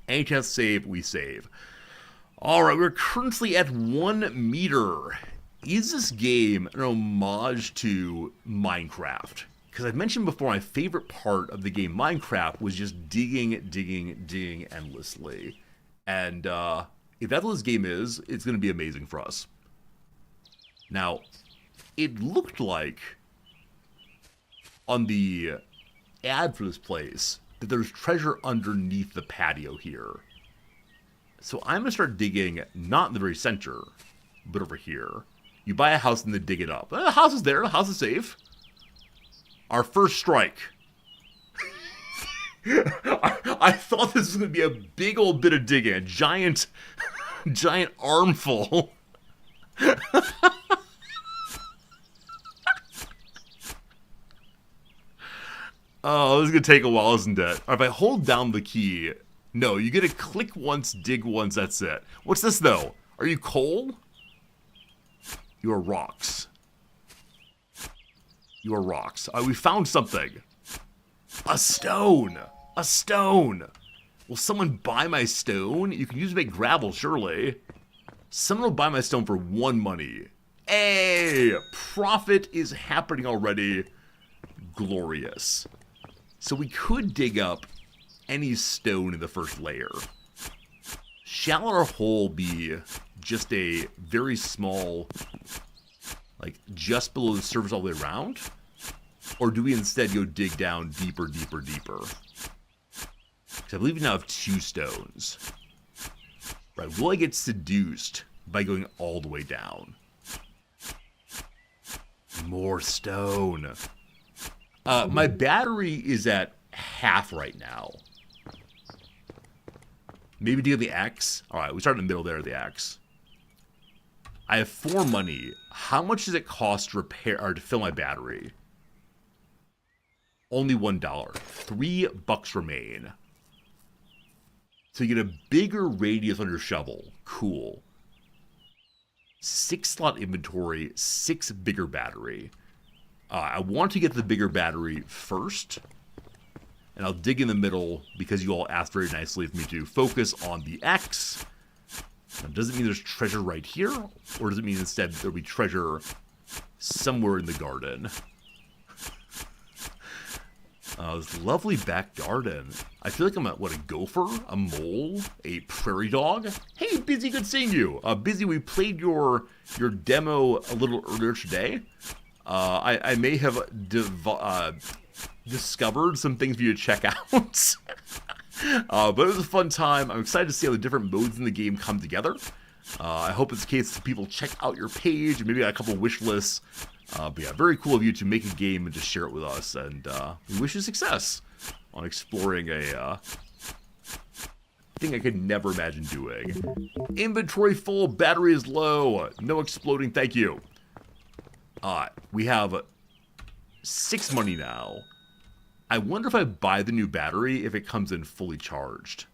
Any chance to save, we save. Alright, we're currently at 1 meter. Is this game an homage to Minecraft? Because I've mentioned before, my favorite part of the game Minecraft was just digging endlessly. And if that's what this game is, it's going to be amazing for us. Now, it looked like on the ad for this place that there's treasure underneath the patio here. So I'm going to start digging, not in the very center, but over here. You buy a house and then dig it up. The house is there. The house is safe. Our first strike. I thought this was going to be a big old bit of digging. A giant armful. Oh, this is going to take a while, isn't it? Or if I hold down the key... No, you get to click once, dig once, that's it. What's this, though? Are you coal? You are rocks. You are rocks. We found something. A stone! A stone! Will someone buy my stone? You can use it to make gravel, surely. Someone will buy my stone for 1 money. Hey! Profit is happening already. Glorious. So we could dig up any stone in the first layer. Shall our hole be just a very small, like just below the surface all the way around? Or do we instead go dig down deeper? Because I believe we now have 2 stones. Right, will I get seduced by going all the way down? More stone. My battery is at half right now. Maybe do the X. Alright, we start in the middle there of the X. I have 4 money. How much does it cost to repair or to fill my battery? Only $1. $3 remain. So you get a bigger radius on your shovel. Cool. 6 slot inventory, 6 bigger battery. I want to get the bigger battery first. And I'll dig in the middle because you all asked very nicely of me to focus on the X. Now, does it mean there's treasure right here? Or does it mean instead there'll be treasure somewhere in the garden? This lovely back garden. I feel like I'm a gopher? A mole? A prairie dog? Hey, Busy, good seeing you. Busy, we played your demo a little earlier today. I may have discovered some things for you to check out. But it was a fun time. I'm excited to see how the different modes in the game come together. I hope it's the case that people check out your page and maybe got a couple wish lists. But yeah, very cool of you to make a game and just share it with us. And we wish you success on exploring a thing I could never imagine doing. Inventory full, battery is low, no exploding, thank you. We have 6 money now. I wonder if I buy the new battery if it comes in fully charged.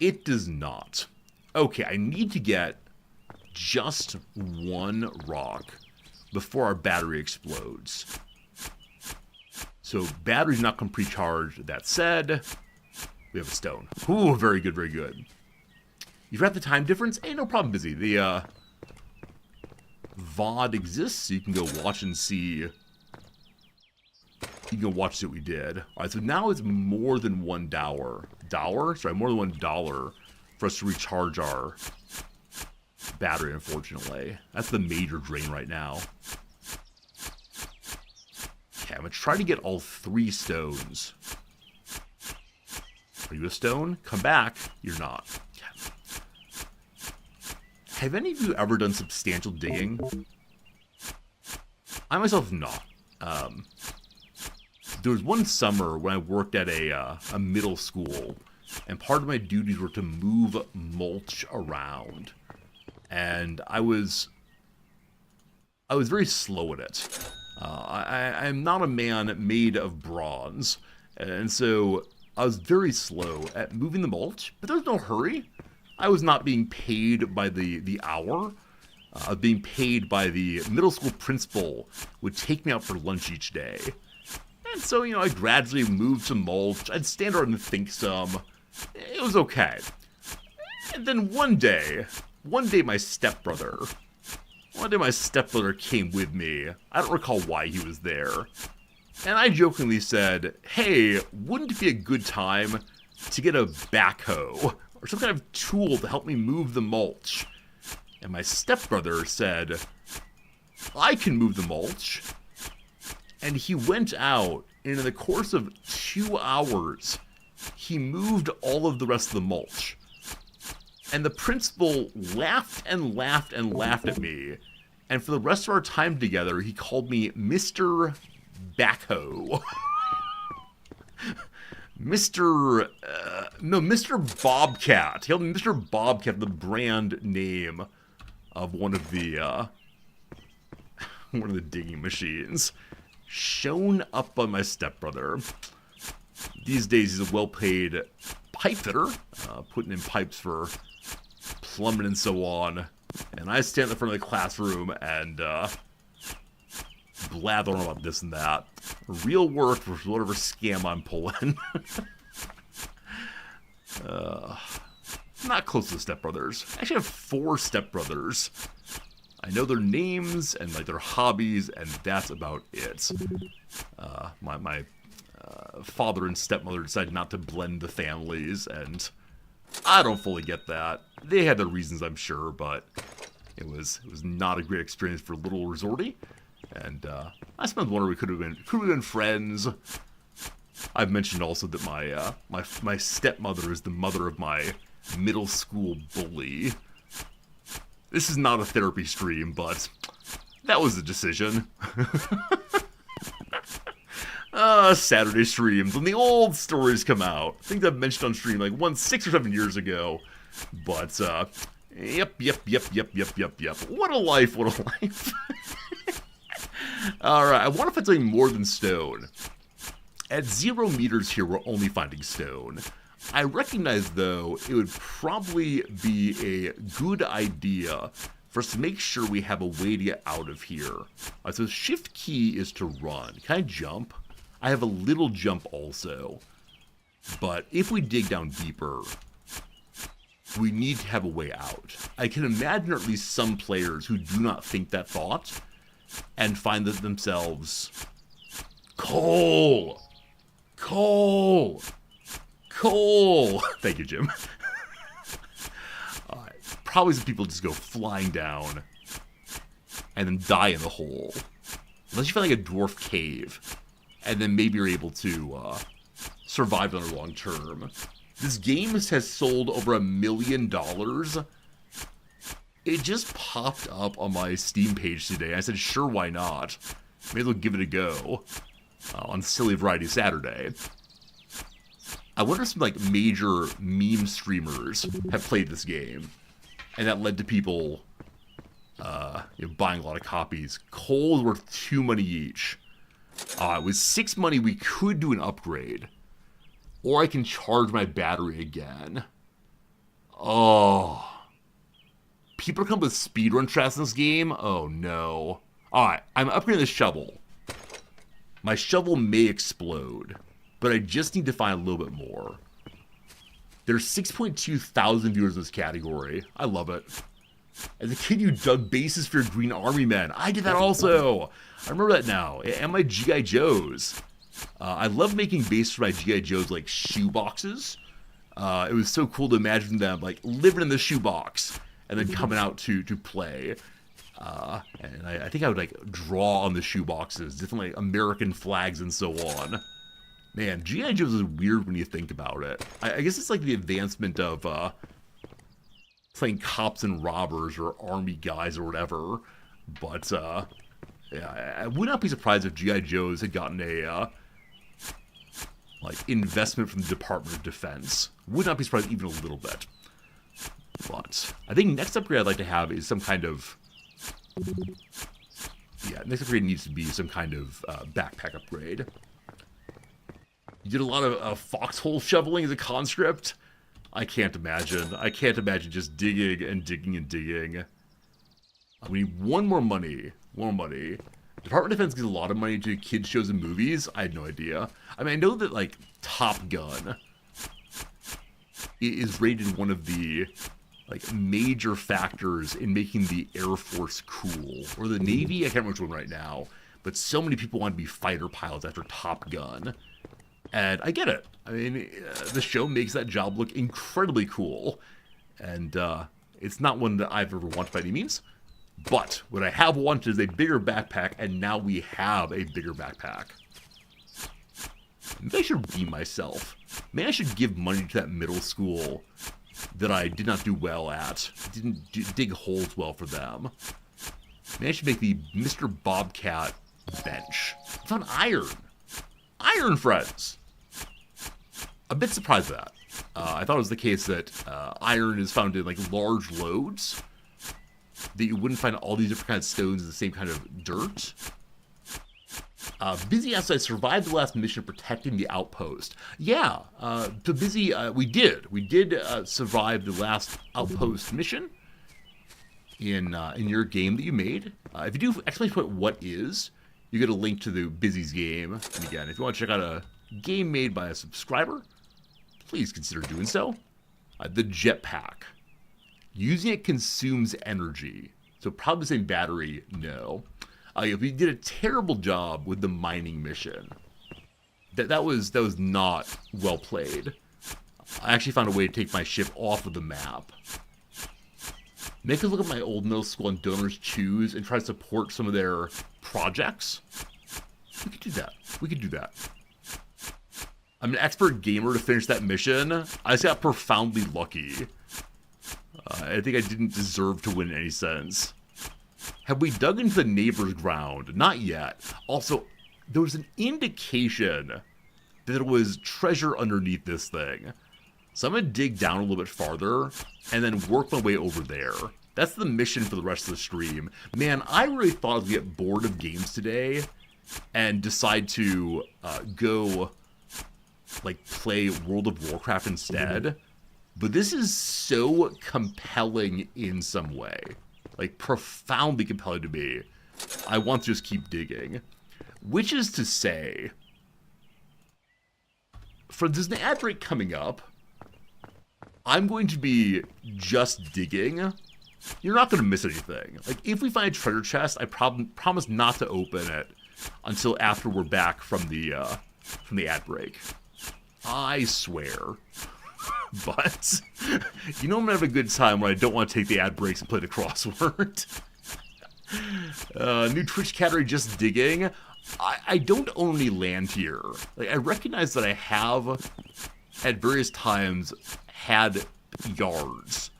It does not. Okay, I need to get just 1 rock before our battery explodes. So battery's not come pre-charged. That said, we have a stone. Ooh, very good, very good. You forgot the time difference? Hey, no problem, Busy. The VOD exists, so you can go watch and see. You can go watch see what we did. Alright, so now it's more than $1. Sorry, more than $1 for us to recharge our battery, unfortunately. That's the major drain right now. Okay, I'm gonna try to get all 3 stones. Are you a stone? Come back. You're not. Have any of you ever done substantial digging? I myself not. There was one summer when I worked at a middle school, and part of my duties were to move mulch around. And I was very slow at it. I'm not a man made of bronze, and so I was very slow at moving the mulch, but there was no hurry. I was not being paid by the hour. I was being paid by the middle school principal would take me out for lunch each day. And so, I gradually moved to mulch. I'd stand around and think some. It was okay. And then one day my stepbrother came with me. I don't recall why he was there. And I jokingly said, hey, wouldn't it be a good time to get a backhoe or some kind of tool to help me move the mulch? And my stepbrother said, I can move the mulch. And he went out, and in the course of 2 hours, he moved all of the rest of the mulch. And the principal laughed and laughed and laughed at me. And for the rest of our time together, he called me Mr. Backhoe. Mr. Bobcat. He called me Mr. Bobcat, the brand name of one of the digging machines. Shown up by my stepbrother. These days, he's a well-paid pipe fitter, putting in pipes for plumbing and so on. And I stand in the front of the classroom and blather on about this and that. Real work for whatever scam I'm pulling. Not close to the stepbrothers. I actually have 4 stepbrothers. I know their names and their hobbies, and that's about it. My father and stepmother decided not to blend the families, and I don't fully get that. They had their reasons, I'm sure, but it was not a great experience for little Resorty. And I sometimes wonder we could have been friends. I've mentioned also that my stepmother is the mother of my middle school bully. This is not a therapy stream, but that was the decision. Saturday streams, when the old stories come out. I think I've mentioned on stream like 6 or 7 years ago. But, yep. What a life, what a life. Alright, I want to find something more than stone. At 0 meters here, we're only finding stone. I recognize, though, it would probably be a good idea for us to make sure we have a way to get out of here. So shift key is to run. Can I jump? I have a little jump also. But if we dig down deeper, we need to have a way out. I can imagine at least some players who do not think that thought and find themselves coal. Thank you, Jim. Probably some people just go flying down and then die in the hole. Unless you find like a dwarf cave, and then maybe you're able to survive on a long term. This game has sold over $1 million It just popped up on my Steam page today. I said, sure, why not? May as well give it a go on Silly Variety Saturday. I wonder if some like major meme streamers have played this game, and that led to people buying a lot of copies. Coal is worth 2 money each. With 6 money, we could do an upgrade, or I can charge my battery again. Oh. People come with speedrun strats in this game? Oh no. Alright, I'm upgrading the shovel. My shovel may explode, but I just need to find a little bit more. There's 6.2 thousand viewers in this category. I love it. As a kid, you dug bases for your Green Army men. I did that also. I remember that now. And my G.I. Joes. I love making bases for my G.I. Joes like shoe boxes. It was so cool to imagine them like living in the shoebox and then coming out to play. And I think I would like draw on the shoe boxes, different like American flags and so on. Man, G.I. Joe's is weird when you think about it. I guess it's like the advancement of playing cops and robbers or army guys or whatever. But yeah, I would not be surprised if G.I. Joe's had gotten a like investment from the Department of Defense. Would not be surprised even a little bit. But I think next upgrade I'd like to have is some kind of... Yeah, next upgrade needs to be some kind of backpack upgrade. You did a lot of foxhole shoveling as a conscript? I can't imagine. I can't imagine just digging and digging and digging. We need one more money. One more money. Department of Defense gives a lot of money to kids' shows and movies. I had no idea. I mean, I know that, like, Top Gun is rated one of the, like, major factors in making the Air Force cool. Or the Navy? I can't remember which one right now. But so many people want to be fighter pilots after Top Gun. And I get it. I mean, the show makes that job look incredibly cool. And it's not one that I've ever wanted by any means. But what I have wanted is a bigger backpack, and now we have a bigger backpack. Maybe I should redeem myself. Maybe I should give money to that middle school that I did not do well at. Didn't dig holes well for them. Maybe I should make the Mr. Bobcat bench. I found iron. Iron, friends! A bit surprised at that. I thought it was the case that iron is found in like large loads. That you wouldn't find all these different kinds of stones in the same kind of dirt. Busy asks, I survived the last mission protecting the outpost. Yeah, to Busy, we did. We did survive the last outpost mission in your game that you made. If you do exclamation point what is, you get a link to the Busy's game. And again, if you want to check out a game made by a subscriber, please consider doing so. The jetpack. Using it consumes energy. So probably the same battery, no. We did a terrible job with the mining mission. That was not well played. I actually found a way to take my ship off of the map. Make us look at my old middle school and donors choose and try to support some of their projects. We could do that. We could do that. I'm an expert gamer to finish that mission. I just got profoundly lucky. I think I didn't deserve to win in any sense. Have we dug into the neighbor's ground? Not yet. Also, there was an indication that there was treasure underneath this thing. So I'm going to dig down a little bit farther and then work my way over there. That's the mission for the rest of the stream. Man, I really thought I was going to get bored of games today and decide to go like play World of Warcraft instead. But this is so compelling in some way. Like, profoundly compelling to me. I want to just keep digging. Which is to say, for this ad break coming up, I'm going to be just digging. You're not going to miss anything. Like, if we find a treasure chest, I promise not to open it until after we're back from the ad break. I swear. But, you know I'm going to have a good time when I don't want to take the ad breaks and play the crossword. New Twitch category, just digging. I don't own any land here. Like, I recognize that I have, at various times, had yards.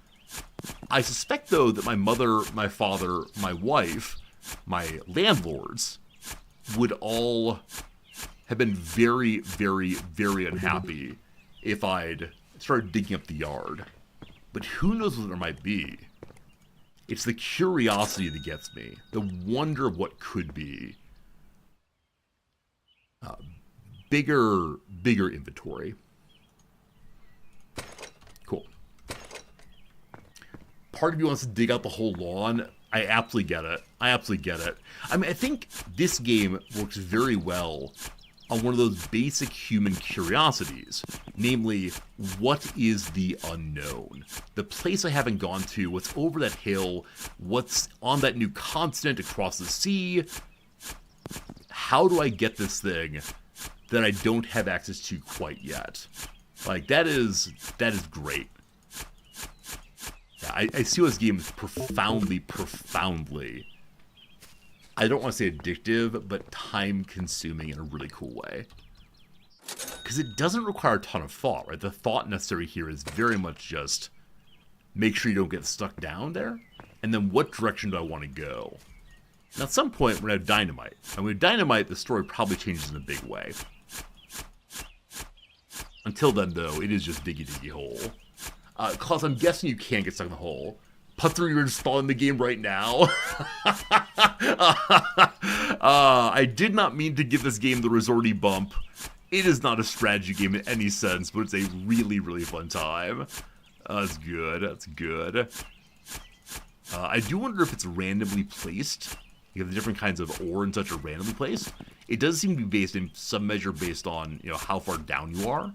I suspect, though, that my mother, my father, my wife, my landlords would all have been very, very, very unhappy if I'd started digging up the yard. But who knows what there might be? It's the curiosity that gets me, the wonder of what could be. Bigger inventory. Cool. Part of you wants to dig out the whole lawn. I absolutely get it. I mean, I think this game works very well on one of those basic human curiosities. Namely, what is the unknown? The place I haven't gone to, what's over that hill, what's on that new continent across the sea. How do I get this thing that I don't have access to quite yet? Like, that is great. Yeah, I see this game is profoundly, I don't want to say addictive, but time-consuming in a really cool way. Because it doesn't require a ton of thought, right? The thought necessary here is very much just make sure you don't get stuck down there, and then what direction do I want to go? Now, at some point, we're going to have dynamite. And with dynamite, the story probably changes in a big way. Until then, though, it is just diggy hole. Klaus, I'm guessing you can't get stuck in the hole. Putzer, you're installing the game right now. I did not mean to give this game the resorty bump. It is not a strategy game in any sense, but it's a really, really fun time. That's good. I do wonder if it's randomly placed. You have the different kinds of ore and such are randomly placed. It does seem to be based in some measure based on, how far down you are.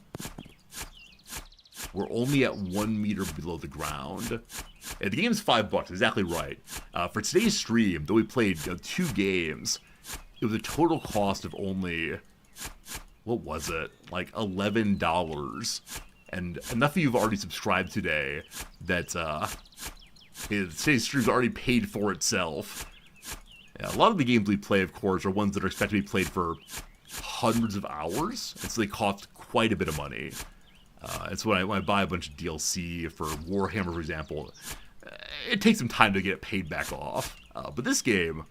We're only at 1 meter below the ground. Yeah, the game's $5, exactly right. For today's stream, though we played 2 games, it was a total cost of only, what was it? Like $11. And enough of you have already subscribed today that today's stream's already paid for itself. Yeah, a lot of the games we play, of course, are ones that are expected to be played for hundreds of hours, and so they cost quite a bit of money. It's when I buy a bunch of DLC for Warhammer, for example, it takes some time to get it paid back off. But this game,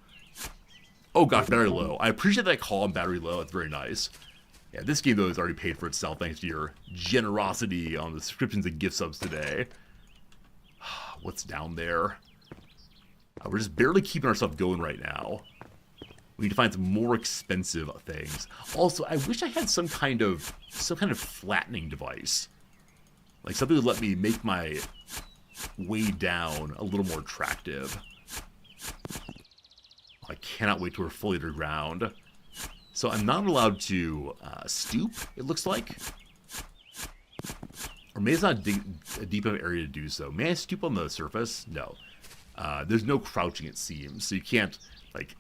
oh gosh, battery low. I appreciate that call on battery low. It's very nice. Yeah, this game, though, has already paid for itself thanks to your generosity on the subscriptions and gift subs today. What's down there? We're just barely keeping ourselves going right now. We need to find some more expensive things. Also, I wish I had some kind of flattening device. Like something that would let me make my way down a little more attractive. I cannot wait till we're fully underground. So I'm not allowed to stoop, it looks like. Or maybe it's not a deep enough area to do so. May I stoop on the surface? No. There's no crouching, it seems. So you can't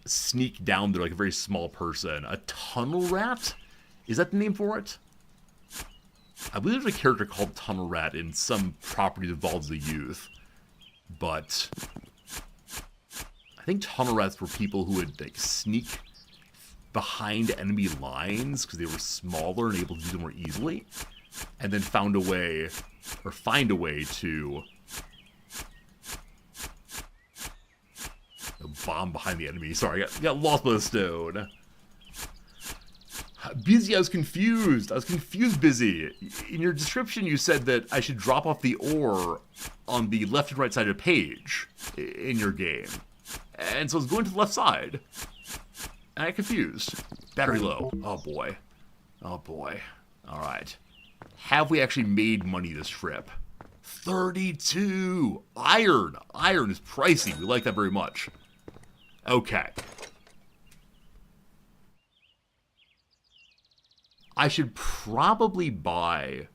sneak down there like a very small person. A tunnel rat? Is that the name for it? I believe there's a character called Tunnel Rat in some property that involves the youth. But I think tunnel rats were people who would sneak behind enemy lines because they were smaller and able to do them more easily. And then find a way to bomb behind the enemy. Sorry, I got lost by the stone. Busy, I was confused, Busy. In your description, you said that I should drop off the ore on the left and right side of the page in your game. And so I was going to the left side. And I got confused. Battery low. Oh boy. Alright. Have we actually made money this trip? 32! Iron! Iron is pricey. We like that very much. Okay. I should probably buy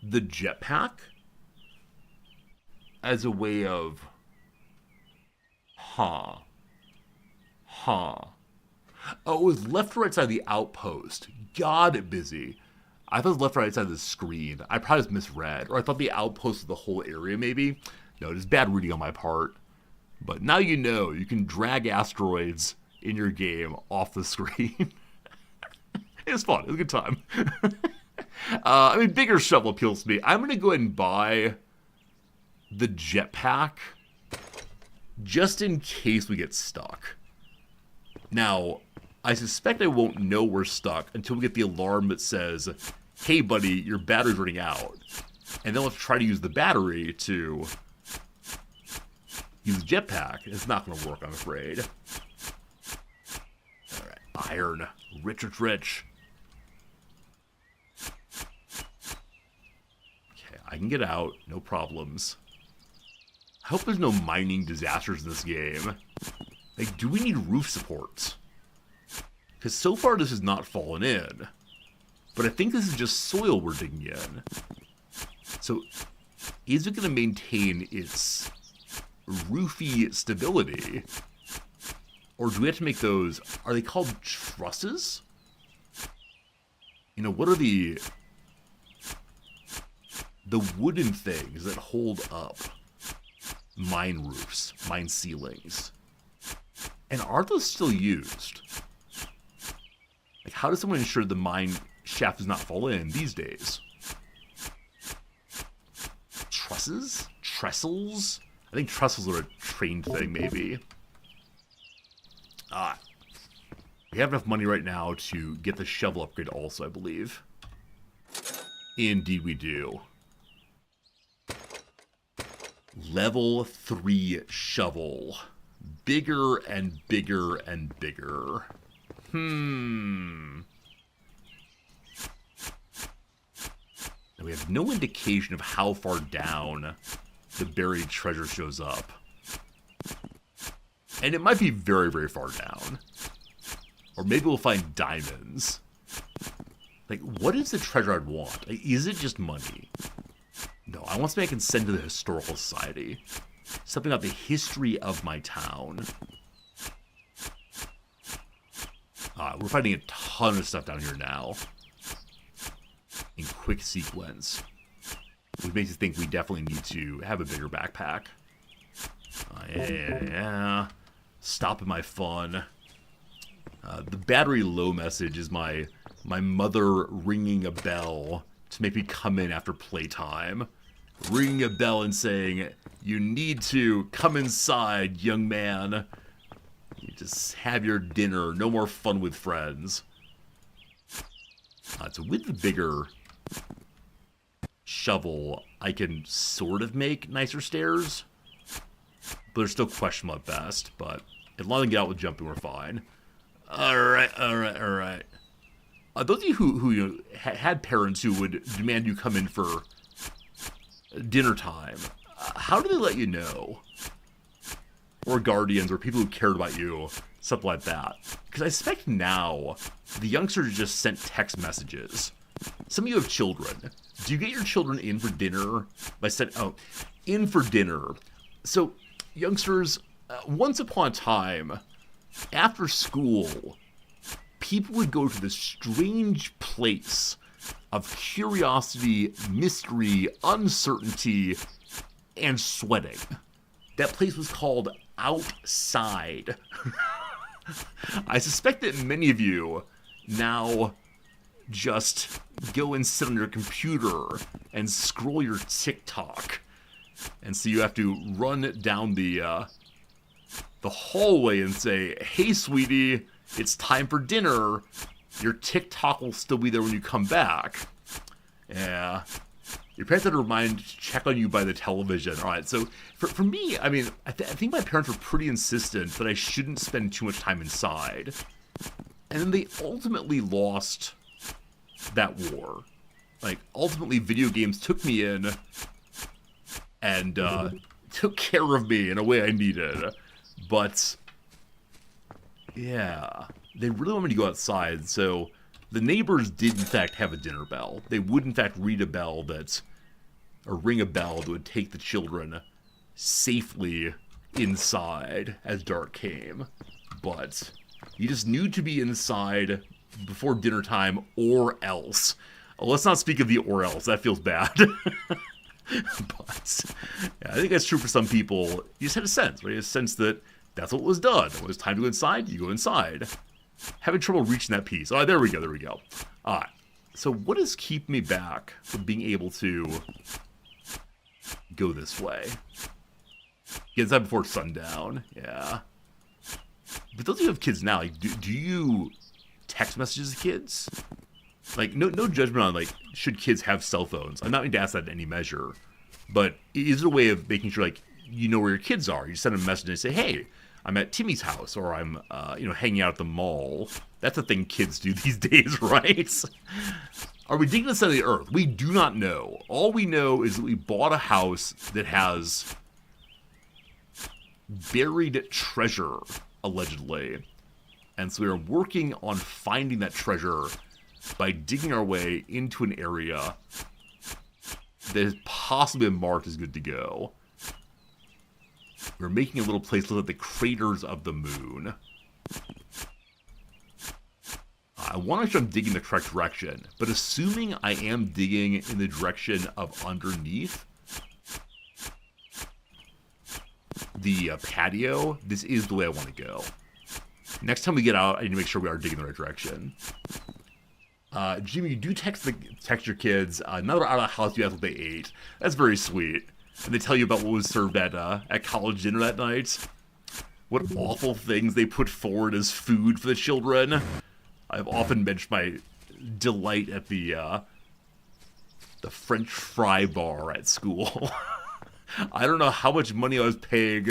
the jetpack as a way of... Oh, it was left or right side of the outpost. God, Busy. I thought it was left or right side of the screen. I probably just misread. Or I thought the outpost was the whole area, maybe. No, it is bad reading on my part. But now you know you can drag asteroids in your game off the screen. It was fun. It was a good time. Bigger shovel appeals to me. I'm going to go ahead and buy the jetpack just in case we get stuck. Now, I suspect I won't know we're stuck until we get the alarm that says, hey buddy, your battery's running out. And then let's try to use the battery to use the jetpack. It's not going to work, I'm afraid. Alright, iron. Rich, rich, rich. Okay, I can get out. No problems. I hope there's no mining disasters in this game. Like, do we need roof supports? Because so far this has not fallen in. But I think this is just soil we're digging in. So, is it going to maintain its roofy stability? Or do we have to make those... Are they called trusses? You know, what are the wooden things that hold up mine roofs, mine ceilings? And are those still used? Like, how does someone ensure the mine shaft does not fall in these days? Trusses? Trestles? I think trestles are a trained thing, maybe. We have enough money right now to get the shovel upgrade also, I believe. Indeed we do. Level 3 shovel. Bigger and bigger and bigger. And we have no indication of how far down the buried treasure shows up. And it might be very, very far down. Or maybe we'll find diamonds. Like, what is the treasure I'd want? Like, is it just money? No, I want something I can send to the Historical Society. Something about the history of my town. We're finding a ton of stuff down here now. In quick sequence. Which makes us think we definitely need to have a bigger backpack. Yeah. Stopping my fun. The battery low message is my mother ringing a bell to make me come in after playtime. Ringing a bell and saying, you need to come inside, young man. You just have your dinner. No more fun with friends. So with the bigger shovel, I can sort of make nicer stairs. But they're still questionable at best. But as long as we get out with jumping, we're fine. Alright. Those of you who had parents who would demand you come in for dinner time, how do they let you know? Or guardians, or people who cared about you, something like that. Because I suspect now, the youngsters just sent text messages. Some of you have children. Do you get your children in for dinner? By saying, oh, in for dinner. So, youngsters, once upon a time, after school, people would go to this strange place of curiosity, mystery, uncertainty, and sweating. That place was called outside. I suspect that many of you now just go and sit on your computer and scroll your TikTok. And so you have to run down the hallway and say, hey, sweetie, it's time for dinner. Your TikTok will still be there when you come back. Yeah. Your parents had to remind to check on you by the television. All right, so for me, I mean, I think my parents were pretty insistent that I shouldn't spend too much time inside. And then they ultimately lost that war. Like, ultimately, video games took me in and took care of me in a way I needed. But, yeah, they really want me to go outside, so the neighbors did, in fact, have a dinner bell. They would, in fact, ring a bell that would take the children safely inside as dark came. But you just knew to be inside before dinner time or else. Let's not speak of the or else. That feels bad. But yeah, I think that's true for some people. You just had a sense, right? A sense that that's what was done. When it was time to go inside, you go inside. Having trouble reaching that piece. Oh, there we go. Alright. So what is keeping me back from being able to go this way? Get inside before sundown. Yeah. But those of you who have kids now, like, do you text messages to kids? Like, no judgment on, like, should kids have cell phones? I'm not going to ask that in any measure. But is it a way of making sure, like, you know where your kids are? You send them a message and say, hey, I'm at Timmy's house, or I'm, hanging out at the mall. That's a thing kids do these days, right? Are we digging the center of the earth? We do not know. All we know is that we bought a house that has buried treasure, allegedly. And so we are working on finding that treasure by digging our way into an area that has possibly been marked as good to go. We're making a little place look like the craters of the moon. I want to make sure I'm digging the correct direction, but assuming I am digging in the direction of underneath the patio, this is the way I want to go. Next time we get out, I need to make sure we are digging the right direction. Jimmy, you do text your kids. Now they're out of the house, you ask what they ate. That's very sweet. And they tell you about what was served at college dinner that night. What awful things they put forward as food for the children. I've often mentioned my delight at the French fry bar at school. I don't know how much money I was paying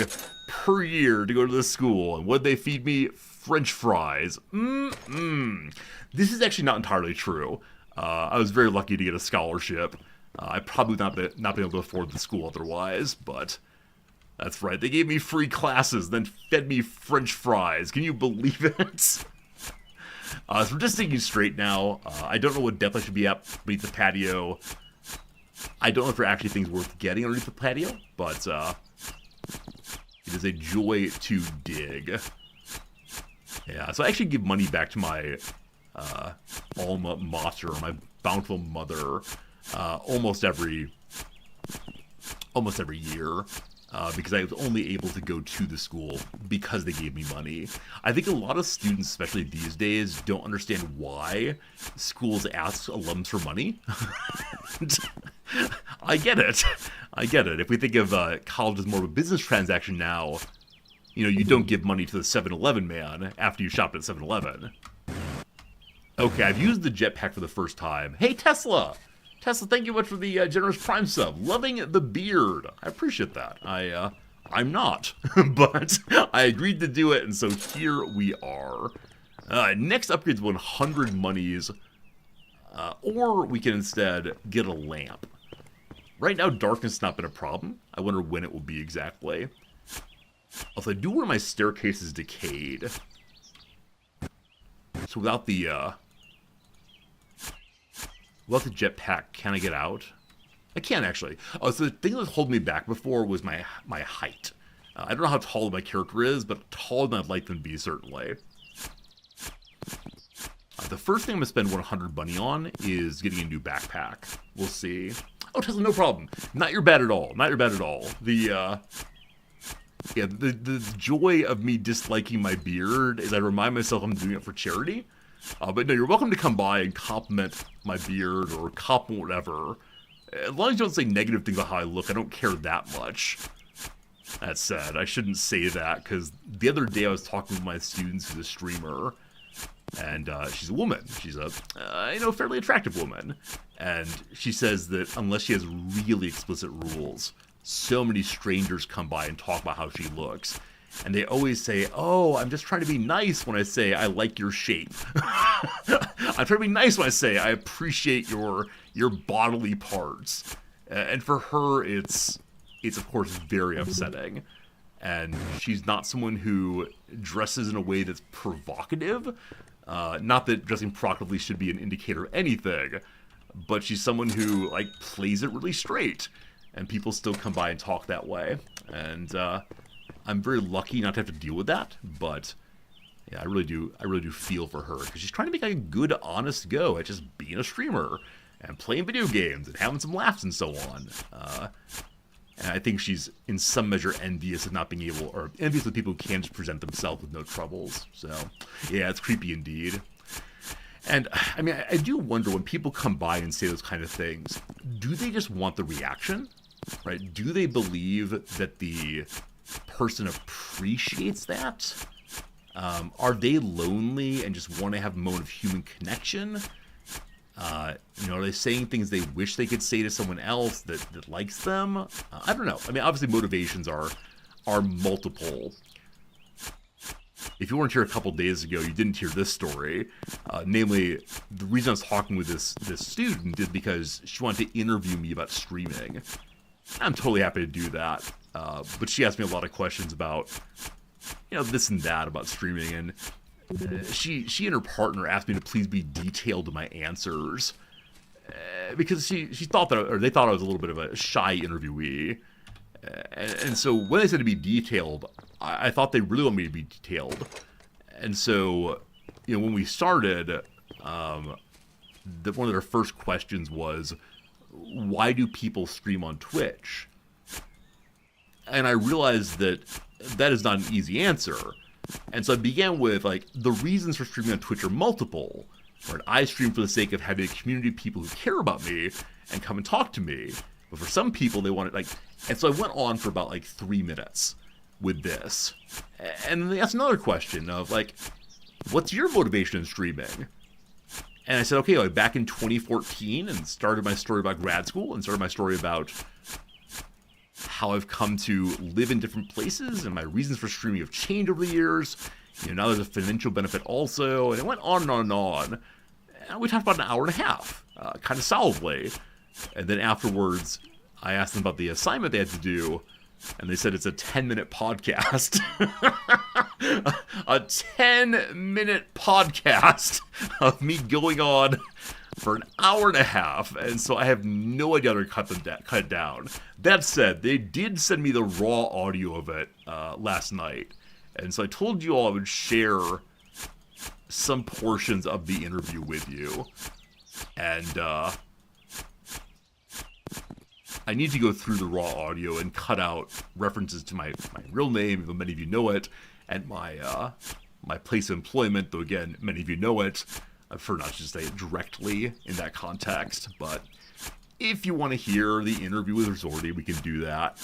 per year to go to this school, and what they feed me? French fries. This is actually not entirely true. I was very lucky to get a scholarship. I probably not been able to afford the school otherwise, but that's right. They gave me free classes, then fed me French fries. Can you believe it? So we're just thinking straight now. I don't know what depth I should be at beneath the patio. I don't know if there are actually things worth getting underneath the patio, but it is a joy to dig. Yeah, so I actually give money back to my alma mater, my bountiful mother, almost every year. Because I was only able to go to the school because they gave me money. I think a lot of students, especially these days, don't understand why schools ask alums for money. I get it. If we think of college as more of a business transaction now, you don't give money to the 7-Eleven man after you shopped at 7-Eleven. Okay, I've used the jetpack for the first time. Hey, Tesla! Tesla, thank you much for the generous Prime sub. Loving the beard. I appreciate that. I'm not, but I agreed to do it, and so here we are. Next upgrade is 100 monies, or we can instead get a lamp. Right now, darkness has not been a problem. I wonder when it will be exactly. Also, I do where my staircase is decayed. So without the jetpack, can I get out? I can, actually. Oh, so the thing that was holding me back before was my height. I don't know how tall my character is, but taller than I'd like them to be, certainly. The first thing I'm going to spend 100 money on is getting a new backpack. We'll see. Oh, Tesla, no problem. Not your bad at all. The joy of me disliking my beard is I remind myself I'm doing it for charity. But no, you're welcome to come by and compliment my beard or compliment whatever. As long as you don't say negative things about how I look, I don't care that much. That said, I shouldn't say that, because the other day I was talking with my students who's a streamer, and she's a woman. She's a, fairly attractive woman. And she says that unless she has really explicit rules, so many strangers come by and talk about how she looks. And they always say, oh, I'm just trying to be nice when I say I like your shape. I'm trying to be nice when I say I appreciate your bodily parts. And for her, it's of course very upsetting. And she's not someone who dresses in a way that's provocative. Not that dressing provocatively should be an indicator of anything, but she's someone who plays it really straight. And people still come by and talk that way. And I'm very lucky not to have to deal with that, but yeah, I really do feel for her, because she's trying to make a good, honest go at just being a streamer and playing video games and having some laughs and so on. And I think she's in some measure envious of not being able, or envious of people who can just present themselves with no troubles. So yeah, it's creepy indeed. And I mean, I do wonder when people come by and say those kind of things, do they just want the reaction? Right? Do they believe that the person appreciates that? Are they lonely and just want to have a moment of human connection? Are they saying things they wish they could say to someone else that likes them? I don't know. I mean, obviously motivations are multiple. If you weren't here a couple days ago, you didn't hear this story. Namely, the reason I was talking with this student is because she wanted to interview me about streaming. I'm totally happy to do that. But she asked me a lot of questions about, this and that about streaming, and she and her partner asked me to please be detailed in my answers, because she thought that, or they thought I was a little bit of a shy interviewee, and so when they said to be detailed, I thought they really wanted me to be detailed, and so when we started, one of their first questions was, why do people stream on Twitch? And I realized that is not an easy answer. And so I began with, the reasons for streaming on Twitch are multiple. Right? I stream for the sake of having a community of people who care about me and come and talk to me. But for some people, they want it, And so I went on for about, 3 minutes with this. And then they asked another question of, what's your motivation in streaming? And I said, okay, back in 2014, and started my story about grad school, and started my story about how I've come to live in different places, and my reasons for streaming have changed over the years. Now there's a financial benefit also, and it went on and on and on. And we talked about an hour and a half, kind of solidly. And then afterwards, I asked them about the assignment they had to do, and they said it's a 10-minute podcast. A 10-minute podcast of me going on for an hour and a half, and so I have no idea how to cut it down. That said, they did send me the raw audio of it last night, and so I told you all I would share some portions of the interview with you, and I need to go through the raw audio and cut out references to my real name, even many of you know it, and my place of employment, though again, many of you know it. I prefer not to say it directly in that context, but if you want to hear the interview with Resorty, we can do that.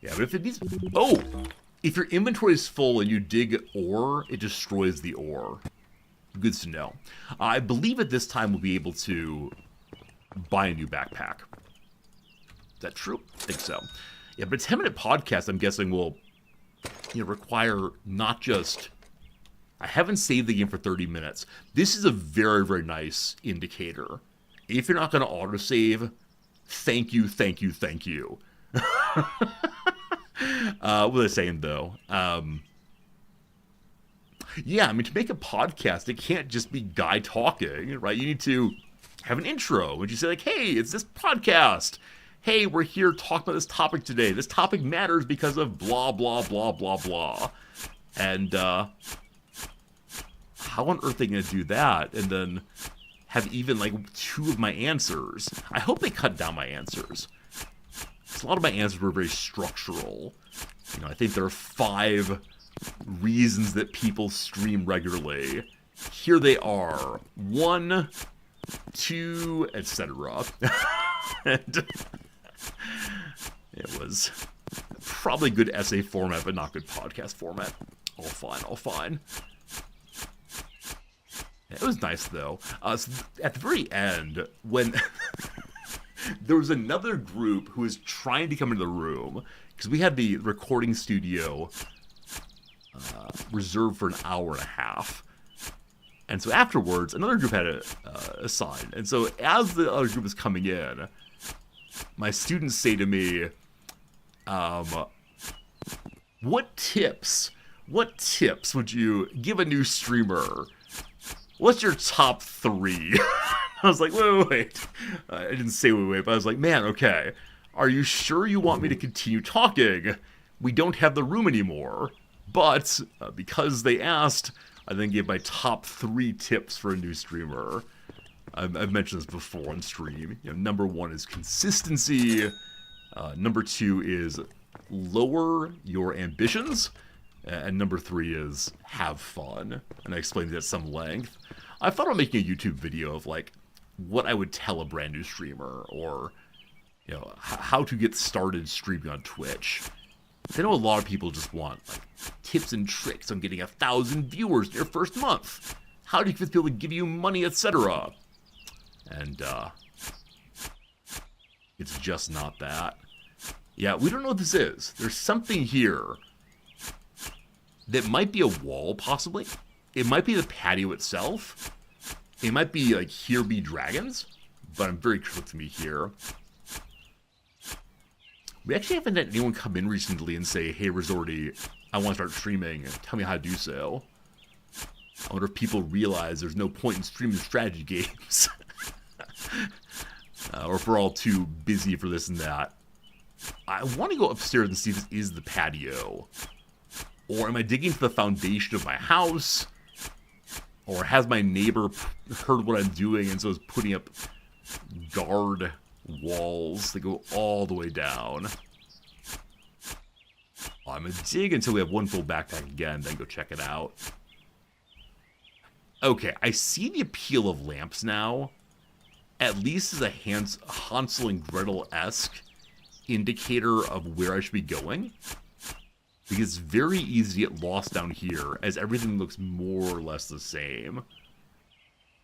Yeah, but if it needs... Oh! If your inventory is full and you dig ore, it destroys the ore. Good to know. I believe at this time we'll be able to buy a new backpack. Is that true? I think so. Yeah, but a 10-minute podcast, I'm guessing, will require not just... I haven't saved the game for 30 minutes. This is a very, very nice indicator. If you're not going to autosave, thank you, thank you, thank you. What was I saying, though? Yeah, I mean, to make a podcast, it can't just be guy talking, right? You need to have an intro. And you say, hey, it's this podcast. Hey, we're here talking about this topic today. This topic matters because of blah, blah, blah, blah, blah. And, how on earth are they going to do that and then have even, 2 of my answers? I hope they cut down my answers. A lot of my answers were very structural. I think there are 5 reasons that people stream regularly. Here they are. 1, 2, etc. And it was probably good essay format, but not good podcast format. All fine. It was nice, though. So at the very end, when there was another group who was trying to come into the room, because we had the recording studio reserved for an hour and a half. And so afterwards, another group had assigned. And so as the other group was coming in, my students say to me, what tips would you give a new streamer? What's your top 3? I was like, wait. I didn't say wait, but I was like, man, okay. Are you sure you want me to continue talking? We don't have the room anymore. But because they asked, I then gave my top 3 tips for a new streamer. I've mentioned this before on stream. Number 1 is consistency. Number 2 is lower your ambitions. And number 3 is have fun. And I explained it at some length. I thought about making a YouTube video of what I would tell a brand new streamer, or how to get started streaming on Twitch. I know a lot of people just want like tips and tricks on getting 1,000 viewers in your first month. How do you convince people to give you money, etc.? And it's just not that. Yeah, we don't know what this is. There's something here that might be a wall, possibly. It might be the patio itself. It might be like here be dragons, but I'm very curious to me here. We actually haven't had anyone come in recently and say, hey, Resorty, I want to start streaming. Tell me how to do so. I wonder if people realize there's no point in streaming strategy games. Or if we're all too busy for this and that. I want to go upstairs and see if this is the patio. Or am I digging into the foundation of my house? Or has my neighbor heard what I'm doing and so is putting up guard walls that go all the way down? I'm going to dig until we have one full backpack again, then go check it out. Okay, I see the appeal of lamps now. At least as a Hansel and Gretel-esque indicator of where I should be going. Because it's very easy to get lost down here, as everything looks more or less the same.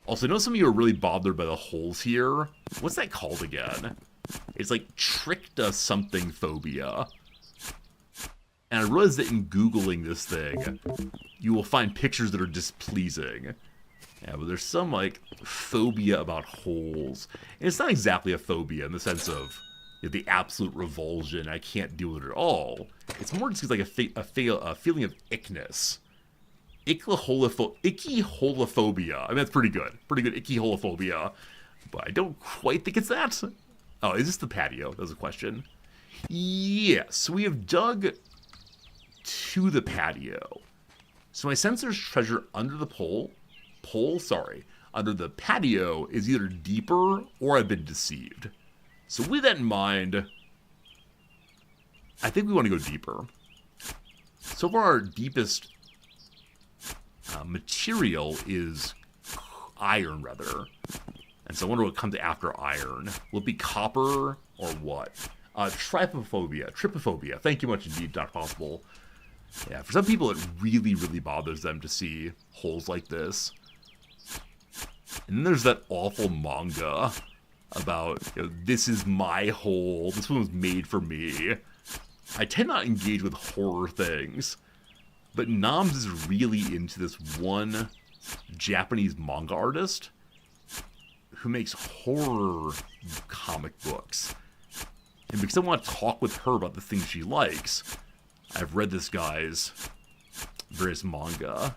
Also, I know some of you are really bothered by the holes here. What's that called again? It's like Trickshot something phobia. And I realize that in Googling this thing, you will find pictures that are displeasing. Yeah, but there's some, like, phobia about holes. And it's not exactly a phobia in the sense of the absolute revulsion, I can't deal with it at all. It's more just like a feeling of ickness. Icky-holophobia. I mean, that's pretty good. Pretty good icky-holophobia. But I don't quite think it's that. Oh, is this the patio? That was a question. Yes, we have dug to the patio. So my sense there's treasure under the under the patio is either deeper or I've been deceived. So with that in mind, I think we want to go deeper. So far, our deepest material is iron, rather. And so I wonder what comes after iron. Will it be copper or what? Trypophobia. Thank you much indeed, Not Possible. Yeah, for some people, it really, really bothers them to see holes like this. And then there's that awful manga about, this is my hole, this one was made for me. I tend not to engage with horror things, but Noms is really into this one Japanese manga artist who makes horror comic books. And because I want to talk with her about the things she likes, I've read this guy's various manga.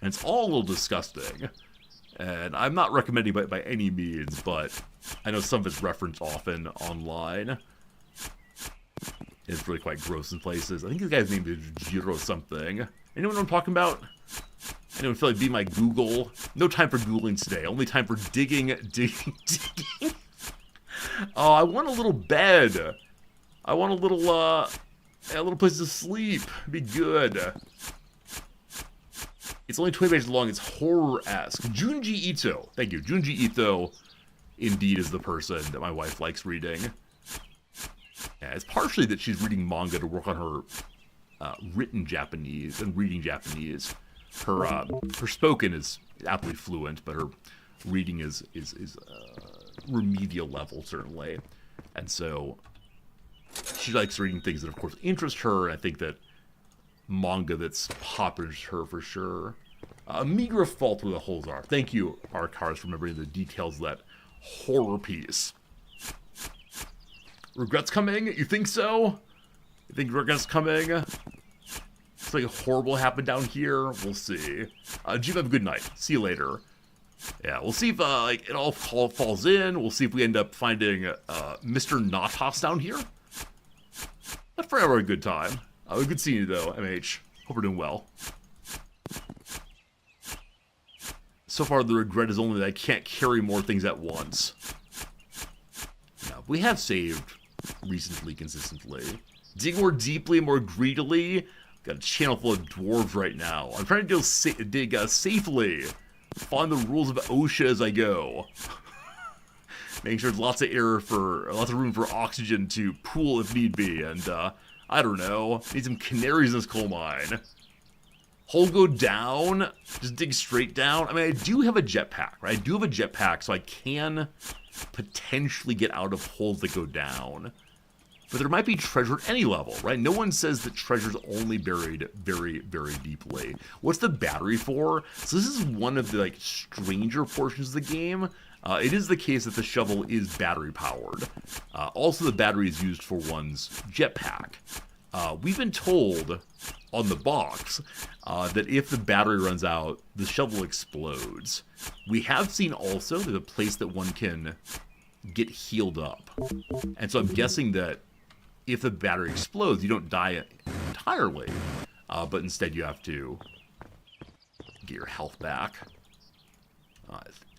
And it's all a little disgusting. And I'm not recommending it by any means, but I know some of it's referenced often online. It's really quite gross in places. I think this guy's name is Jiro something. Anyone know what I'm talking about? Anyone feel like be my Google? No time for Googling today. Only time for digging. Oh, I want a little bed. I want a little place to sleep. Be good. It's only 20 pages long. It's horror-esque. Junji Ito. Thank you. Junji Ito, indeed, is the person that my wife likes reading. Yeah, it's partially that she's reading manga to work on her written Japanese and reading Japanese. Her spoken is absolutely fluent, but her reading is remedial level, certainly. And so she likes reading things that, of course, interest her, and I think that manga that's popular to her for sure. A meager fault where the holes are. Thank you, Arcars, for remembering the details of that horror piece. Regrets coming? You think so? You think regrets coming? Something horrible happened down here? We'll see. Jim, have a good night. See you later. Yeah, we'll see if it all falls in. We'll see if we end up finding Mr. Natas down here. Not forever a good time. Good seeing you, though, MH. Hope we're doing well. So far, the regret is only that I can't carry more things at once. Now, we have saved recently, consistently. Dig more deeply, more greedily. Got a channel full of dwarves right now. I'm trying to dig safely. Find the rules of OSHA as I go. Making sure there's lots of room for oxygen to pool if need be, and I don't know. Need some canaries in this coal mine. Hole go down. Just dig straight down. I mean, I do have a jetpack, right? I do have a jetpack, so I can potentially get out of holes that go down. But there might be treasure at any level, right? No one says that treasure's only buried very, very deeply. What's the battery for? So this is one of the, like, stranger portions of the game. It is the case that the shovel is battery powered. Also, the battery is used for one's jetpack. We've been told on the box that if the battery runs out, the shovel explodes. We have seen also there's a place that one can get healed up. And so I'm guessing that if the battery explodes, you don't die entirely, but instead you have to get your health back.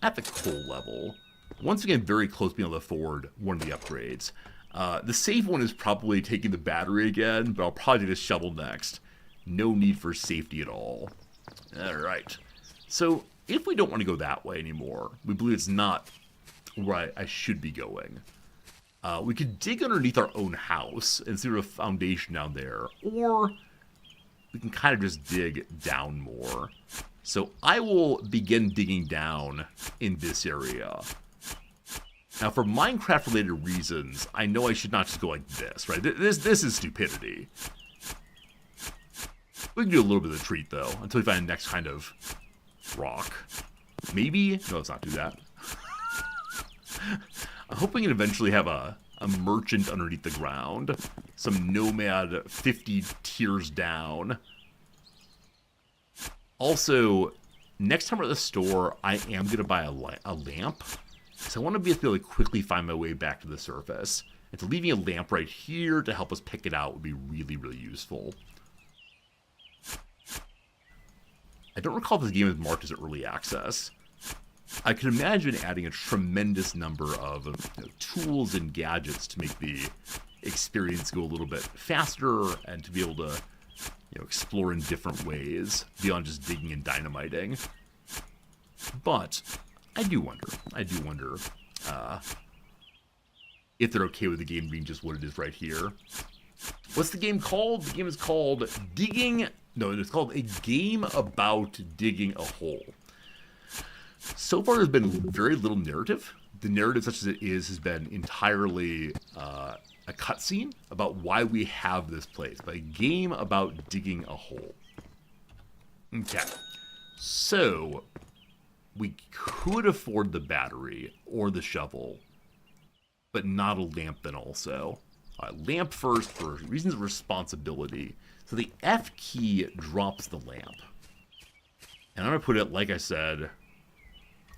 At the coal level, once again, very close to being able to afford one of the upgrades. The safe one is probably taking the battery again, but I'll probably do the shovel next. No need for safety at all. Alright. So, if we don't want to go that way anymore, we believe it's not where I should be going. We could dig underneath our own house and see a foundation down there, or we can kind of just dig down more. So I will begin digging down in this area. Now, for Minecraft-related reasons, I know I should not just go like this, right? This is stupidity. We can do a little bit of a treat, though, until we find the next kind of rock. Maybe? No, let's not do that. I'm hoping to eventually have a merchant underneath the ground. Some nomad 50 tiers down. Also, next time we're at the store, I am going to buy a lamp. Because I want to be able to quickly find my way back to the surface. And so leaving a lamp right here to help us pick it out would be really, really useful. I don't recall if this game is marked as early access. I could imagine adding a tremendous number of tools and gadgets to make the experience go a little bit faster and to be able to explore in different ways beyond just digging and dynamiting. But I do wonder if they're okay with the game being just what it is right here. What's the game called? The game is called Digging... No, it's called A Game About Digging a Hole. So far, there's been very little narrative. The narrative, such as it is, has been entirely a cutscene about why we have this place. But a game about digging a hole. Okay. So, we could afford the battery or the shovel, but not a lamp then also. Lamp first for reasons of responsibility. So the F key drops the lamp. And I'm going to put it, like I said,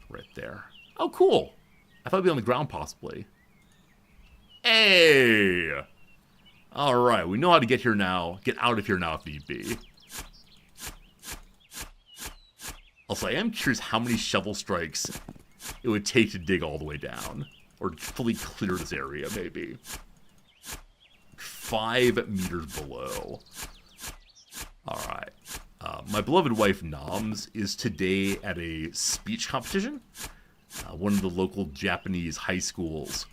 right there. Oh, cool. I thought it'd be on the ground, possibly. Hey! Alright, we know how to get here now. Get out of here now if need be. Also, I am curious how many shovel strikes it would take to dig all the way down. Or fully clear this area, maybe. 5 meters below. Alright. My beloved wife, Noms, is today at a speech competition. One of the local Japanese high schools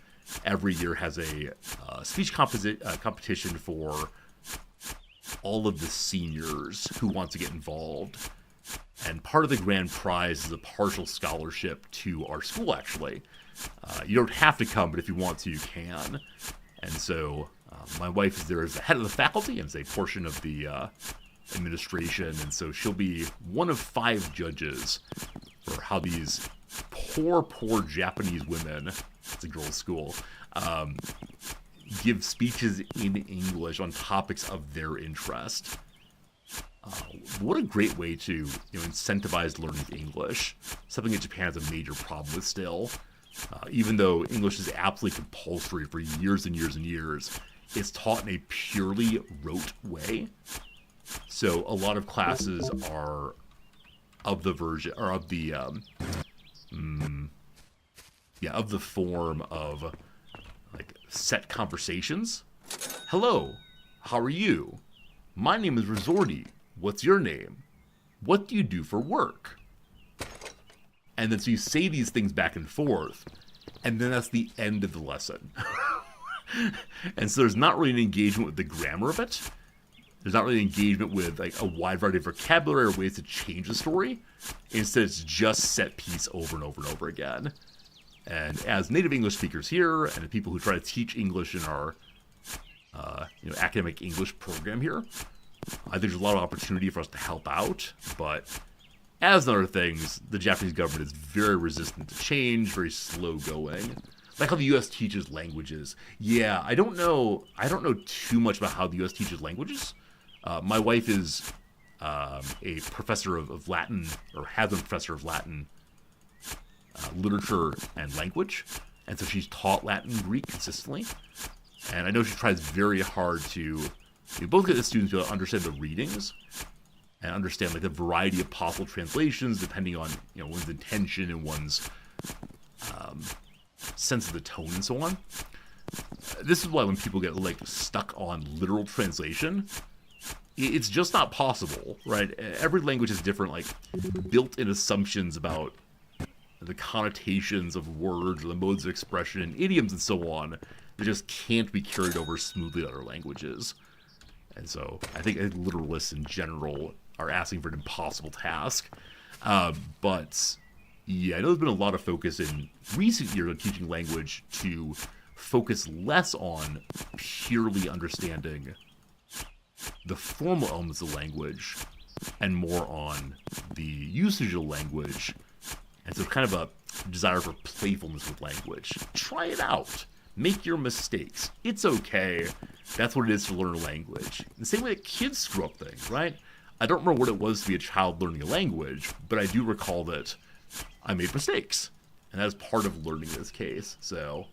every year has a speech competition for all of the seniors who want to get involved. And part of the grand prize is a partial scholarship to our school, actually. You don't have to come, but if you want to, you can. And so my wife is there as the head of the faculty and is a portion of the administration. And so she'll be one of 5 judges for how these poor Japanese women, it's a girls' school, give speeches in English on topics of their interest. What a great way to incentivize learning English. Something that Japan has a major problem with still. Even though English is absolutely compulsory for years and years and years, it's taught in a purely rote way. So a lot of classes are of the version, or of the, of the form of like set conversations. Hello, how are you? My name is Resorty. What's your name? What do you do for work? And then so you say these things back and forth, and then that's the end of the lesson. And so there's not really an engagement with the grammar of it. There's not really engagement with like a wide variety of vocabulary or ways to change the story. Instead, it's just set piece over and over and over again. And as native English speakers here, and the people who try to teach English in our academic English program here, I think there's a lot of opportunity for us to help out. But as in other things, the Japanese government is very resistant to change, very slow going. Like how the U.S. teaches languages. Yeah, I don't know too much about how the U.S. teaches languages. My wife is a professor of Latin, or has been a professor of Latin literature and language, and so she's taught Latin and Greek consistently. And I know she tries very hard to both get the students to understand the readings and understand like the variety of possible translations depending on one's intention and one's sense of the tone and so on. This is why when people get like stuck on literal translation, it's just not possible, right? Every language is different, like built-in assumptions about the connotations of words or the modes of expression and idioms and so on that just can't be carried over smoothly to other languages. And so I think literalists in general are asking for an impossible task. But yeah, I know there's been a lot of focus in recent years on teaching language to focus less on purely understanding the formal elements of language and more on the usage of language. And so kind of a desire for playfulness with language. Try it out. Make your mistakes. It's okay. That's what it is to learn a language. The same way that kids screw up things, right? I don't remember what it was to be a child learning a language, but I do recall that I made mistakes. And that's part of learning in this case. So,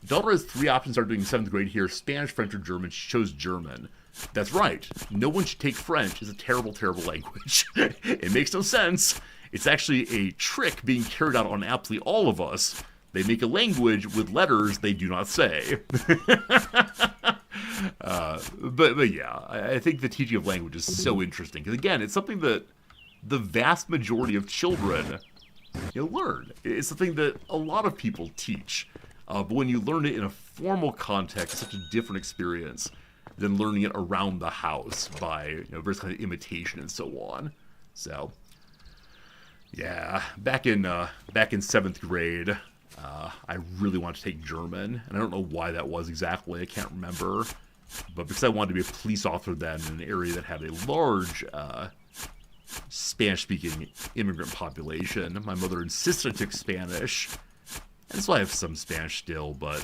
daughter has 3 options starting doing 7th grade here: Spanish, French, or German. She chose German. That's right. No one should take French. It's a terrible, terrible language. It makes no sense. It's actually a trick being carried out on absolutely all of us. They make a language with letters they do not say. But yeah, I think the teaching of language is so interesting. Because again, it's something that the vast majority of children learn. It's something that a lot of people teach. But when you learn it in a formal context, it's such a different experience than learning it around the house by various kind of imitation and so on. So yeah, back in 7th grade, I really wanted to take German, and I don't know why that was exactly. I can't remember, but because I wanted to be a police officer then in an area that had a large Spanish-speaking immigrant population, my mother insisted I took Spanish, and so I have some Spanish still, but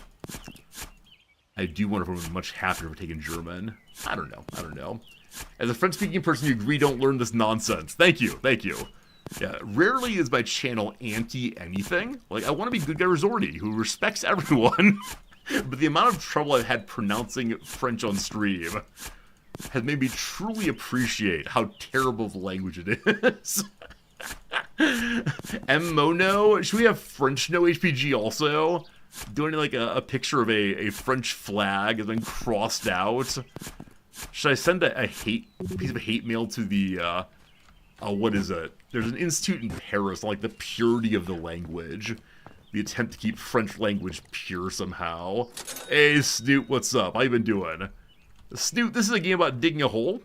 I do wonder if I'm much happier for taking German. I don't know. As a French-speaking person, you agree don't learn this nonsense. Thank you. Yeah, rarely is my channel anti-anything. Like, I want to be Good Guy Resorty, who respects everyone. But the amount of trouble I've had pronouncing French on stream has made me truly appreciate how terrible of a language it is. M-Mono? Should we have French No HPG also? Doing like a picture of a French flag has been crossed out. Should I send a piece of hate mail to the, what is it? There's an institute in Paris on like the purity of the language. The attempt to keep French language pure somehow. Hey, Snoot, what's up? How you been doing? Snoot, this is a game about digging a hole.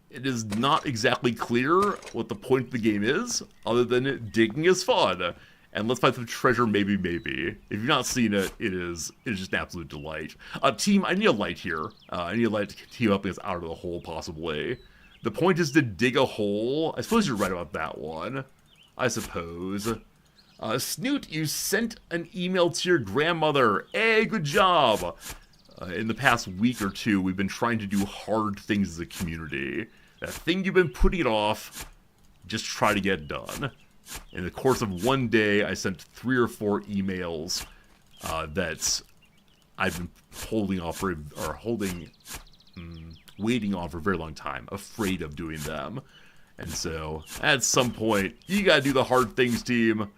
It is not exactly clear what the point of the game is, other than digging is fun. And let's find some treasure, maybe. If you've not seen it, it is just an absolute delight. Team, I need a light here. I need a light to continue helping us out of the hole, possibly. The point is to dig a hole. I suppose you're right about that one. I suppose. Snoot, you sent an email to your grandmother. Hey, good job. In the past week or two, we've been trying to do hard things as a community. That thing you've been putting off, just try to get done. In the course of one day, I sent 3 or 4 emails that I've been holding off for, waiting on for a very long time, afraid of doing them. And so, at some point, you gotta do the hard things, team.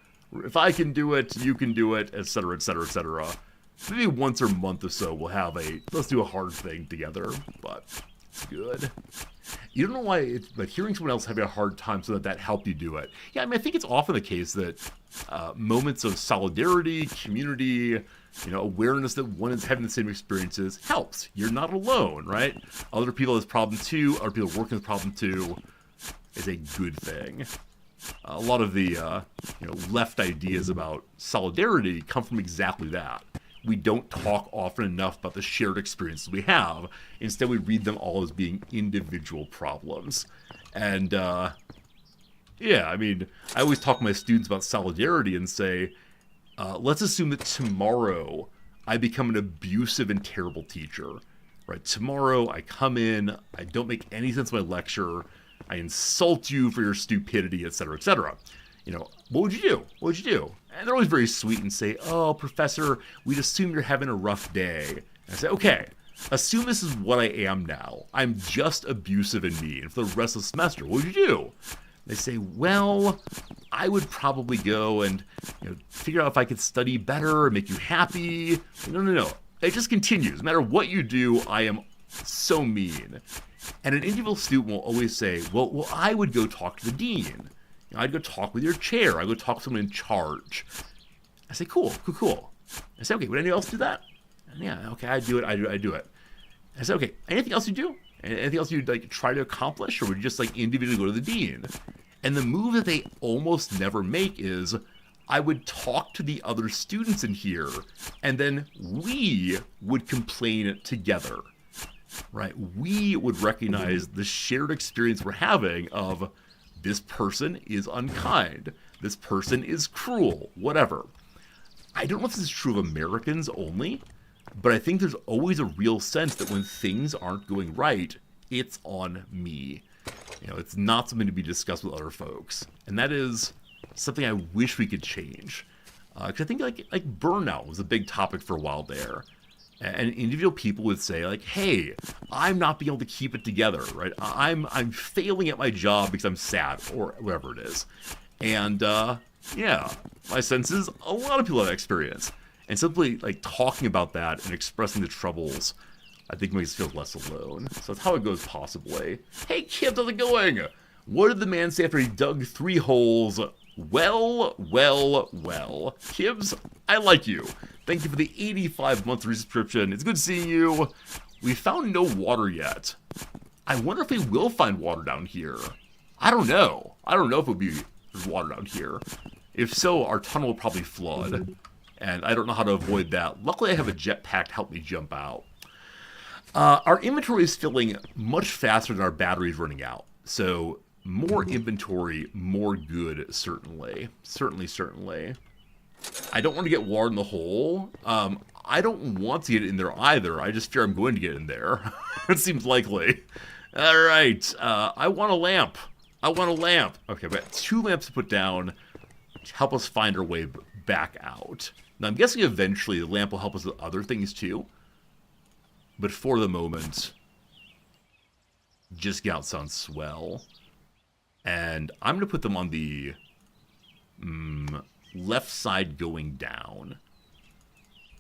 If I can do it, you can do it, etc., etc., etc. Maybe once a month or so, we'll have let's do a hard thing together, but it's good. You don't know why it's like hearing someone else having a hard time so that helped you do it. Yeah, I mean, I think it's often the case that moments of solidarity, community, You know, awareness that one is having the same experiences helps. You're not alone, right? Other people have this problem too. Other people working with the problem too is a good thing. A lot of the left ideas about solidarity come from exactly that. We don't talk often enough about the shared experiences we have. Instead, we read them all as being individual problems. And, I mean, I always talk to my students about solidarity and say, let's assume that tomorrow I become an abusive and terrible teacher. Right? Tomorrow I come in, I don't make any sense of my lecture, I insult you for your stupidity, etc., etc. You know, what would you do? What would you do? And they're always very sweet and say, oh, professor, we'd assume you're having a rough day. And I say, okay, assume this is what I am now. I'm just abusive and mean. For the rest of the semester, what would you do? They say, well, I would probably go and figure out if I could study better or make you happy. No. It just continues. No matter what you do, I am so mean. And an individual student will always say, well, I would go talk to the dean. I'd go talk with your chair. I'd go talk to someone in charge. I say, cool. I say, okay, would anyone else do that? And yeah, okay, I do it. I say, okay, anything else you do? Anything else you'd try to accomplish? Or would you just individually go to the dean? And the move that they almost never make is, I would talk to the other students in here, and then we would complain together. Right? We would recognize the shared experience we're having of this person is unkind, this person is cruel, whatever. I don't know if this is true of Americans only, but I think there's always a real sense that when things aren't going right, it's on me. It's not something to be discussed with other folks. And that is something I wish we could change. Because I think like burnout was a big topic for a while there. And individual people would say, hey, I'm not being able to keep it together, right? I'm failing at my job because I'm sad, or whatever it is. And, my sense is a lot of people have that experience. And simply, talking about that and expressing the troubles, I think makes us feel less alone. So that's how it goes, possibly. Hey, Kip, how's it going? What did the man say after he dug 3 holes? Well. Kibbs, I like you. Thank you for the 85-month subscription. It's good seeing you. We found no water yet. I wonder if we will find water down here. I don't know. I don't know if there's water down here. If so, our tunnel will probably flood. And I don't know how to avoid that. Luckily, I have a jetpack to help me jump out. Our inventory is filling much faster than our batteries running out. So more inventory, more good, certainly. Certainly. I don't want to get water in the hole. I don't want to get it in there either. I just fear I'm going to get in there. It seems likely. All right. I want a lamp. Okay, I've got 2 lamps to put down to help us find our way back out. Now, I'm guessing eventually the lamp will help us with other things too. But for the moment, just get out sounds swell. And I'm going to put them on the left side going down.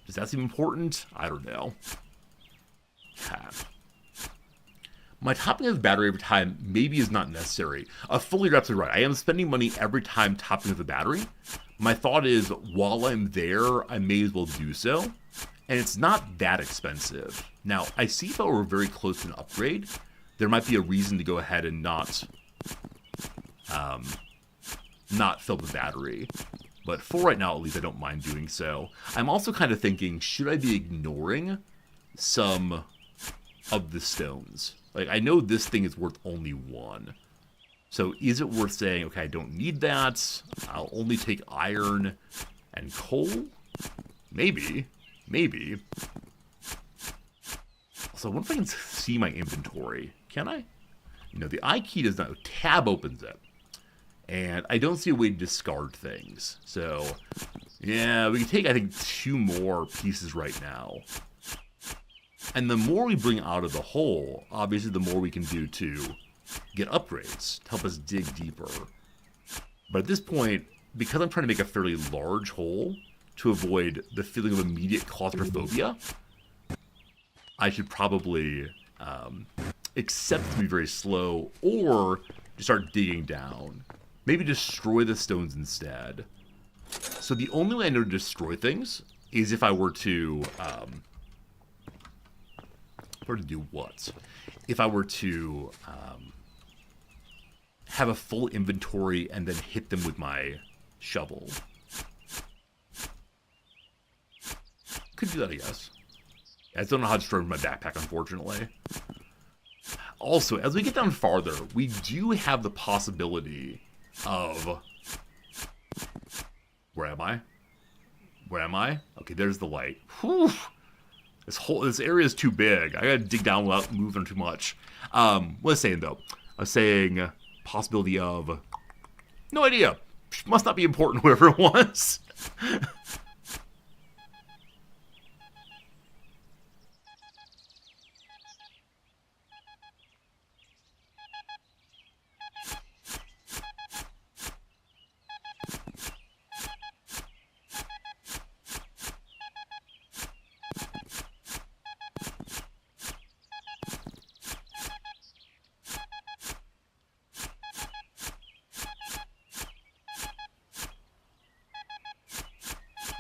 Does that seem important? I don't know. Okay. My topping of the battery every time maybe is not necessary. Fully, you're absolutely right. I am spending money every time topping of the battery. My thought is, while I'm there, I may as well do so. And it's not that expensive. Now, I see if I were very close to an upgrade, there might be a reason to go ahead and not fill the battery. But for right now, at least, I don't mind doing so. I'm also kind of thinking, should I be ignoring some of the stones? I know this thing is worth only 1. So is it worth saying, okay, I don't need that. I'll only take iron and coal? Maybe. So I wonder if I can see my inventory. Can I? The I key does not. Tab opens it. And I don't see a way to discard things. So, yeah, we can take, I think, 2 more pieces right now. And the more we bring out of the hole, obviously the more we can do to get upgrades to help us dig deeper. But at this point, because I'm trying to make a fairly large hole to avoid the feeling of immediate claustrophobia, I should probably accept to be very slow or just start digging down. Maybe destroy the stones instead. So the only way I know to destroy things is if I were to do what? If I were to have a full inventory and then hit them with my shovel. Could do that, I guess. I just don't know how to store my backpack, unfortunately. Also, as we get down farther, we do have the possibility of... Where am I? Where am I? Okay, there's the light. Whew. This area is too big. I gotta dig down without moving too much. What was I saying, though? I was saying possibility of... No idea. Must not be important, whoever it was.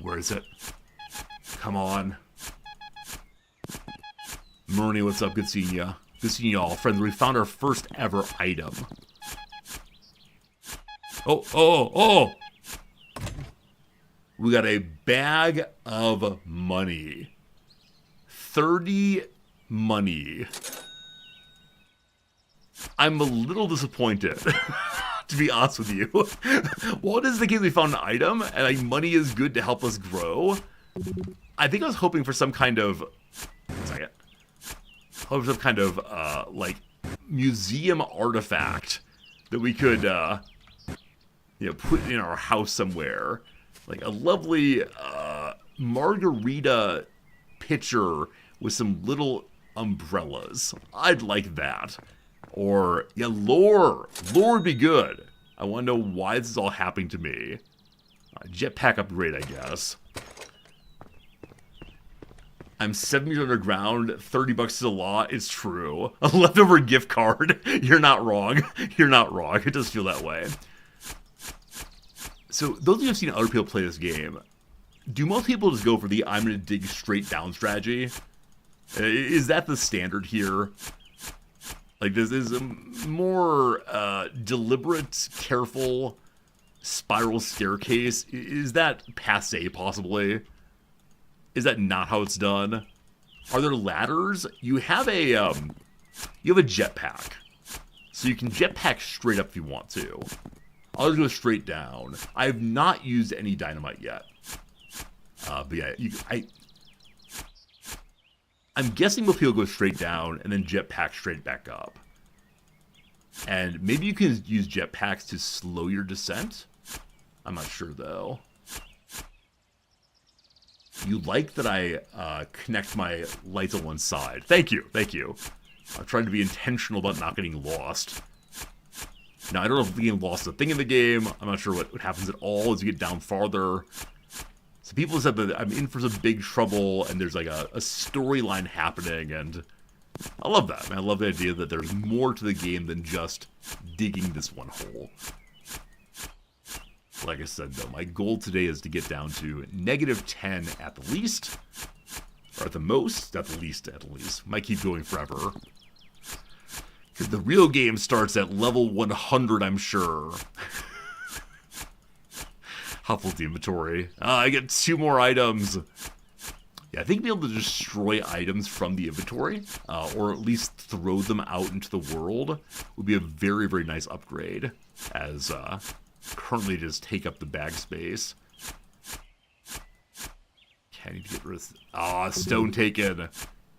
Where is it? Come on. Murney, what's up? Good seeing ya. Good seeing y'all. Friends, we found our first ever item. Oh! We got a bag of money. 30 money. I'm a little disappointed. To be honest with you. What is the case? We found an item, and like, money is good to help us grow. I think I was hoping for some kind of... One second. Hoping for some kind of, like, museum artifact that we could, put in our house somewhere. Like a lovely, margarita pitcher with some little umbrellas. I'd like that. Or, yeah, lore. Lore would be good. I want to know why this is all happening to me. Jetpack upgrade, I guess. I'm 7 meters underground. 30 bucks is a lot. It's true. A leftover gift card. You're not wrong. You're not wrong. It does feel that way. So, those of you who have seen other people play this game, do most people just go for the I'm going to dig straight down strategy? Is that the standard here? Like, this is a more deliberate, careful spiral staircase. Is that passé, possibly? Is that not how it's done? Are there ladders? You have a jetpack. So you can jetpack straight up if you want to. I'll just go straight down. I have not used any dynamite yet. But yeah, I'm guessing most people go straight down and then jetpack straight back up. And maybe you can use jetpacks to slow your descent? I'm not sure, though. You like that I connect my lights on one side. Thank you, thank you. I'm trying to be intentional about not getting lost. Now, I don't know if getting lost is a thing in the game. I'm not sure what happens at all as you get down farther. So people said that I'm in for some big trouble, and there's like a storyline happening, and I love that, man. I love the idea that there's more to the game than just digging this one hole. Like I said, though, my goal today is to get down to -10 at the least, or at the most, at the least. Might keep going forever. Because the real game starts at level 100, I'm sure. Huffle the inventory. I get 2 more items. Yeah, I think being able to destroy items from the inventory, or at least throw them out into the world, would be a very, very nice upgrade, as currently just take up the bag space. Okay, I need to get rid of... stone taken.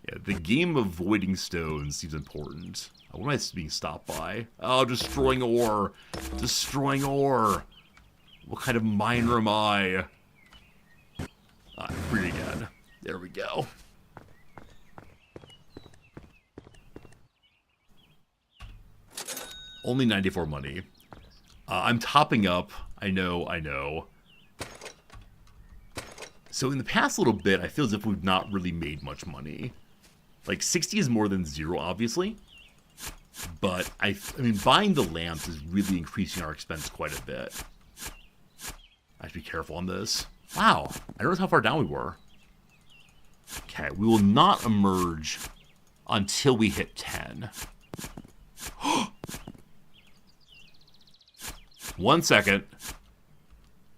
Yeah, the game of avoiding stones seems important. What am I being stopped by? Oh, destroying ore. Destroying ore. What kind of miner am I? Free again. There we go. Only 94 money. I'm topping up. I know. So in the past little bit, I feel as if we've not really made much money. Like, 60 is more than 0, obviously. But, I mean, buying the lamps is really increasing our expense quite a bit. I have to be careful on this. Wow, I noticed how far down we were. Okay, we will not emerge until we hit 10. 1 second.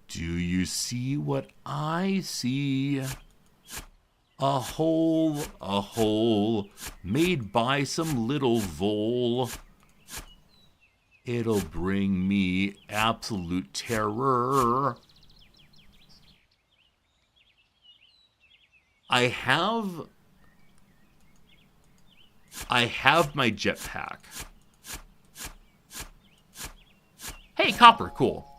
Do you see what I see? A hole made by some little vole. It'll bring me absolute terror. I have my jetpack. Hey, copper, cool.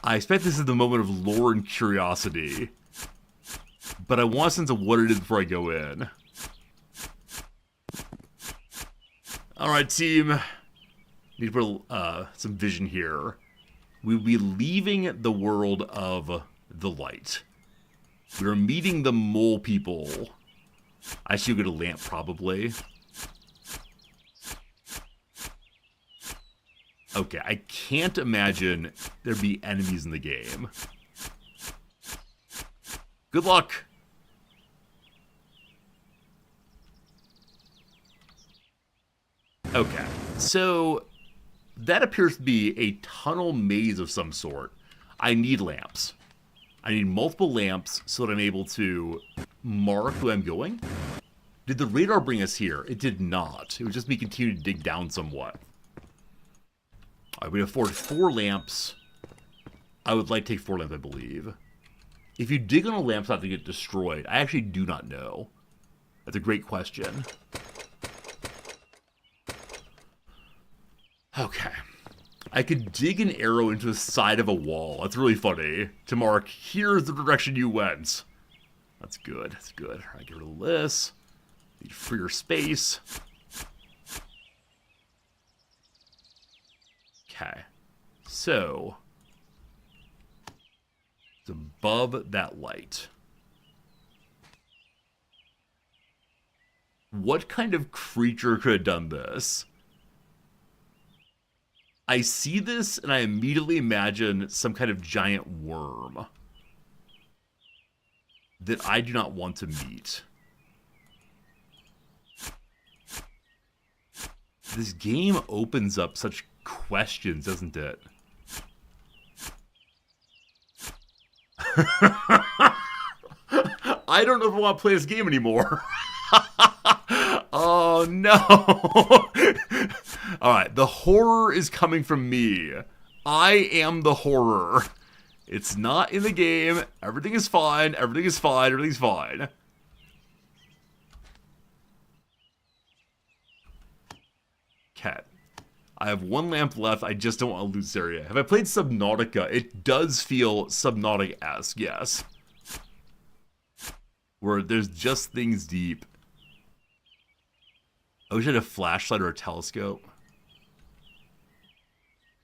I expect this is the moment of lore and curiosity, but I want a sense of what it is before I go in. Alright, team. Need to put some vision here. We'll be leaving the world of the light. We're meeting the mole people. I should get a lamp, probably. Okay, I can't imagine there'd be enemies in the game. Good luck! Okay, so that appears to be a tunnel maze of some sort. I need lamps. I need multiple lamps so that I'm able to mark who I'm going. Did the radar bring us here? It did not. It would just be continuing to dig down somewhat. Alright, we afford 4 lamps. I would like to take 4 lamps, I believe. If you dig on a lamp spot to get destroyed, I actually do not know. That's a great question. Okay. I could dig an arrow into the side of a wall. That's really funny. To mark, here's the direction you went. That's good. That's good. Alright, get rid of this. Need freer space. Okay. So, it's above that light. What kind of creature could have done this? I see this and I immediately imagine some kind of giant worm that I do not want to meet. This game opens up such questions, doesn't it? I don't know if I want to play this game anymore. Oh no. Alright, the horror is coming from me. I am the horror. It's not in the game. Everything is fine. Everything is fine. Everything's fine. Cat. I have 1 lamp left. I just don't want to lose this area. Have I played Subnautica? It does feel Subnautica-esque, yes. Where there's just things deep. I wish I had a flashlight or a telescope.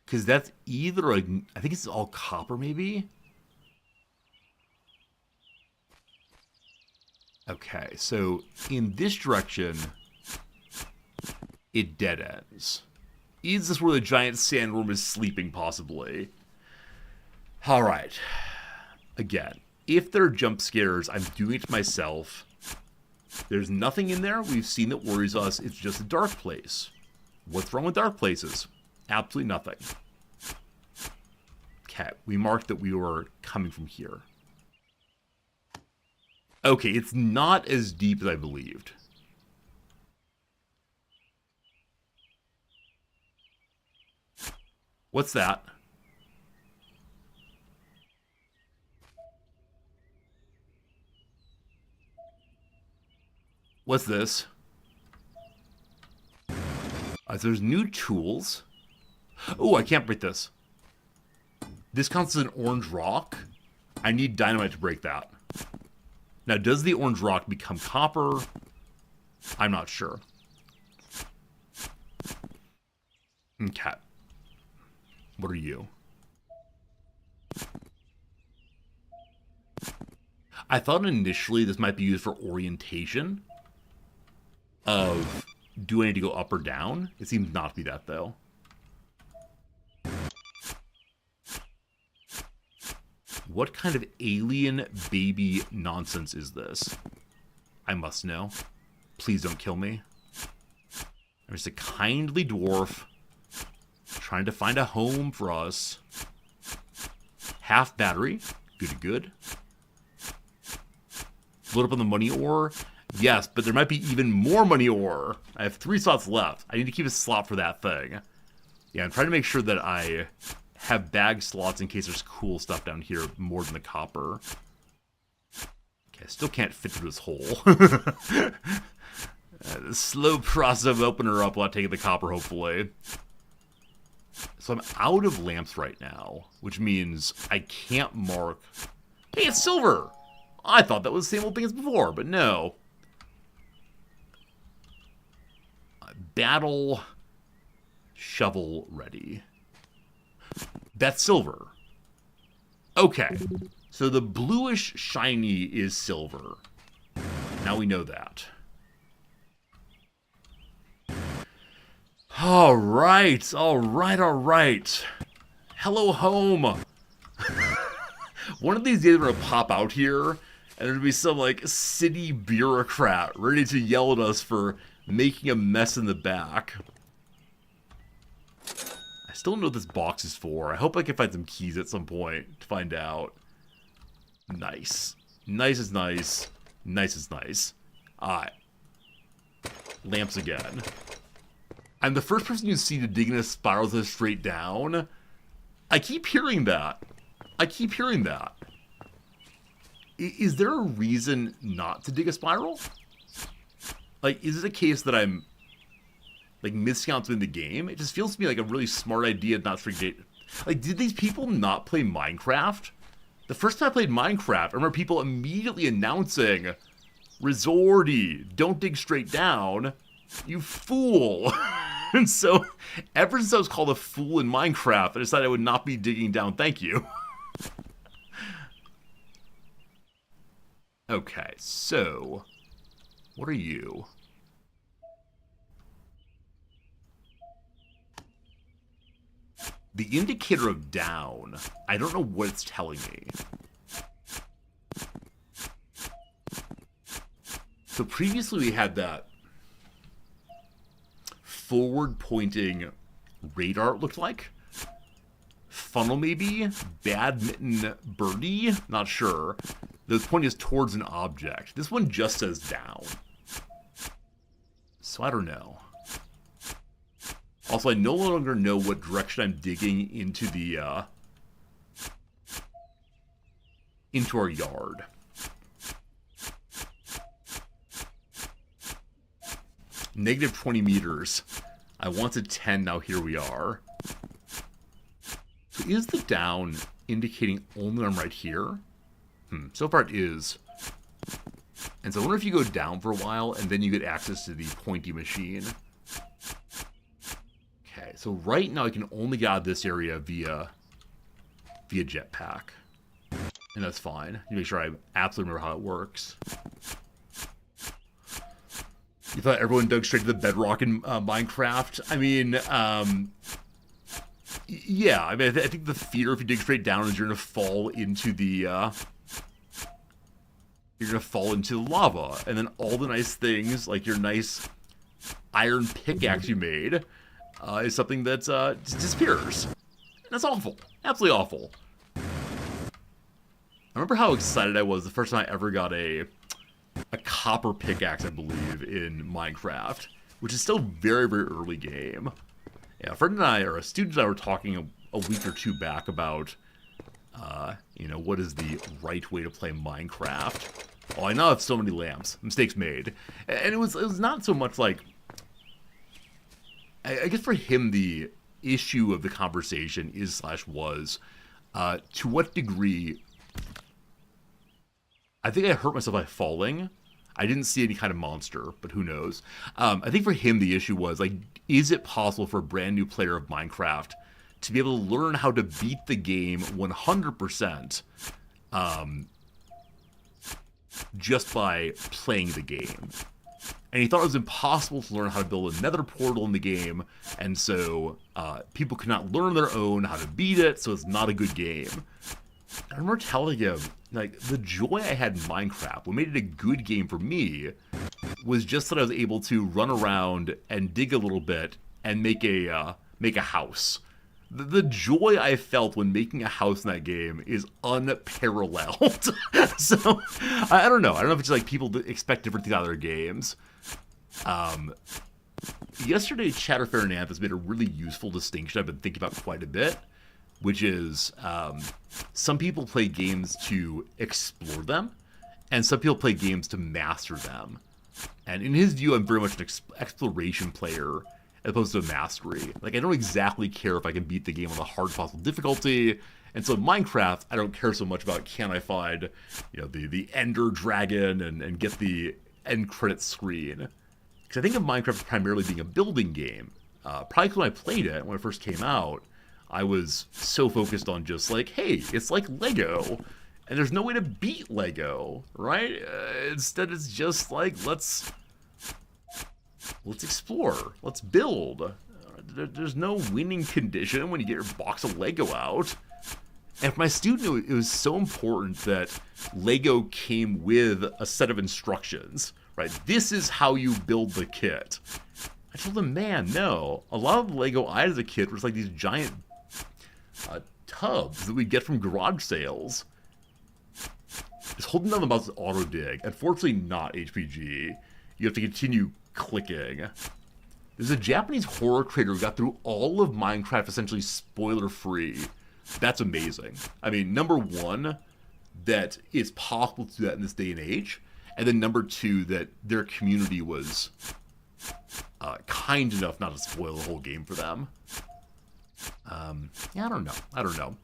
Because that's either a... I think it's all copper, maybe? Okay, so in this direction, it dead ends. Is this where the giant sandworm is sleeping, possibly? Alright. Again, if there are jump scares, I'm doing it to myself. There's nothing in there we've seen that worries us. It's just a dark place. What's wrong with dark places? Absolutely nothing. Okay, we marked that we were coming from here. Okay, it's not as deep as I believed. What's that? What's this? There's new tools. Oh, I can't break this. This counts as an orange rock. I need dynamite to break that. Now, does the orange rock become copper? I'm not sure. Okay. What are you? I thought initially this might be used for orientation of Do I need to go up or down? It seems not to be that, though. What kind of alien baby nonsense is this? I must know. Please don't kill me. I'm just a kindly dwarf trying to find a home for us. Half battery. Good, good. Load up on the money ore. Yes, but there might be even more money ore. I have 3 slots left. I need to keep a slot for that thing. Yeah, I'm trying to make sure that I have bag slots in case there's cool stuff down here more than the copper. Okay, I still can't fit through this hole. The slow process of opening her up while taking the copper, hopefully. So I'm out of lamps right now, which means I can't mark... Hey, it's silver! I thought that was the same old thing as before, but no. Battle shovel ready. That's silver. Okay. So the bluish shiny is silver. Now we know that. Alright, alright. Hello, home. One of these days we're gonna pop out here, and there's gonna be some, like, city bureaucrat ready to yell at us for making a mess in the back. I still don't know what this box is for. I hope I can find some keys at some point to find out. Nice. Nice is nice. Nice is nice. Alright. Lamps again. I'm the first person you see to dig in a spiral this straight down. I keep hearing that. I keep hearing that. Is there a reason not to dig a spiral? Like, is it a case that I'm, like, missing out in the game? It just feels to me like a really smart idea not to forget. Like, did these people not play Minecraft? The first time I played Minecraft, I remember people immediately announcing, Resorty, don't dig straight down, you fool. And so, ever since I was called a fool in Minecraft, I decided I would not be digging down, thank you. Okay, so, what are you? The indicator of down, I don't know what it's telling me. So previously we had that forward-pointing radar, it looked like. Funnel, maybe? Badminton birdie? Not sure. The point is towards an object. This one just says down. So I don't know. Also, I no longer know what direction I'm digging into the, into our yard. Negative 20 meters. I wanted 10, now here we are. So is the down indicating only I'm right here? So far it is. And so I wonder if you go down for a while and then you get access to the pointy machine. Okay, so right now I can only get out of this area via jetpack. And that's fine. You make sure I absolutely remember how it works. You thought everyone dug straight to the bedrock in Minecraft? I mean, yeah. I mean, I think the fear if you dig straight down is you're gonna fall into the lava, and then all the nice things, like your nice iron pickaxe you made, is something that just disappears. And that's awful. Absolutely awful. I remember how excited I was the first time I ever got a copper pickaxe, I believe, in Minecraft, which is still very, very early game. Yeah, a friend and I, or a student and I, were talking a week or two back about, you know, what is the right way to play Minecraft. Oh, I now have so many lamps. Mistakes made. And it was not so much like, I guess for him the issue of the conversation was, to what degree, I think I hurt myself by falling. I didn't see any kind of monster, but who knows. I think for him the issue was, like, is it possible for a brand new player of Minecraft to be able to learn how to beat the game 100% just by playing the game? And he thought it was impossible to learn how to build a nether portal in the game, and so people could not learn on their own how to beat it, so it's not a good game. I remember telling him, like, the joy I had in Minecraft, what made it a good game for me, was just that I was able to run around and dig a little bit and make a house. The joy I felt when making a house in that game is unparalleled. So, I don't know. I don't know if it's like people expect different things out of their games. Yesterday, Chatter Fernandez made a really useful distinction I've been thinking about quite a bit, which is some people play games to explore them, and some people play games to master them. And in his view, I'm very much an exploration player as opposed to a mastery. Like, I don't exactly care if I can beat the game on the hardest possible difficulty. And so in Minecraft, I don't care so much about can I find, the Ender Dragon and get the end credits screen. Because I think of Minecraft as primarily being a building game. Probably when I played it, when it first came out, I was so focused on just like, hey, it's like Lego. And there's no way to beat Lego, right? Instead, it's just like, let's explore. Let's build. There's no winning condition when you get your box of Lego out. And for my student, it was so important that Lego came with a set of instructions, right? This is how you build the kit. I told him, man, no. A lot of the Lego I had as a kid was like these giant tubs that we get from garage sales. Just holding down the mouse is auto dig. Unfortunately, not HPG. You have to continue clicking. There's a Japanese horror creator who got through all of Minecraft essentially spoiler-free. That's amazing. I mean, number one, that it's possible to do that in this day and age. And then number two, that their community was kind enough not to spoil the whole game for them. Yeah, I don't know.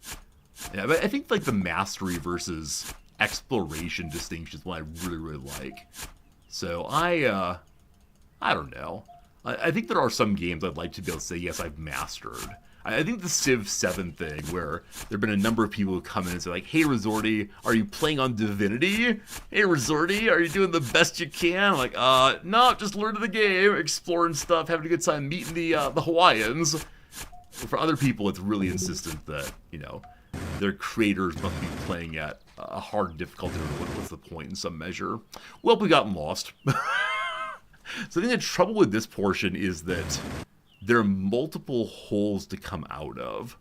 Yeah, but I think like the mastery versus exploration distinction is what I really, really like. So I don't know. I think there are some games I'd like to be able to say, yes, I've mastered. I think the Civ 7 thing, where there have been a number of people who come in and say, like, hey, Resorty, are you playing on Divinity? Hey, Resorty, are you doing the best you can? I'm like, no, just learning the game, exploring stuff, having a good time, meeting the Hawaiians. For other people, it's really insistent that, their creators must be playing at a hard difficulty, or what's the point in some measure? Well, we got lost. So I think the trouble with this portion is that there are multiple holes to come out of.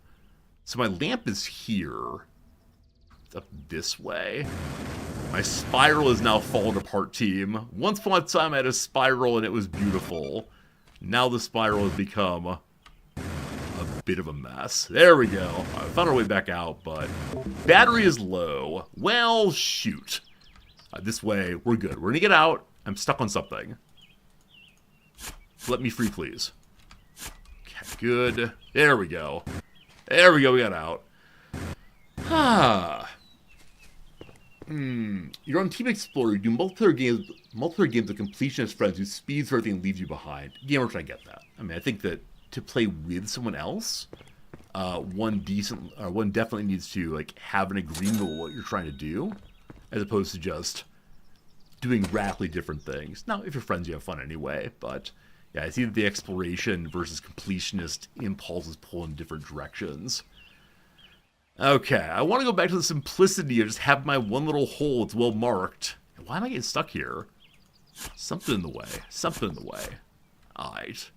So my lamp is here. It's up this way. My spiral is now falling apart, team. Once upon a time I had a spiral and it was beautiful. Now the spiral has become a bit of a mess. There we go. I found our way back out, but battery is low. Well, shoot. This way, we're good. We're gonna get out. I'm stuck on something. Let me free, please. Okay, good. There we go. There we go, we got out. You're on Team Explorer. You do multiplayer games with completionist friends who speeds for everything and leaves you behind. Gamer, try to get that. I mean, I think that to play with someone else, one definitely needs to like have an agreement with what you're trying to do, as opposed to just doing radically different things. Now, if you're friends, you have fun anyway, but yeah, I see that the exploration versus completionist impulses pull in different directions. Okay, I want to go back to the simplicity of just having my one little hole. It's well marked. Why am I getting stuck here? Something in the way. Something in the way. Alright.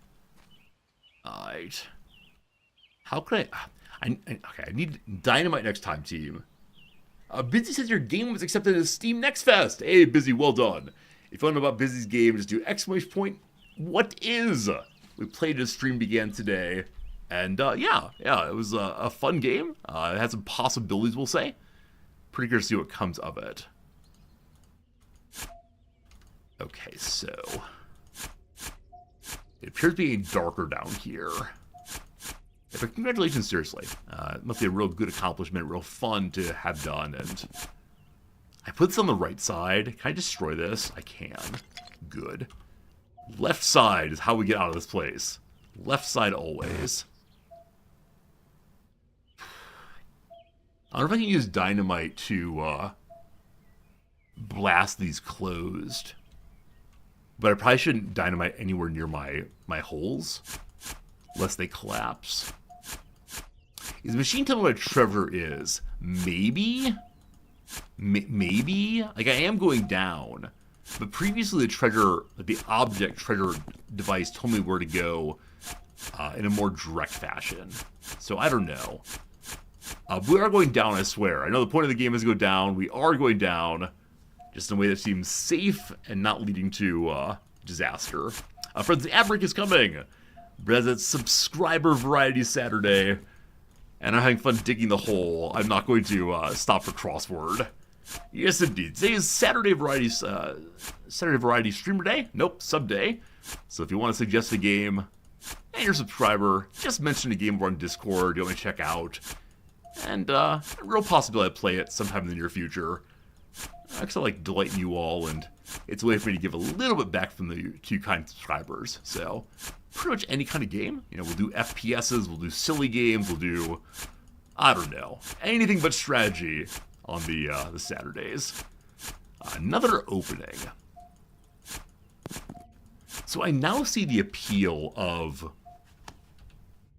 How can I need dynamite next time, team. Busy says your game was accepted as Steam Next Fest. Hey, Busy, well done. If you want to know about Busy's game, just do exclamation point. What is? We played as stream began today, and yeah, it was a fun game. It had some possibilities, we'll say. Pretty curious to see what comes of it. Okay, so it appears to be darker down here. Yeah, but congratulations, seriously. It must be a real good accomplishment, real fun to have done, and I put this on the right side. Can I destroy this? I can. Good. Left side is how we get out of this place. Left side always. I wonder if I can use dynamite to blast these closed. But I probably shouldn't dynamite anywhere near my holes, lest they collapse. Is the machine telling me what a treasure is? Maybe? Maybe? Like, I am going down. But previously the treasure, the object treasure device told me where to go in a more direct fashion. So I don't know. We are going down, I swear. I know the point of the game is to go down. We are going down. Just in a way that seems safe and not leading to disaster. Friends, the ad break is coming. But as it's Subscriber Variety Saturday, and I'm having fun digging the hole, I'm not going to stop for crossword. Yes, indeed. Today is Saturday Variety Streamer Day. Nope, Sub Day. So if you want to suggest a game and you're a subscriber, just mention a game over on Discord you want me to check out. And a real possibility I play it sometime in the near future. Because I like delighting you all, and it's a way for me to give a little bit back from the two kind subscribers. So, pretty much any kind of game. You know, we'll do FPSs, we'll do silly games, we'll do, I don't know, anything but strategy on the Saturdays. Another opening. So I now see the appeal of...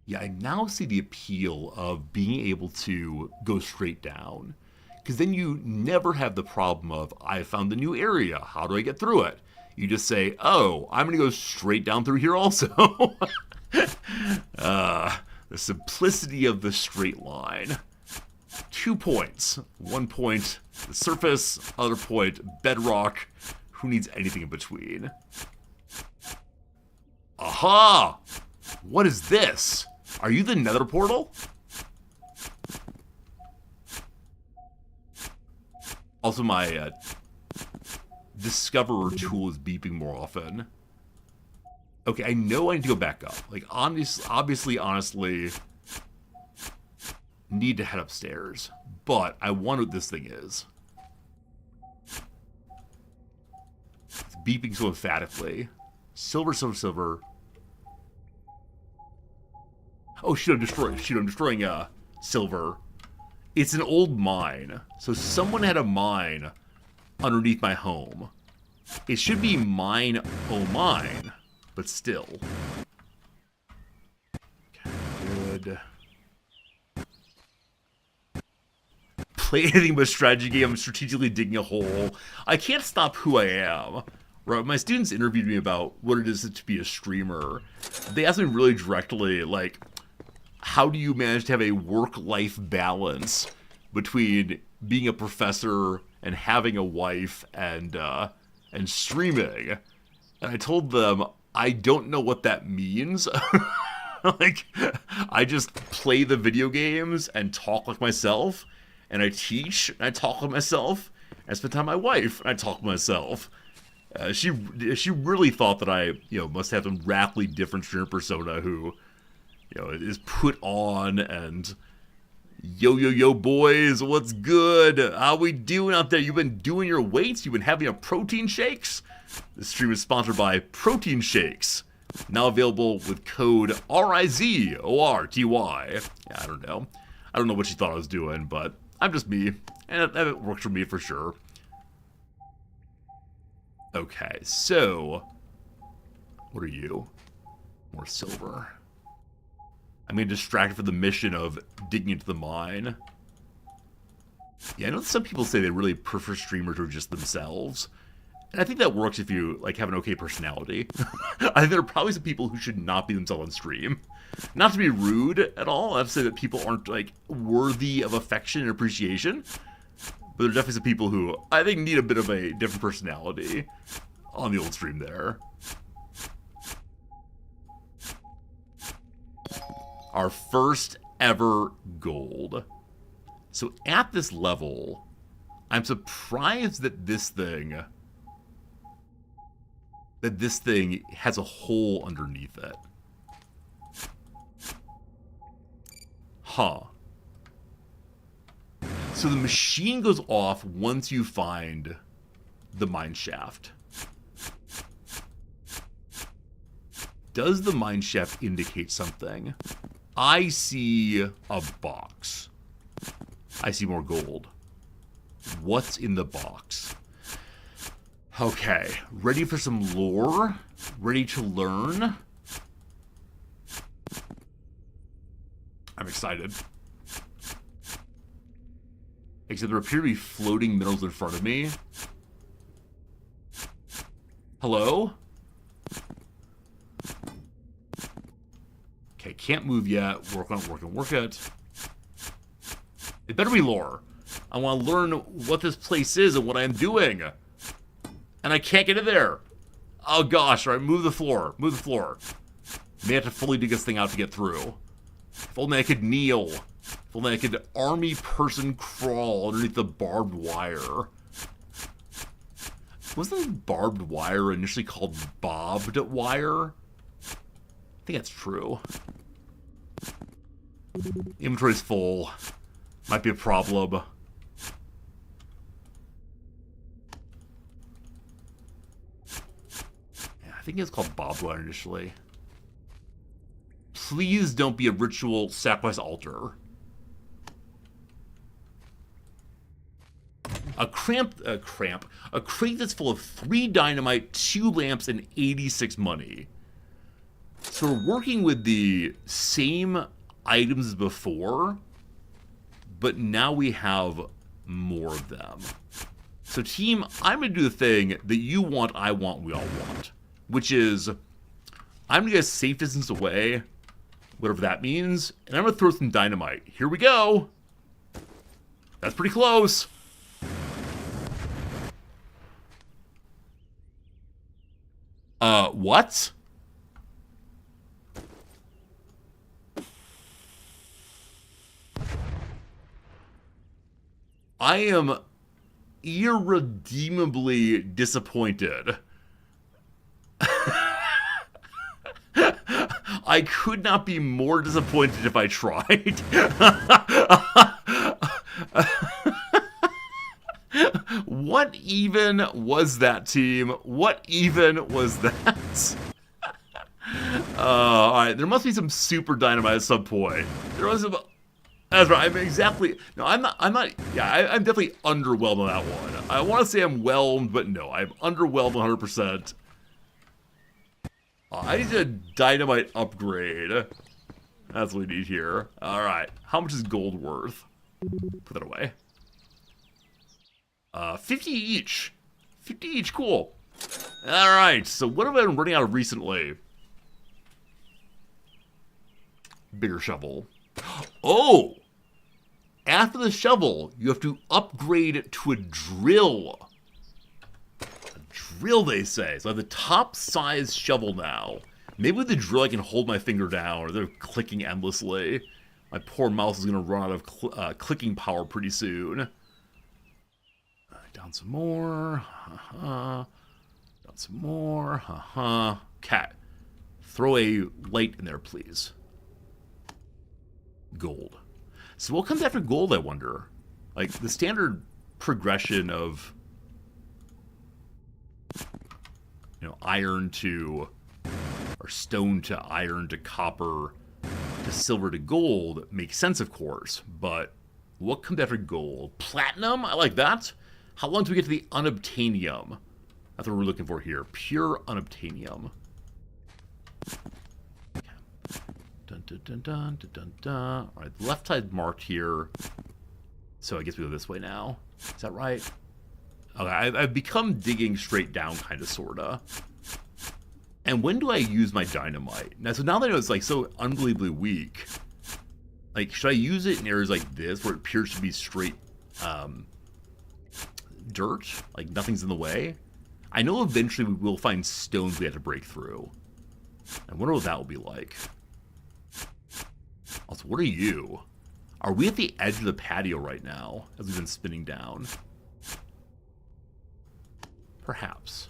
Yeah, I now see the appeal of being able to go straight down. Because then you never have the problem of, I found the new area, how do I get through it? You just say, oh, I'm going to go straight down through here also. The simplicity of the straight line. 2 points. 1 point, the surface, other point, bedrock. Who needs anything in between? Aha! What is this? Are you the Nether portal? Also, my Discoverer tool is beeping more often. Okay, I know I need to go back up. Like, obviously, honestly, need to head upstairs. But I wonder what this thing is. It's beeping so emphatically. Silver, silver, silver. Oh, shoot, I'm destroying silver. It's an old mine. So someone had a mine underneath my home. It should be mine, oh mine. But still. Okay, good. Play anything but strategy game. I'm strategically digging a hole. I can't stop who I am. Right, my students interviewed me about what it is to be a streamer. They asked me really directly, like, how do you manage to have a work-life balance between being a professor and having a wife and streaming? And I told them, I don't know what that means. Like, I just play the video games and talk like myself, and I teach and I talk like myself, and I spend time with my wife and I talk like myself. She really thought that I, must have some radically different streamer persona who, is put on and yo boys, what's good? How we doing out there? You've been doing your weights? You've been having a protein shakes? This stream is sponsored by Protein Shakes. Now available with code RIZORTY. Yeah, I don't know. I don't know what she thought I was doing, but I'm just me. And it works for me for sure. Okay, so... what are you? More silver. I'm getting distracted from the mission of digging into the mine. Yeah, I know some people say they really prefer streamers who are just themselves. And I think that works if you, have an okay personality. I think there are probably some people who should not be themselves on stream. Not to be rude at all. I have to say that people aren't, worthy of affection and appreciation. But there are definitely some people who, I think, need a bit of a different personality on the old stream there. Our first ever gold. So at this level, I'm surprised that this thing has a hole underneath it. Huh. So the machine goes off once you find the mine shaft. Does the mine shaft indicate something? I see a box. I see more gold. What's in the box? Okay, ready for some lore? Ready to learn? I'm excited. Except there appear to be floating minerals in front of me. Hello? Okay, can't move yet. Work on it, work it. It better be lore. I want to learn what this place is and what I'm doing. And I can't get in there. Oh gosh, alright, move the floor. Move the floor. May have to fully dig this thing out to get through. If only I could kneel. If only I could army person crawl underneath the barbed wire. Wasn't barbed wire initially called bobbed wire? I think that's true. Inventory's full. Might be a problem. Yeah, I think it's called bobbed wire initially. Please don't be a ritual sacrifice altar. A crate that's full of 3 dynamite, 2 lamps, and 86 money. So we're working with the same items as before, but now we have more of them. So team, I'm going to do the thing that you want, I want, we all want. Which is, I'm going to get a safe distance away, whatever that means, and I'm going to throw some dynamite. Here we go! That's pretty close! What? I am irredeemably disappointed. I could not be more disappointed if I tried. What even was that, team? What even was that? Alright, there must be some super dynamite at some point. There was some... That's right, I'm exactly... No, I'm not... Yeah, I'm definitely underwhelmed on that one. I want to say I'm whelmed, but no, I'm underwhelmed 100%. I need a dynamite upgrade. That's what we need here. Alright, how much is gold worth? Put that away. 50 each. 50 each, cool. Alright, so what have I been running out of recently? Bigger shovel. Oh! After the shovel, you have to upgrade to a drill. A drill, they say. So I have the top-size shovel now. Maybe with the drill I can hold my finger down, or they're clicking endlessly. My poor mouse is going to run out of clicking power pretty soon. Down some more. Down some more. Cat. Throw a light in there, please. Gold. So what comes after gold, I wonder? Like, the standard progression of, you know, iron to, or stone to iron to copper to silver to gold makes sense, of course, but what comes after gold? Platinum? I like that. How long do we get to the unobtainium? That's what we're looking for here. Pure unobtainium. Dun, dun, dun, dun, dun, dun, dun. All right, the left side marked here. So I guess we go this way now. Is that right? Okay, I've become digging straight down, kind of, sorta. And when do I use my dynamite? Now, so now that I know it's like so unbelievably weak, like, should I use it in areas like this where it appears to be straight dirt? Like, nothing's in the way? I know eventually we will find stones we have to break through. I wonder what that will be like. Also, what are you? Are we at the edge of the patio right now, as we've been spinning down? Perhaps.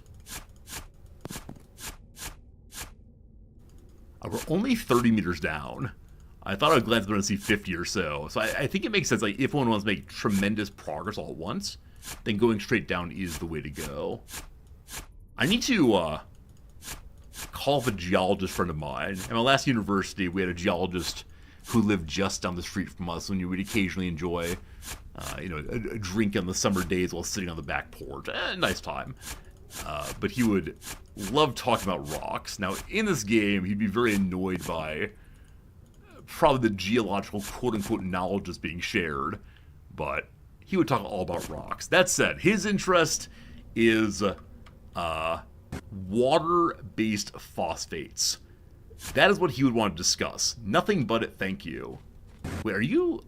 We're only 30 meters down. I thought I was glad to see 50 or so. So I think it makes sense, like, if one wants to make tremendous progress all at once, then going straight down is the way to go. I need to call up a geologist friend of mine. At my last university, we had a geologist who lived just down the street from us, and you would occasionally enjoy, you know, a drink on the summer days while sitting on the back porch. Nice time. But he would love talking about rocks. Now, in this game, he'd be very annoyed by probably the geological quote-unquote knowledge that's being shared, but he would talk all about rocks. That said, his interest is water-based phosphates. That is what he would want to discuss. Nothing but it, thank you. Wait, are you...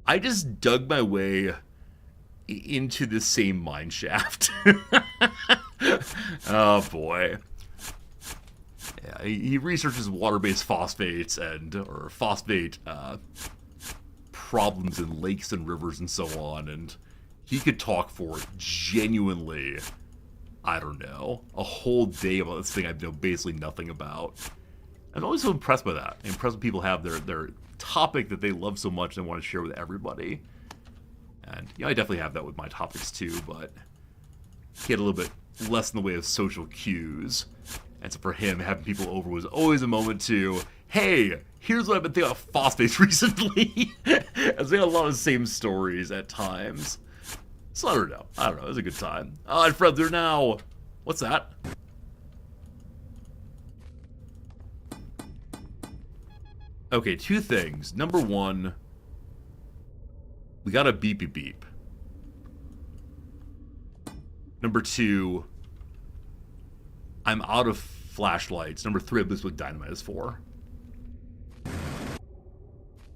I just dug my way into the same mine shaft. Oh, boy. Yeah, he researches water-based phosphates or phosphate problems in lakes and rivers and so on, and he could talk for genuinely, I don't know, a whole day about this thing I know basically nothing about. I'm always so impressed by that. I'm impressed when people have their topic that they love so much and want to share with everybody. And, I definitely have that with my topics too, but he had a little bit less in the way of social cues. And so for him, having people over was always a moment to, hey, here's what I've been thinking about phosphates recently. As we had a lot of the same stories at times. So I don't know. It was a good time. And friends, they're now... What's that? Okay, two things. Number one, we got a beepy beep. Number two, I'm out of flashlights. Number three, I believe what dynamite is for.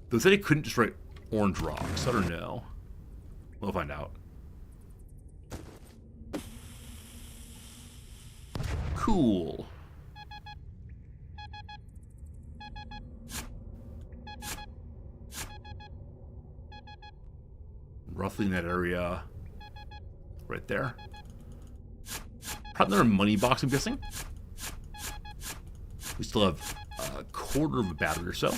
They said he couldn't destroy orange rocks. I don't know. We'll find out. Cool. Roughly in that area. Right there. Probably another money box, I'm guessing. We still have a quarter of a battery or so.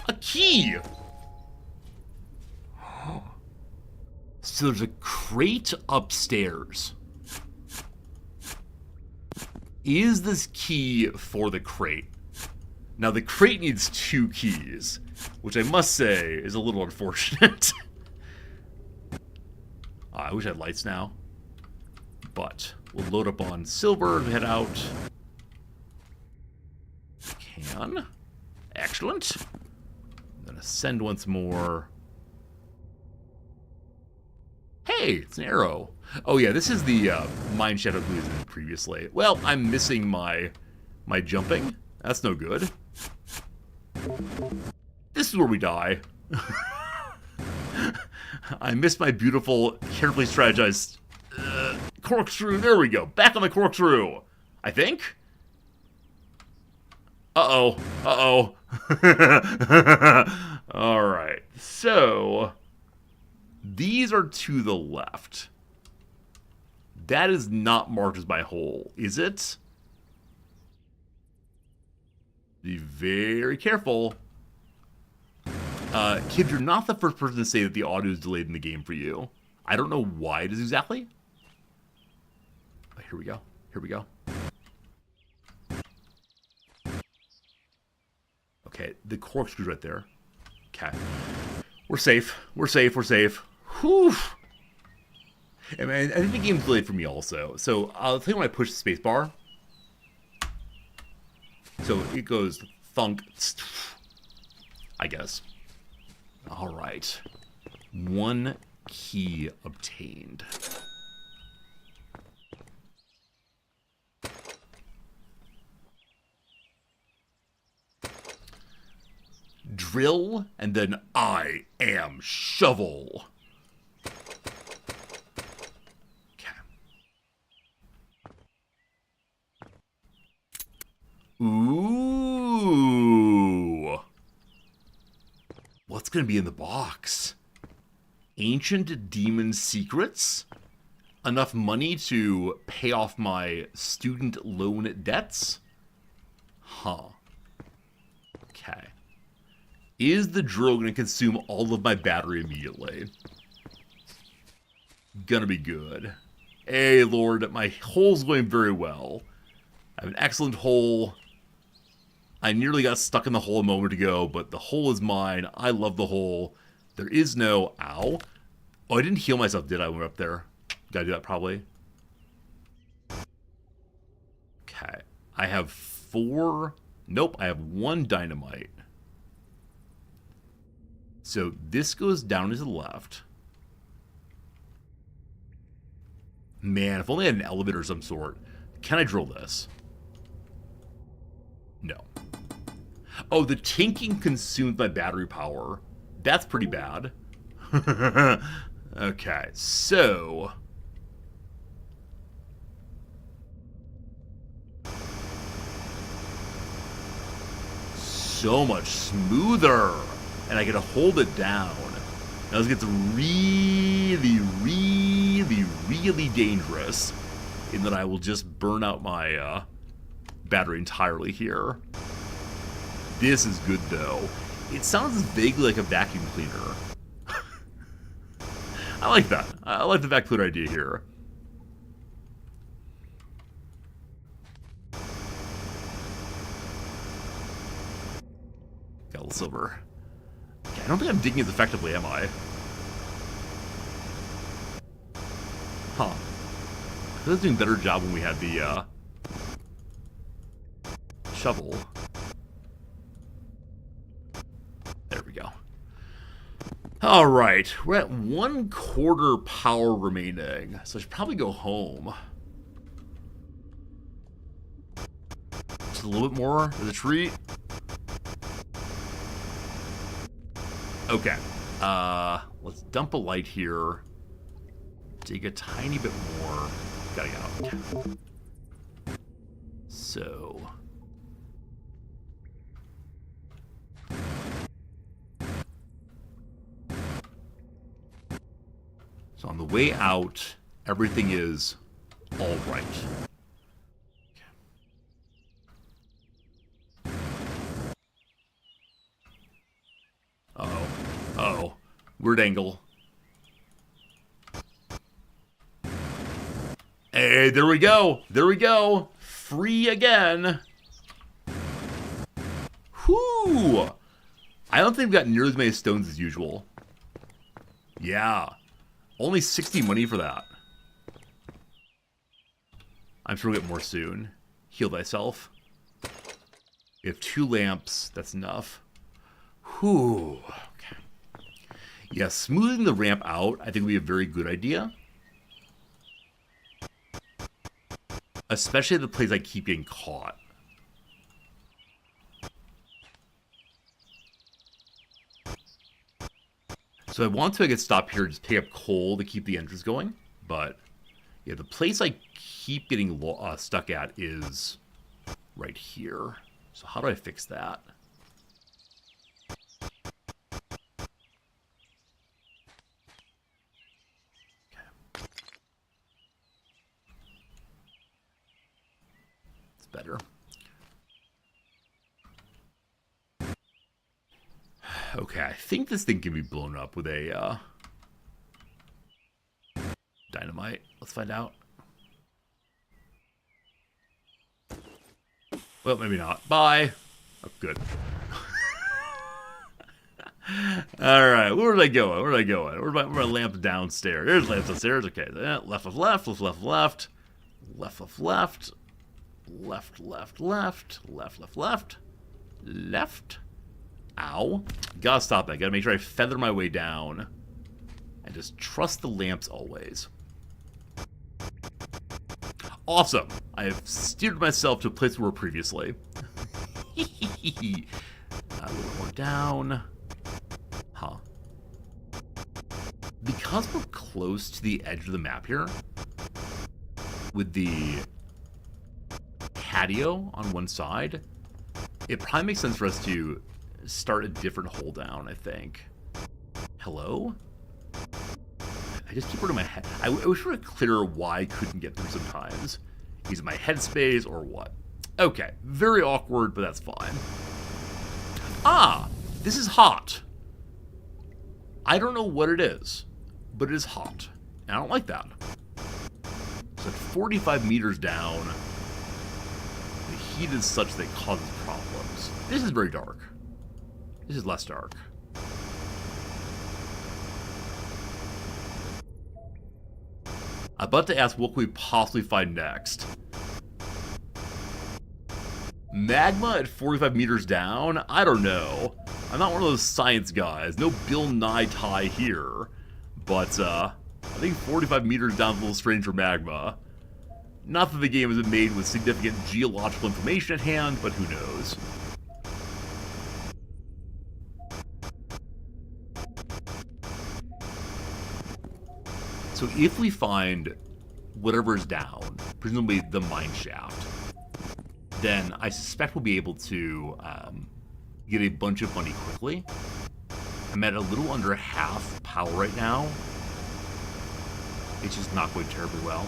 A key! So there's a crate upstairs. Is this key for the crate? Now the crate needs 2 keys, which I must say is a little unfortunate. I wish I had lights now. But we'll load up on silver and head out. Can. Excellent. Then ascend once more. Hey, it's an arrow. Oh yeah, this is the mine shadow we used previously. Well, I'm missing my jumping. That's no good. This is where we die. I missed my beautiful, carefully strategized corkscrew. There we go. Back on the corkscrew. I think. Uh-oh. Uh-oh. All right. So, these are to the left. That is not marked as my hole, is it? Be very careful. Kid, you're not the first person to say that the audio is delayed in the game for you. I don't know why it is exactly. Here we go. Here we go. Okay, the corkscrew's right there. Okay. We're safe. We're safe. We're safe. Whew. I mean, I think the game's delayed for me also. So, I'll tell you when I push the space bar. So, it goes thunk, I guess. All right. 1 key obtained. Drill, and then I am shovel. Okay. Ooh. What's going to be in the box? Ancient demon secrets? Enough money to pay off my student loan debts? Huh. Okay. Is the drill going to consume all of my battery immediately? Gonna be good. Hey, Lord, my hole's going very well. I have an excellent hole. I nearly got stuck in the hole a moment ago, but the hole is mine. I love the hole. There is no... Ow. Oh, I didn't heal myself, did I, when we were up there? Gotta do that, probably. Okay. I have 4... Nope, I have 1 dynamite. So this goes down to the left. Man, if only I had an elevator of some sort. Can I drill this? No. Oh, the tinking consumes my battery power. That's pretty bad. Okay, so... So much smoother. And I get to hold it down. Now this gets really, really, really dangerous in that I will just burn out my battery entirely here. This is good, though. It sounds vaguely like a vacuum cleaner. I like that. I like the vacuum cleaner idea here. Got a little silver. Okay, I don't think I'm digging as effectively, am I? Huh. I was doing a better job when we had the shovel. There we go. Alright, we're at 1/4 power remaining, so I should probably go home. Just a little bit more of the treat. Okay, let's dump a light here. Dig a tiny bit more. Gotta get out. Okay. So... So on the way out, everything is all right. Okay. Uh-oh. Uh-oh. Weird angle. Hey, there we go. There we go. Free again. Whew. I don't think we've got nearly as many stones as usual. Yeah. Only 60 money for that. I'm sure we'll get more soon. Heal thyself. We have 2 lamps. That's enough. Whew. Okay. Yeah, smoothing the ramp out, I think would be a very good idea. Especially at the place I keep getting caught. So I want to get stop here, just pick up coal to keep the engines going. But yeah, the place I keep getting stuck at is right here. So how do I fix that? Okay. It's better. Okay, I think this thing can be blown up with a dynamite. Let's find out. Well, maybe not. Bye. Oh, good. Alright, where did I go? Where did I go? Where's my lamp downstairs? There's lamps downstairs. Okay, left of left, left of left, left of left, left, left, left, left, left, left, left. Ow. Gotta stop that. Gotta make sure I feather my way down. And just trust the lamps always. Awesome. I have steered myself to a place we were previously. A little bit more down. Huh. Because we're close to the edge of the map here, with the patio on one side, it probably makes sense for us to start a different hole down, I think. Hello? I just keep it in my head. I wish we were clearer why I couldn't get through sometimes. Is it my headspace or what? Okay, very awkward, but that's fine. Ah, this is hot. I don't know what it is, but it is hot. And I don't like that. So at 45 meters down, the heat is such that it causes problems. This is very dark. This is less dark. I'm about to ask what can we possibly find next. Magma at 45 meters down? I don't know. I'm not one of those science guys. No Bill Nye tie here. But, I think 45 meters down is a little strange for magma. Not that the game isn't made with significant geological information at hand, but who knows. So if we find whatever's down, presumably the mine shaft, then I suspect we'll be able to get a bunch of money quickly. I'm at a little under half power right now. It's just not going terribly well.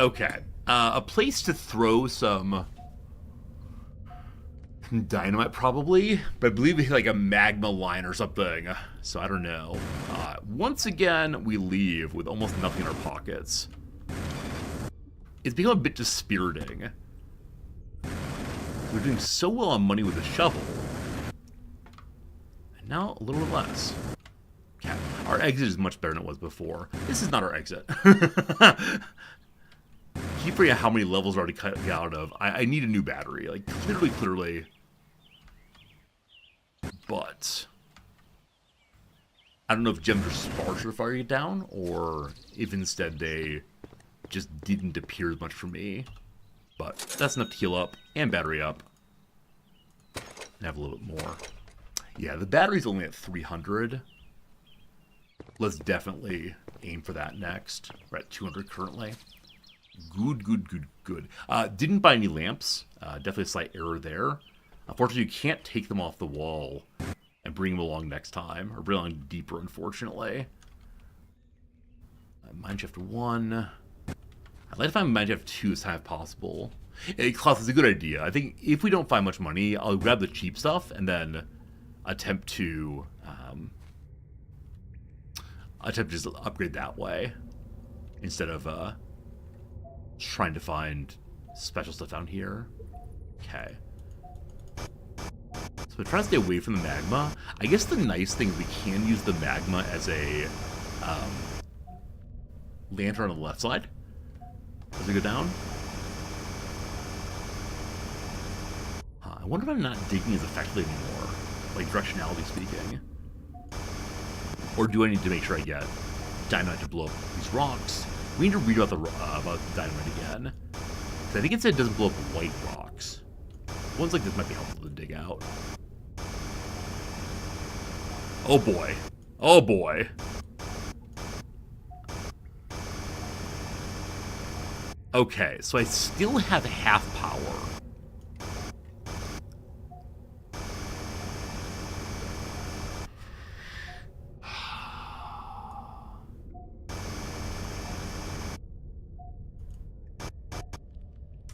Okay, a place to throw some dynamite probably, but I believe it's like a magma line or something, so I don't know. Once again, we leave with almost nothing in our pockets. It's become a bit dispiriting. We're doing so well on money with the shovel, and now a little bit less. Okay. Our exit is much better than it was before. This is not our exit. Keep forgetting how many levels are already cut out of. I need a new battery, like clearly. But I don't know if gems are sparse if I get down, or if instead they just didn't appear as much for me. But that's enough to heal up and battery up. And have a little bit more. Yeah, the battery's only at 300. Let's definitely aim for that next. We're at 200 currently. Good. Didn't buy any lamps. Definitely a slight error there. Unfortunately, you can't take them off the wall and bring them along next time. Or bring them along deeper, unfortunately. Mineshaft 1. I'd like to find Mineshaft 2 as high as possible. Klaus, is a good idea. I think if we don't find much money, I'll grab the cheap stuff and then attempt to just upgrade that way. Instead of trying to find special stuff down here. Okay. So we're trying to stay away from the magma. I guess the nice thing is we can use the magma as a lantern on the left side. Does it go down? I wonder if I'm not digging as effectively anymore. Like, directionality speaking. Or do I need to make sure I get dynamite to blow up these rocks? We need to read about the dynamite again. I think it said it doesn't blow up white rocks. Ones like this might be helpful to dig out. Oh boy. Oh boy. Okay, so I still have half power.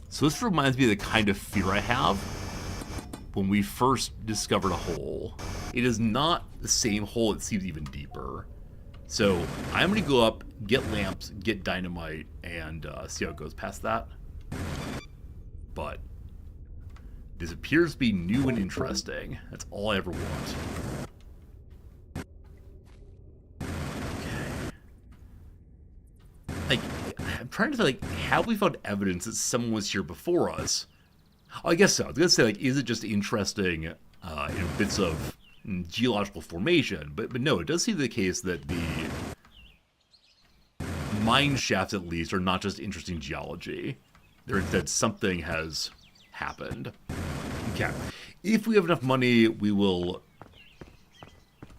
So this reminds me of the kind of fear I have when we first discovered a hole. It is not the same hole, it seems even deeper. So I'm going to go up, get lamps, get dynamite, and see how it goes past that. But this appears to be new and interesting. That's all I ever want. Like, I'm trying to think, like, have we found evidence that someone was here before us? Oh, I guess so. I was going to say, like, is it just interesting, bits of geological formation? But no, it does seem the case that the mine shafts, at least, are not just interesting geology. That something has happened. Okay. If we have enough money, we will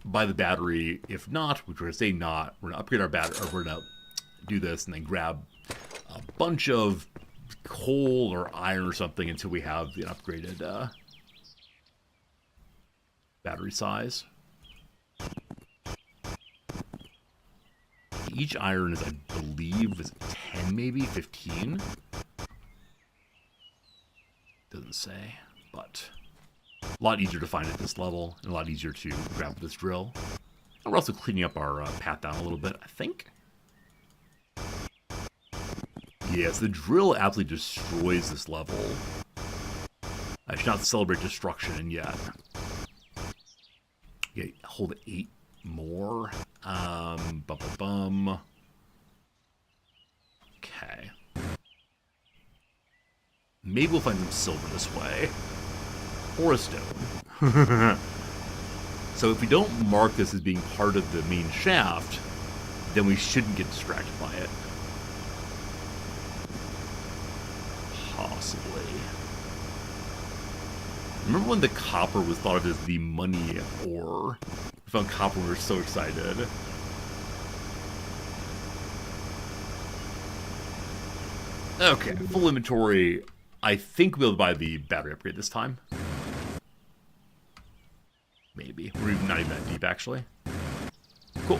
buy the battery. If not, which we're going to say not, we're going to upgrade our battery, or we're going to do this and then grab a bunch of coal or iron or something until we have the upgraded battery size. Each iron is, I believe, is 10 maybe, 15? Doesn't say, but a lot easier to find at this level and a lot easier to grab with this drill. And we're also cleaning up our path down a little bit, I think. Yes, the drill absolutely destroys this level. I should not celebrate destruction yet. Okay, hold 8 more. Bum. Okay. Maybe we'll find some silver this way. Or a stone. So if we don't mark this as being part of the main shaft, then we shouldn't get distracted by it. Possibly. Remember when the copper was thought of as the money ore? We found copper, we were so excited. Okay, full inventory. I think we'll buy the battery upgrade this time. Maybe. We're not even that deep, actually. Cool.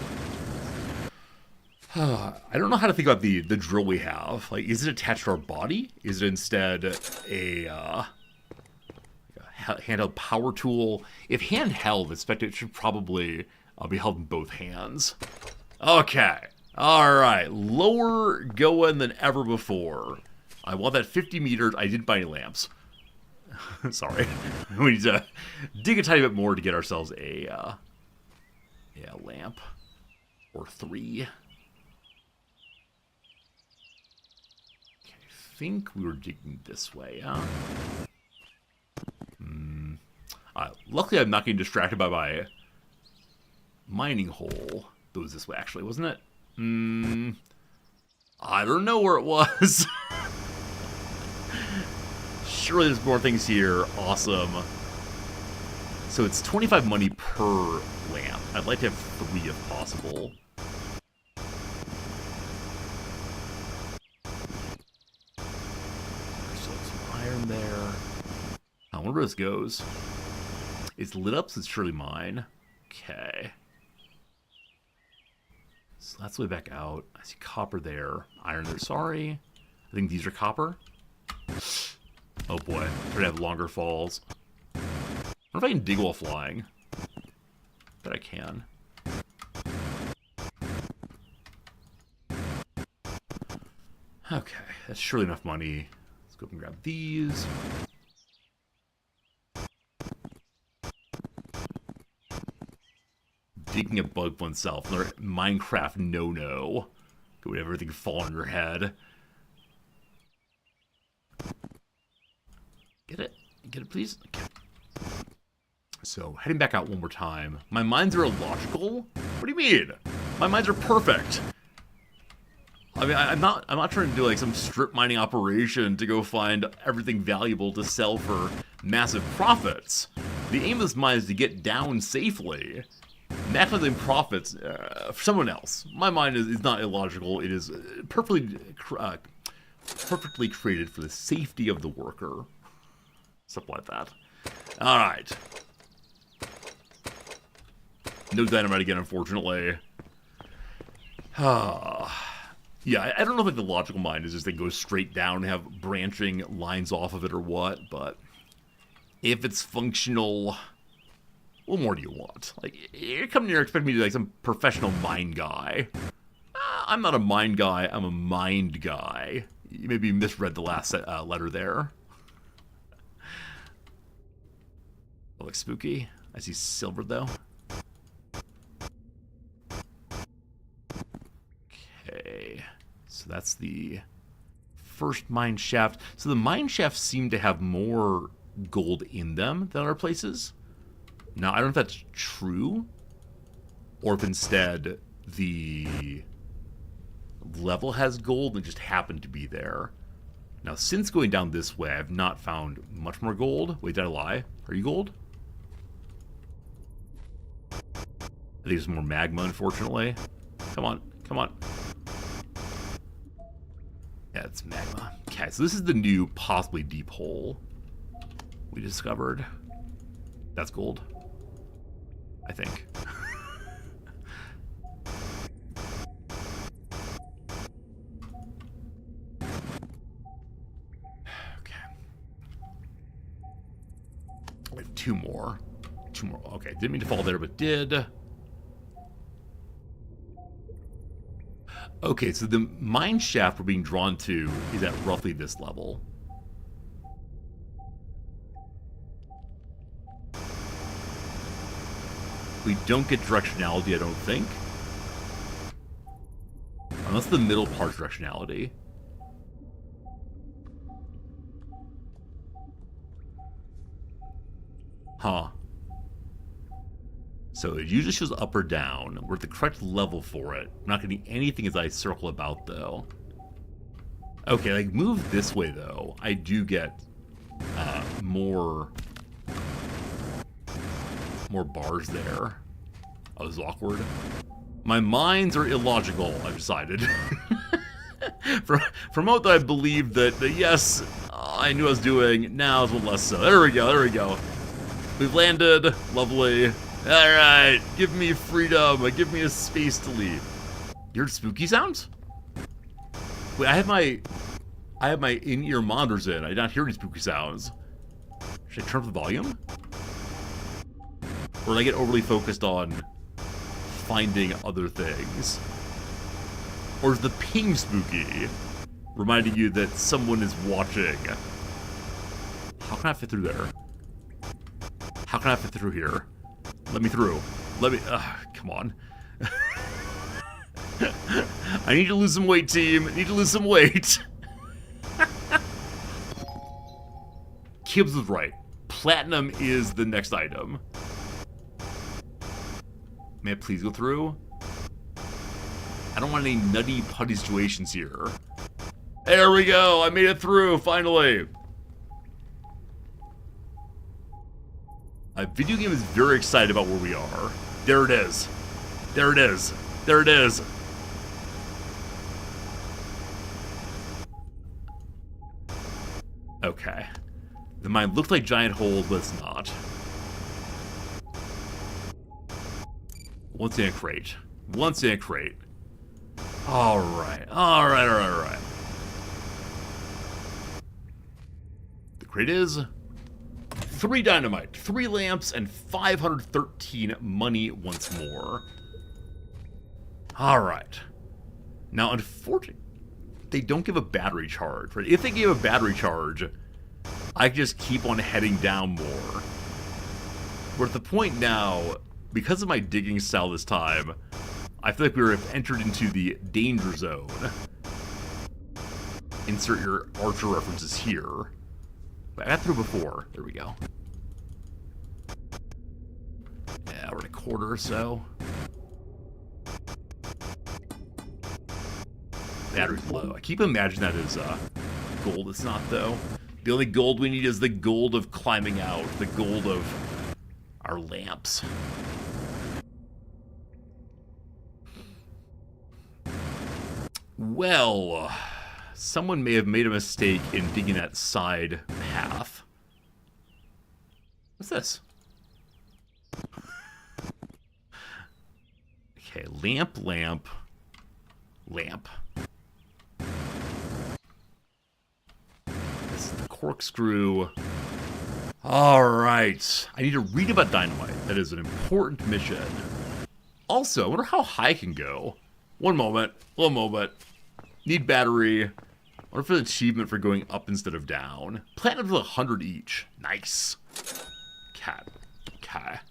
I don't know how to think about the drill we have. Like, is it attached to our body? Is it instead a handheld power tool? If handheld, expect it should probably be held in both hands. Okay. Alright. Lower going than ever before. I want that 50 meters. I didn't buy any lamps. Sorry. We need to dig a tiny bit more to get ourselves a lamp. Or 3. Okay, I think we were digging this way, huh? Luckily, I'm not getting distracted by my mining hole. It was this way, actually, wasn't it? I don't know where it was. Surely there's more things here. Awesome. So it's 25 money per lamp. I'd like to have 3 if possible. There's still some iron there. I wonder where this goes. It's lit up, so it's surely mine. Okay. So that's the way back out. I see copper there. Iron there, sorry. I think these are copper. Oh boy, try to have longer falls. I wonder if I can dig while flying. Bet I can. Okay, that's surely enough money. Let's go up and grab these. Digging a bug oneself. Another Minecraft no-no. Go have everything fall on your head. Get it? Get it, please? Okay. So, heading back out one more time. My mines are illogical? What do you mean? My mines are perfect. I mean, I'm not trying to do like some strip mining operation to go find everything valuable to sell for massive profits. The aim of this mine is to get down safely. Maximizing profits for someone else. My mine is not illogical. It is perfectly created for the safety of the worker. Something like that. Alright. No dynamite again, unfortunately. Yeah, I don't know if the logical mind is just they go straight down and have branching lines off of it or what, but if it's functional, what more do you want? Like, you're coming here expecting me to be like some professional mine guy. I'm not a mine guy, I'm a mind guy. You maybe misread the last letter there. That looks spooky. I see silver, though. Okay. So that's the first mine shaft. So the mine shafts seem to have more gold in them than other places. Now, I don't know if that's true, or if instead the level has gold and just happened to be there. Now, since going down this way, I've not found much more gold. Wait, did I lie? Are you gold? I think it's more magma, unfortunately. Come on, come on. Yeah, it's magma. Okay, so this is the new, possibly deep hole we discovered. That's gold, I think. Okay. Wait, two more. Two more. Okay, didn't mean to fall there, but did. Okay, so the mine shaft we're being drawn to is at roughly this level. We don't get directionality, I don't think. Unless the middle part's directionality. Huh. So it usually shows up or down. We're at the correct level for it. I'm not getting anything as I circle about, though. Okay, like, move this way, though. I do get more bars there. Oh, this is awkward. My minds are illogical, I've decided. For a moment, I believed that yes, I knew what I was doing. Now it's a little less so. There we go, there we go. We've landed. Lovely. Alright, give me freedom. Give me a space to leave. You heard spooky sounds? Wait, I have my in-ear monitors in. I did not hear any spooky sounds. Should I turn up the volume? Or did I get overly focused on finding other things? Or is the ping spooky, reminding you that someone is watching? How can I fit through there? How can I fit through here? Let me through. Let me... come on. I need to lose some weight, team. I need to lose some weight. Kibbs was right. Platinum is the next item. May I please go through? I don't want any nutty putty situations here. There we go. I made it through, finally. A video game is very excited about where we are. There it is. There it is. There it is. Okay. The mine looked like giant holes, but it's not. Once in a crate. Once in a crate. Alright. Alright, alright, alright. The crate is 3 dynamite, 3 lamps, and 513 money once more. Alright. Now, unfortunately, they don't give a battery charge, right? If they gave a battery charge, I could just keep on heading down more. We're at the point now, because of my digging style this time, I feel like we have entered into the danger zone. Insert your Archer references here. I got through before. There we go. Yeah, we're at a quarter or so. Battery's low. I keep imagining that as gold. It's not, though. The only gold we need is the gold of climbing out. The gold of our lamps. Well, someone may have made a mistake in digging that side path. What's this? Okay, lamp, lamp, lamp. This is the corkscrew. Alright. I need to read about dynamite. That is an important mission. Also, I wonder how high I can go. One moment. One moment. Need battery. I wonder for the achievement for going up instead of down. Platinum's 100 each. Nice. Cat. Cat.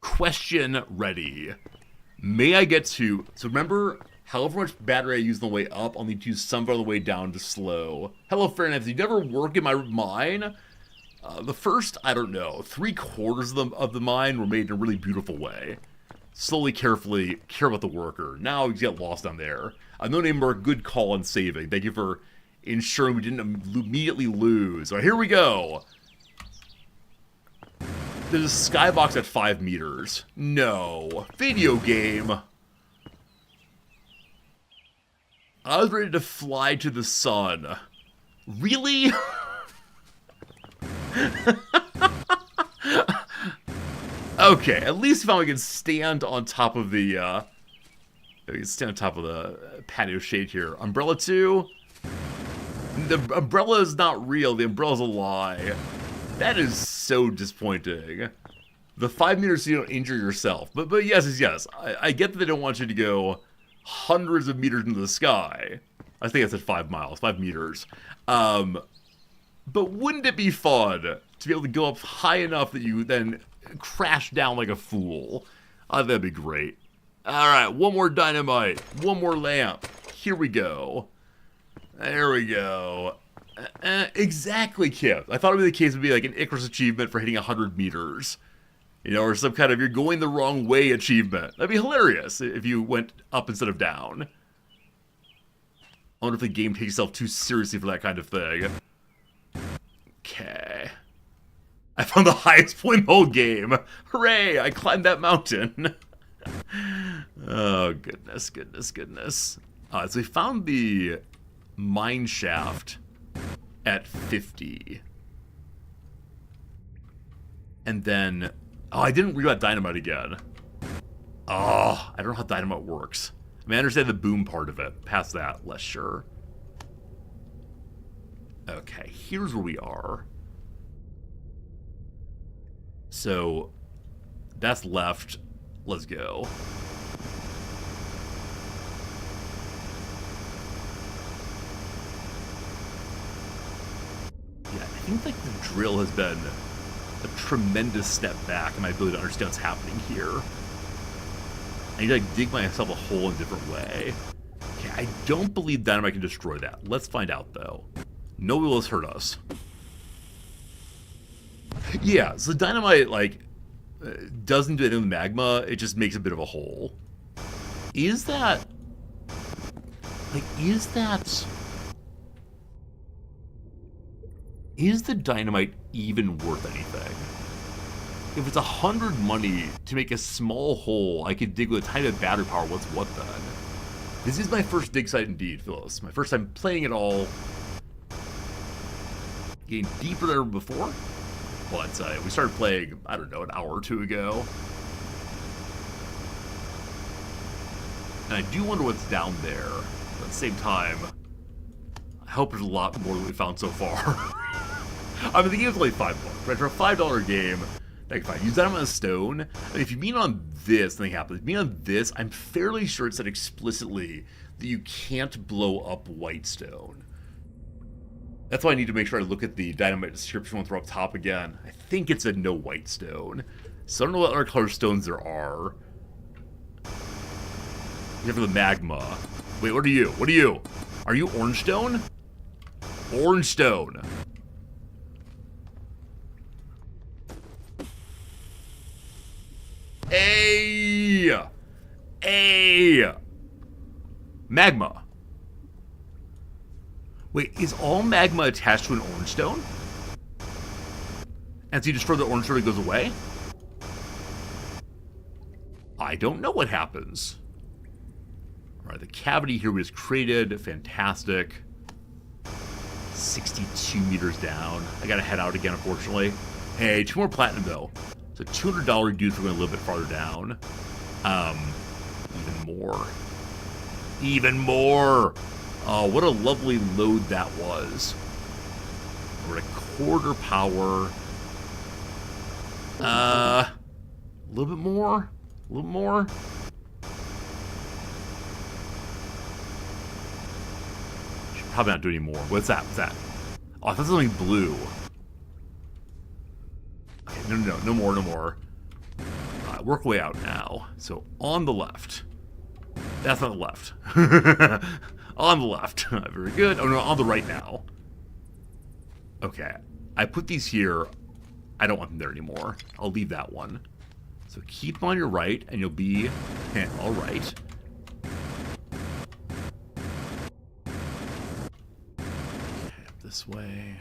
Question ready. May I get to... So remember, however much battery I use on the way up, I'll need to use some on the way down to slow. Hello, Fairness. You never work in my mine? The first, I don't know, 3/4 of the mine were made in a really beautiful way. Slowly, carefully, care about the worker. Now you get lost down there. No name more good call on saving. Thank you for ensuring we didn't immediately lose. All right, here we go. There's a skybox at 5 meters. No. Video game. I was ready to fly to the sun. Really? Okay, at least if I can stand on top of the, patio shade here. Umbrella 2? The umbrella is not real. The umbrella's a lie. That is so disappointing. The 5 meters so you don't injure yourself. But yes is yes. I get that they don't want you to go hundreds of meters into the sky. I think I said 5 miles, 5 meters. But wouldn't it be fun to be able to go up high enough that you then crash down like a fool? That'd be great. Alright, one more dynamite. One more lamp. Here we go. There we go. Exactly, Kip. I thought it would be the case would be like an Icarus achievement for hitting 100 meters. You know, or some kind of you're going the wrong way achievement. That'd be hilarious if you went up instead of down. I wonder if the game takes itself too seriously for that kind of thing. Okay. I found the highest point in the whole game. Hooray! I climbed that mountain. Oh, goodness, goodness, goodness. So we found the mine shaft at 50. And then... Oh, I didn't read about dynamite again. Oh, I don't know how dynamite works. I mean, I understand the boom part of it. Past that, less sure. Okay, here's where we are. So, that's left. Let's go. Yeah, I think like the drill has been a tremendous step back in my ability to understand what's happening here. I need to like dig myself a hole in a different way. Okay, I don't believe dynamite can destroy that. Let's find out though. No will has hurt us. Yeah, so dynamite like doesn't do anything with magma, it just makes a bit of a hole. Is that is the dynamite even worth anything? If it's 100 money to make a small hole I could dig with a tiny bit of battery power, what's what then? This is my first dig site indeed, Phyllis. My first time playing it all. Getting deeper than ever before. But we started playing, I don't know, an hour or two ago. And I do wonder what's down there. But at the same time, I hope there's a lot more than we found so far. I mean, the game's only $5, right? For a $5 game, like if I use that on a stone, I mean, if you mean on this, nothing happens. If you mean on this, I'm fairly sure it said explicitly that you can't blow up white stone. That's why I need to make sure I look at the dynamite description when throw up top again. I think it said no white stone. So I don't know what other color stones there are. Except for the magma. Wait, what are you? What are you? Are you orange stone? Orange stone. Hey! Hey! Magma. Wait, is all magma attached to an orange stone? And so you destroy the orange stone, it goes away? I don't know what happens. Alright, the cavity here was created. Fantastic. 62 meters down. I gotta head out again, unfortunately. Hey, 2 more platinum, though. So $200 dues for going a little bit farther down. Even more. Even more! Oh, what a lovely load that was. We're at a quarter power. A little bit more? A little more? Should probably not do any more. What's that? What's that? Oh, I thought something blue. Okay, no more, no more. Work way out now. So, on the left. That's not the left. On the left. Very good. Oh, no, on the right now. Okay. I put these here. I don't want them there anymore. I'll leave that one. So keep them on your right, and you'll be all right. Okay, up this way.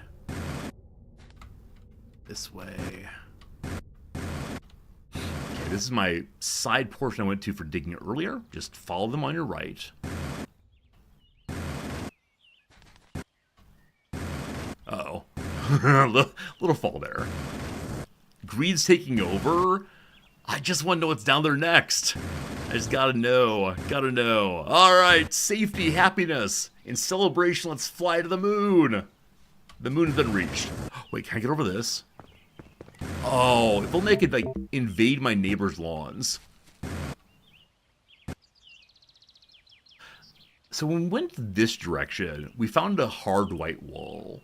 This way. Okay, this is my side portion I went to for digging earlier. Just follow them on your right. Uh-oh. little fall there. Greed's taking over. I just want to know what's down there next. I just gotta know. Gotta know. Alright, safety, happiness. In celebration, let's fly to the moon. The moon has been reached. Wait, can I get over this? Oh, if only I could, like, invade my neighbor's lawns. So when we went this direction, we found a hard white wall.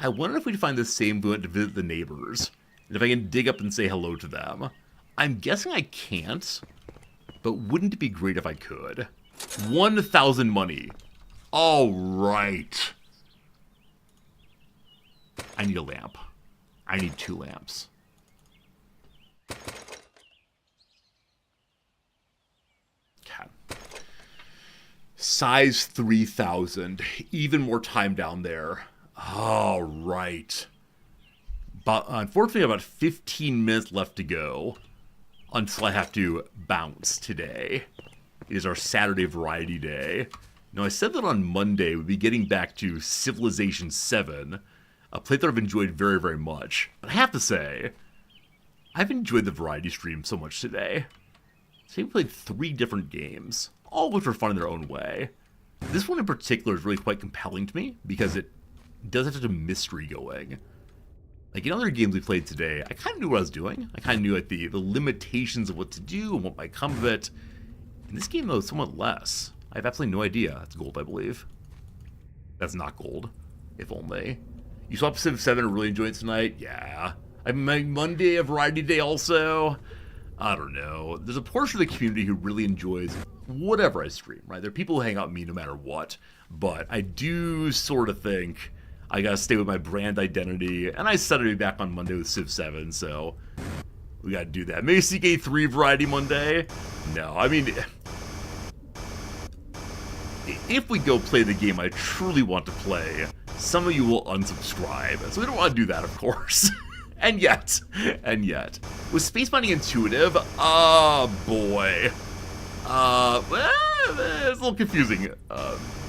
I wonder if we can find the same fluent to visit the neighbors. And if I can dig up and say hello to them. I'm guessing I can't. But wouldn't it be great if I could? 1,000 money. All right. I need a lamp. I need 2 lamps. Okay. Size 3,000. Even more time down there. All right. But unfortunately, about 15 minutes left to go until I have to bounce today. It is our Saturday variety day. Now, I said that on Monday we'd be getting back to Civilization 7, a play that I've enjoyed very, very much. But I have to say, I've enjoyed the variety stream so much today. So we played 3 different games, all of which were fun in their own way. This one in particular is really quite compelling to me because it does have such a mystery going. Like in other games we played today, I kind of knew what I was doing. I kind of knew like the limitations of what to do and what might come of it. In this game, though, somewhat less. I have absolutely no idea. That's gold, I believe. That's not gold. If only. You saw Civ 7 really enjoyed it tonight? Yeah. I mean, my Monday of Variety Day also. I don't know. There's a portion of the community who really enjoys whatever I stream, right? There are people who hang out with me no matter what. But I do sort of think I gotta stay with my brand identity. And I said I'd be back on Monday with Civ 7, so we gotta do that. Maybe CK3 Variety Monday? No, I mean, if we go play the game I truly want to play, some of you will unsubscribe. So we don't want to do that, of course. and yet, was space mining intuitive? Oh boy. It's a little confusing.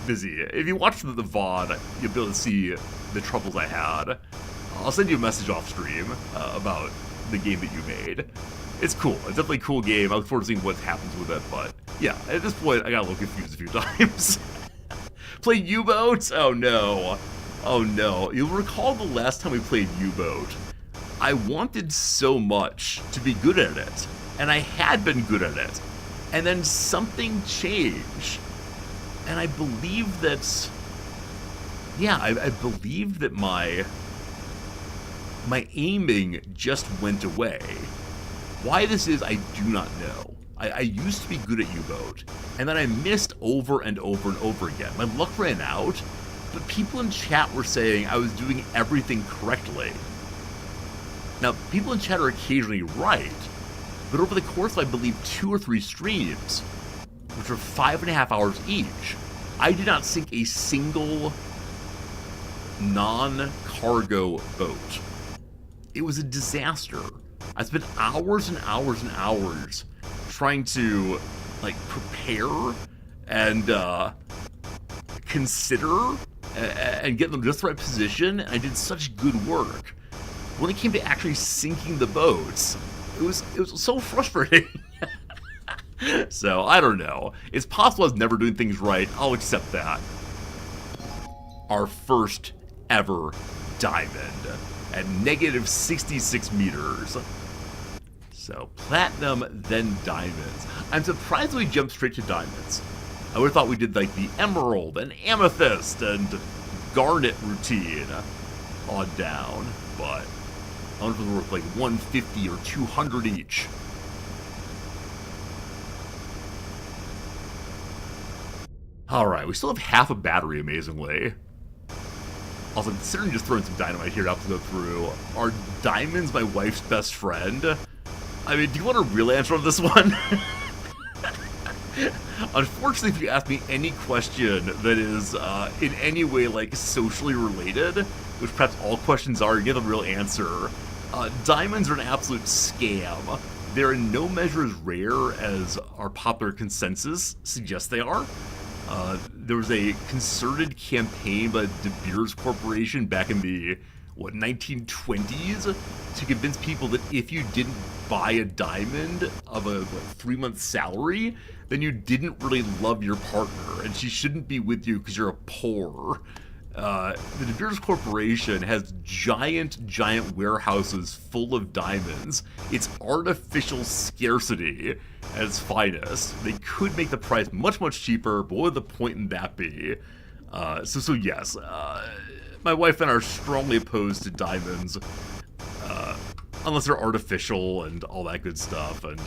Busy. If you watch the VOD, you'll be able to see the troubles I had. I'll send you a message off stream about the game that you made. It's cool. It's definitely a cool game. I look forward to seeing what happens with it, but yeah, at this point, I got a little confused a few times. Play U-Boat? Oh no. Oh no. You'll recall the last time we played U-Boat, I wanted so much to be good at it, and I had been good at it, and then something changed. And I believe that, yeah, I believe that my aiming just went away. Why this is, I do not know. I used to be good at U-Boat, and then I missed over and over and over again. My luck ran out, but people in chat were saying I was doing everything correctly. Now, people in chat are occasionally right, but over the course of, I believe, 2 or 3 streams, which were 5.5 hours each, I did not sink a single non-cargo boat. It was a disaster. I spent hours and hours and hours trying to, like, prepare and consider and get them just the right position, and I did such good work. When it came to actually sinking the boats, it was so frustrating. So, I don't know. It's possible I was never doing things right. I'll accept that. Our first ever diamond at negative 66 meters. So, platinum, then diamonds. I'm surprised we jumped straight to diamonds. I would have thought we did, like, the emerald and amethyst and garnet routine on down, but I wonder if it was worth, like, 150 or 200 each. Alright, we still have half a battery, amazingly. Also, considering just throwing some dynamite here to have to go through, are diamonds my wife's best friend? I mean, do you want a real answer on this one? Unfortunately, if you ask me any question that is in any way, like, socially related, which perhaps all questions are, you get a real answer, diamonds are an absolute scam. They're in no measure as rare as our popular consensus suggests they are. There was a concerted campaign by the De Beers Corporation back in the, 1920s to convince people that if you didn't buy a diamond of a 3-month salary, then you didn't really love your partner, and she shouldn't be with you because you're poor. The De Beers Corporation has giant warehouses full of diamonds. It's artificial scarcity at its finest. They could make the price much cheaper, but what would the point in that be? So yes, My wife and I are strongly opposed to diamonds, unless they're artificial and all that good stuff, and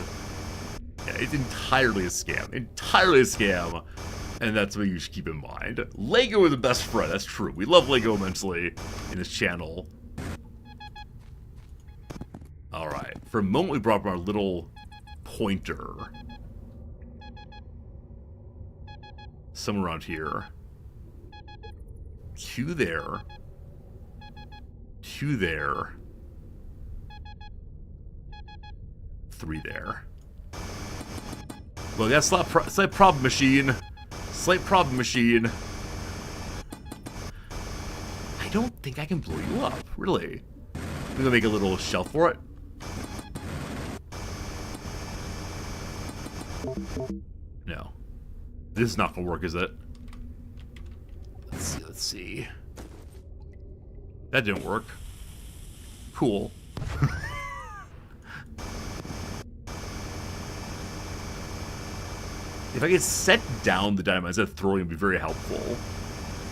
yeah, it's entirely a scam. Entirely a scam. And that's what you should keep in mind. Lego is the best friend, that's true. We love Lego immensely in this channel. Alright, for a moment we brought up our little pointer. Somewhere around here. 2 there. 2 there. 3 there. Well, that's slight problem machine. Slight problem machine. I don't think I can blow you up, really. I'm gonna make a little shelf for it. No. This is not gonna work, is it? Let's see. That didn't work. Cool. If I could set down the dynamite instead of throwing it, would be very helpful.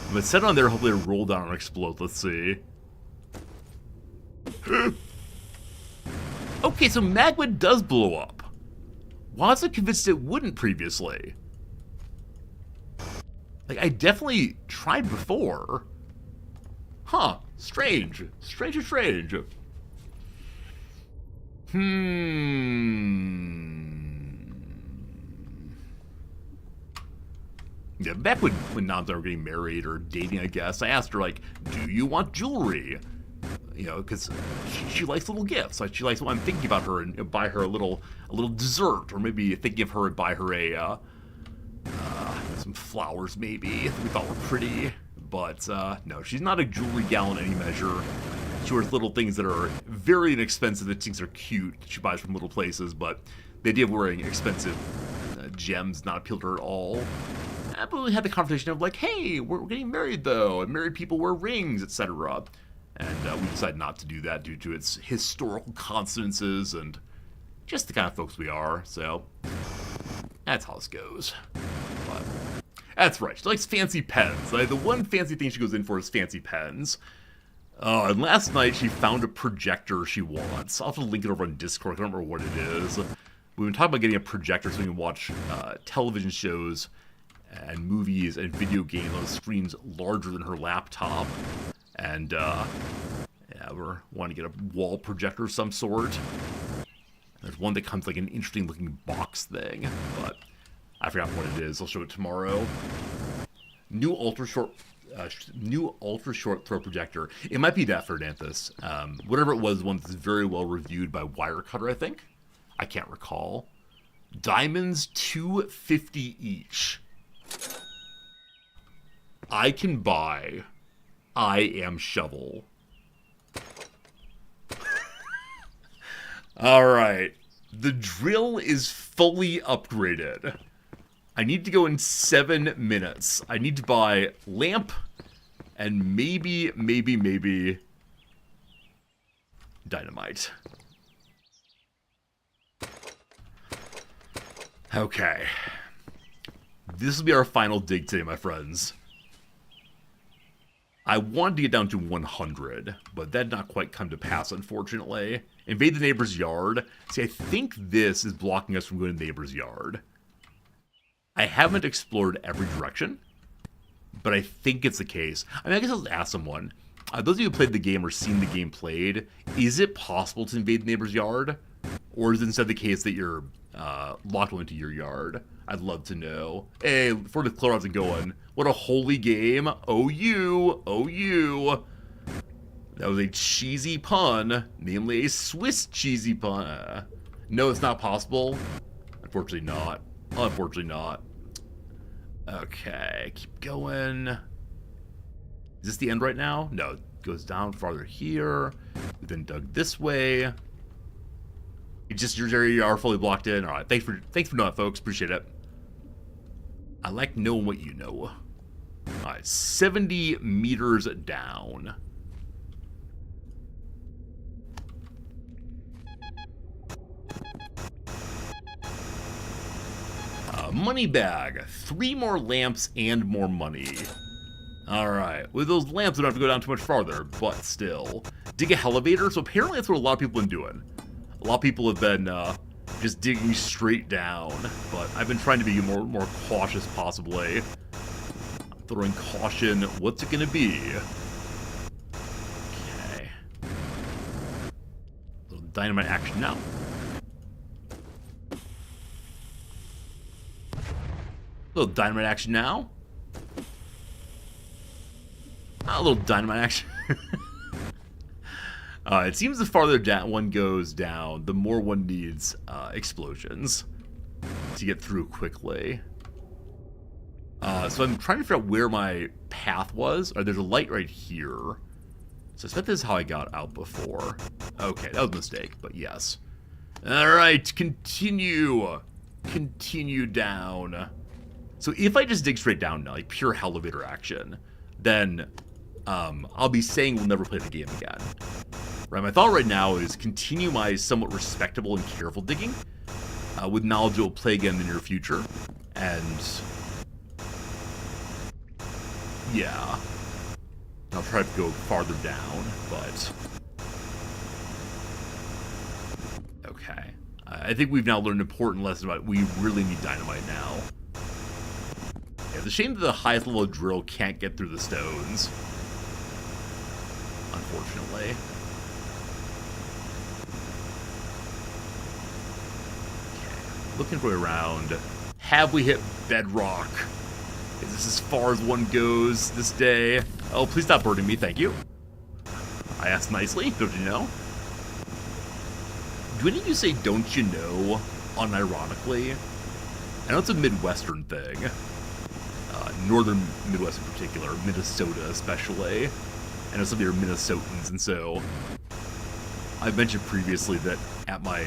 I'm gonna set it on there, hopefully it'll roll down and explode. Let's see. Okay, so magma does blow up. Why was I convinced it wouldn't previously? Like, I definitely tried before. Huh. Strange. Strange. Yeah, back when Nams and I were getting married or dating, I guess, I asked her, like, do you want jewelry? You know, because she likes little gifts. Like, she likes when I'm thinking about her and buy her a little dessert, or maybe thinking of her and buy her some flowers, maybe, that we thought were pretty. But, no, she's not a jewelry gal in any measure. She wears little things that are very inexpensive, that things are cute, that she buys from little places, but the idea of wearing expensive gems not appeal to her at all. But we had the conversation of like, hey, we're getting married though, and married people wear rings, etc. And we decided not to do that due to its historical consonances and just the kind of folks we are, so that's how this goes. But that's right, she likes fancy pens. Like, the one fancy thing she goes in for is fancy pens. And last night she found a projector she wants. I'll have to link it over on Discord, I don't remember what it is. We've been talking about getting a projector so we can watch television shows and movies and video games on screens larger than her laptop. And, yeah, we're wanting to get a wall projector of some sort. There's one that comes like an interesting looking box thing, but I forgot what it is. I'll show it tomorrow. New ultra short throw projector. It might be that for Danthus. Whatever it was, one that's very well reviewed by Wirecutter, I think. I can't recall. Diamonds, $250 each. I can buy I Am Shovel. Alright. The drill is fully upgraded. I need to go in 7 minutes. I need to buy lamp and maybe dynamite. Okay. This will be our final dig today, my friends. I wanted to get down to 100, but that did not quite come to pass, unfortunately. Invade the neighbor's yard. See, I think this is blocking us from going to the neighbor's yard. I haven't explored every direction, but I think it's the case. I mean, I guess I'll ask someone. Those of you who played the game or seen the game played, is it possible to invade the neighbor's yard? Or is it instead the case that you're locked into your yard? I'd love to know. Hey, before the close and going, what a holy game. OU. That was a cheesy pun, namely a Swiss cheesy pun. No, it's not possible. Unfortunately not. Unfortunately not. Okay, keep going. Is this the end right now? No, it goes down farther here. We then dug this way. It's just your area you are fully blocked in. Alright, thanks for knowing that, folks. Appreciate it. I like knowing what you know. Alright, 70 meters down. Money bag. 3 more lamps and more money. Alright, with those lamps, we don't have to go down too much farther, but still. Dig a elevator, so apparently that's what a lot of people have been doing. A lot of people have been, just digging straight down, but I've been trying to be more cautious, possibly. Throwing caution, what's it gonna be? Okay. A little dynamite action now. A little dynamite action now. A little dynamite action. It seems the farther down one goes down, the more one needs explosions to get through quickly. So I'm trying to figure out where my path was. There's a light right here. So I suspect this is how I got out before. Okay, that was a mistake, but yes. Alright, continue. Continue down. So if I just dig straight down now, like pure elevator action, then I'll be saying we'll never play the game again. Right, my thought right now is continue my somewhat respectable and careful digging, with knowledge it will play again in the near future, and yeah, I'll try to go farther down, but okay. I think we've now learned an important lesson about we really need dynamite now. Yeah, it's a shame that the highest level of drill can't get through the stones, unfortunately. Looking for around. Have we hit bedrock? Is this as far as one goes this day? Oh, please stop burning me, thank you. I asked nicely, don't you know? Do any of you say don't you know unironically? I know it's a Midwestern thing. Northern Midwest in particular, Minnesota especially. I know some of you are Minnesotans, and so I've mentioned previously that at my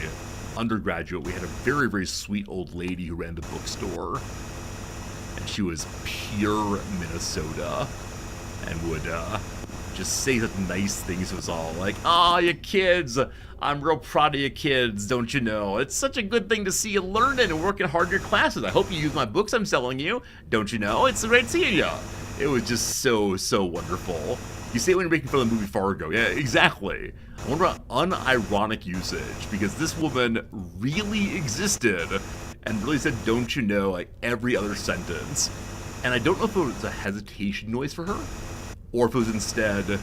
undergraduate, we had a very, very sweet old lady who ran the bookstore, and she was pure Minnesota, and would just say such nice things to us all, like, "Ah, you kids, I'm real proud of you kids, don't you know? It's such a good thing to see you learning and working hard in your classes. I hope you use my books I'm selling you, don't you know? It's great seeing you." It was just so, so wonderful. You say it when you're making fun of the movie Fargo. Yeah, exactly. I wonder about unironic usage, because this woman really existed and really said, "don't you know," like every other sentence. And I don't know if it was a hesitation noise for her, or if it was instead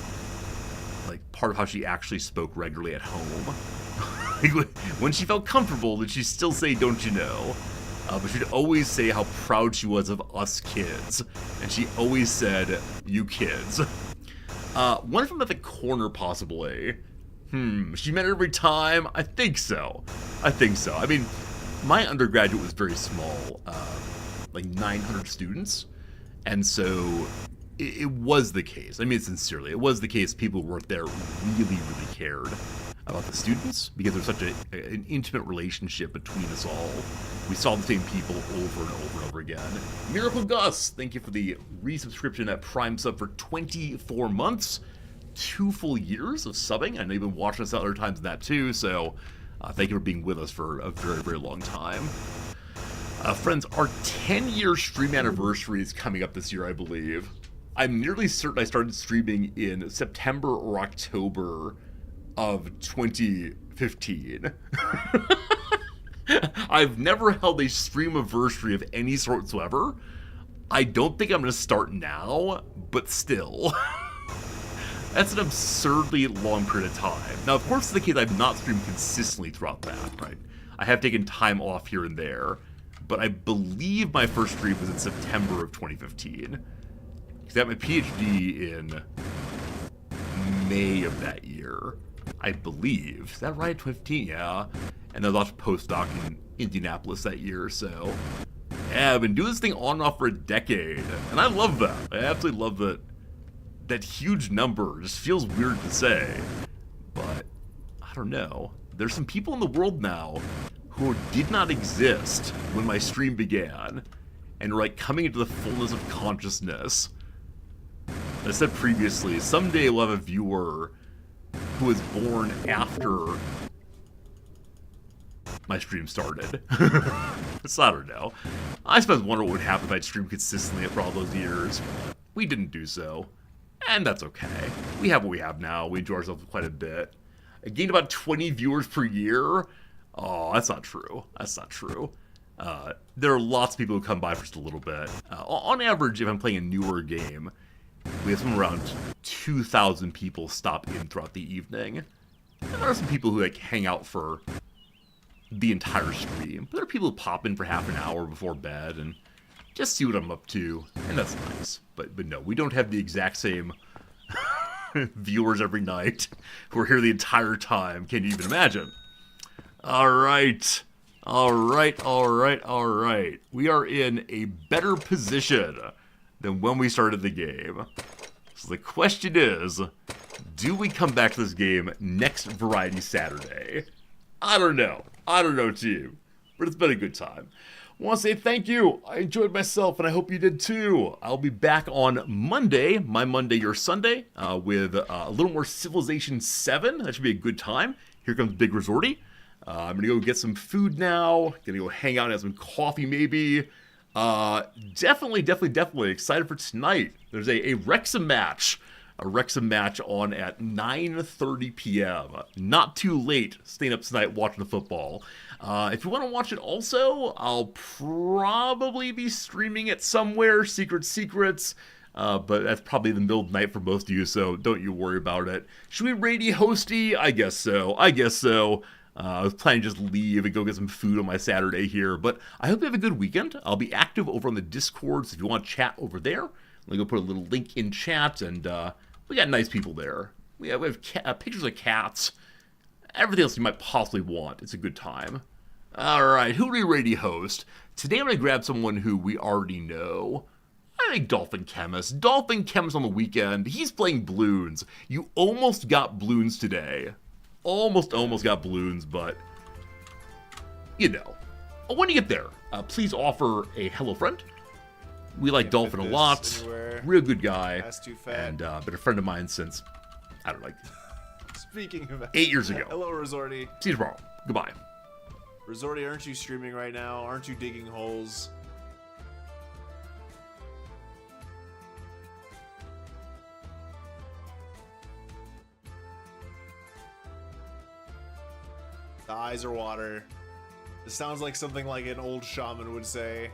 like part of how she actually spoke regularly at home. When she felt comfortable, did she still say, "don't you know?" But she'd always say how proud she was of us kids. And she always said, "you kids." One from at the corner, possibly. She met it every time? I think so. I mean, my undergraduate was very small, like 900 students, and so it was the case. I mean, sincerely, it was the case people who worked there really, really cared about the students, because there's such an intimate relationship between us all. We saw the same people over and over and over again. Miracle Gus, thank you for the resubscription at Prime Sub for 24 months. 2 full years of subbing. I know you've been watching us other times than that too, so thank you for being with us for a very, very long time. Friends, our 10-year stream anniversary is coming up this year, I believe. I'm nearly certain I started streaming in September or October of 2015. I've never held a stream-iversary of any sort whatsoever. I don't think I'm going to start now, but still. That's an absurdly long period of time. Now, of course, in the case I've not streamed consistently throughout that, right? I have taken time off here and there, but I believe my first stream was in September of 2015. Because I got my PhD in May of that year, I believe. Is that right? 2015? Yeah. And then I was also postdoc in Indianapolis that year, so yeah, I've been doing this thing on and off for a decade, and I love that. I absolutely love that. That huge number just feels weird to say, but I don't know. There's some people in the world now who did not exist when my stream began, and are like coming into the fullness of consciousness. As I said previously, someday we'll have a viewer who was born after my stream started. So I don't know. I suppose wonder what would happen if I'd stream consistently for all those years. We didn't do so. And that's okay. We have what we have now. We enjoy ourselves quite a bit. I gained about 20 viewers per year. Oh, that's not true. That's not true. There are lots of people who come by for just a little bit. On average, if I'm playing a newer game, we have somewhere around 2,000 people stop in throughout the evening. And there are some people who like hang out for the entire stream. But there are people who pop in for half an hour before bed and just see what I'm up to, and that's nice. But no, we don't have the exact same viewers every night who are here the entire time. Can you even imagine? Alright. Alright. We are in a better position than when we started the game. So the question is, do we come back to this game next Variety Saturday? I don't know. Team. But it's been a good time. I want to say thank you. I enjoyed myself, and I hope you did too. I'll be back on Monday, my Monday, your Sunday, with a little more Civilization 7. That should be a good time. Here comes Big Resorty. I'm going to go get some food now. Going to go hang out and have some coffee maybe. Definitely excited for tonight. There's a Wrexham match. A Wrexham match on at 9:30 p.m. Not too late staying up tonight watching the football. If you want to watch it also, I'll probably be streaming it somewhere, secrets. But that's probably the middle of the night for most of you, so don't you worry about it. Should we raid hosty? I guess so. I was planning to just leave and go get some food on my Saturday here, but I hope you have a good weekend. I'll be active over on the Discord, so if you want to chat over there, let me go put a little link in chat, and we got nice people there. We have pictures of cats, everything else you might possibly want. It's a good time. Alright, who do we raid host? Today I'm going to grab someone who we already know. I think Dolphin Chemist. Dolphin Chemist on the weekend. He's playing Bloons. You almost got Bloons today. Almost got Bloons, but you know. When you get there, please offer a hello friend. We like Dolphin a lot. Anywhere. Real good guy. That's too fat. And been a friend of mine since, I don't know, like Speaking of 8 years ago. Hello, Resorty. See you tomorrow. Goodbye. Resorty, aren't you streaming right now? Aren't you digging holes? The eyes are water. This sounds like something like an old shaman would say.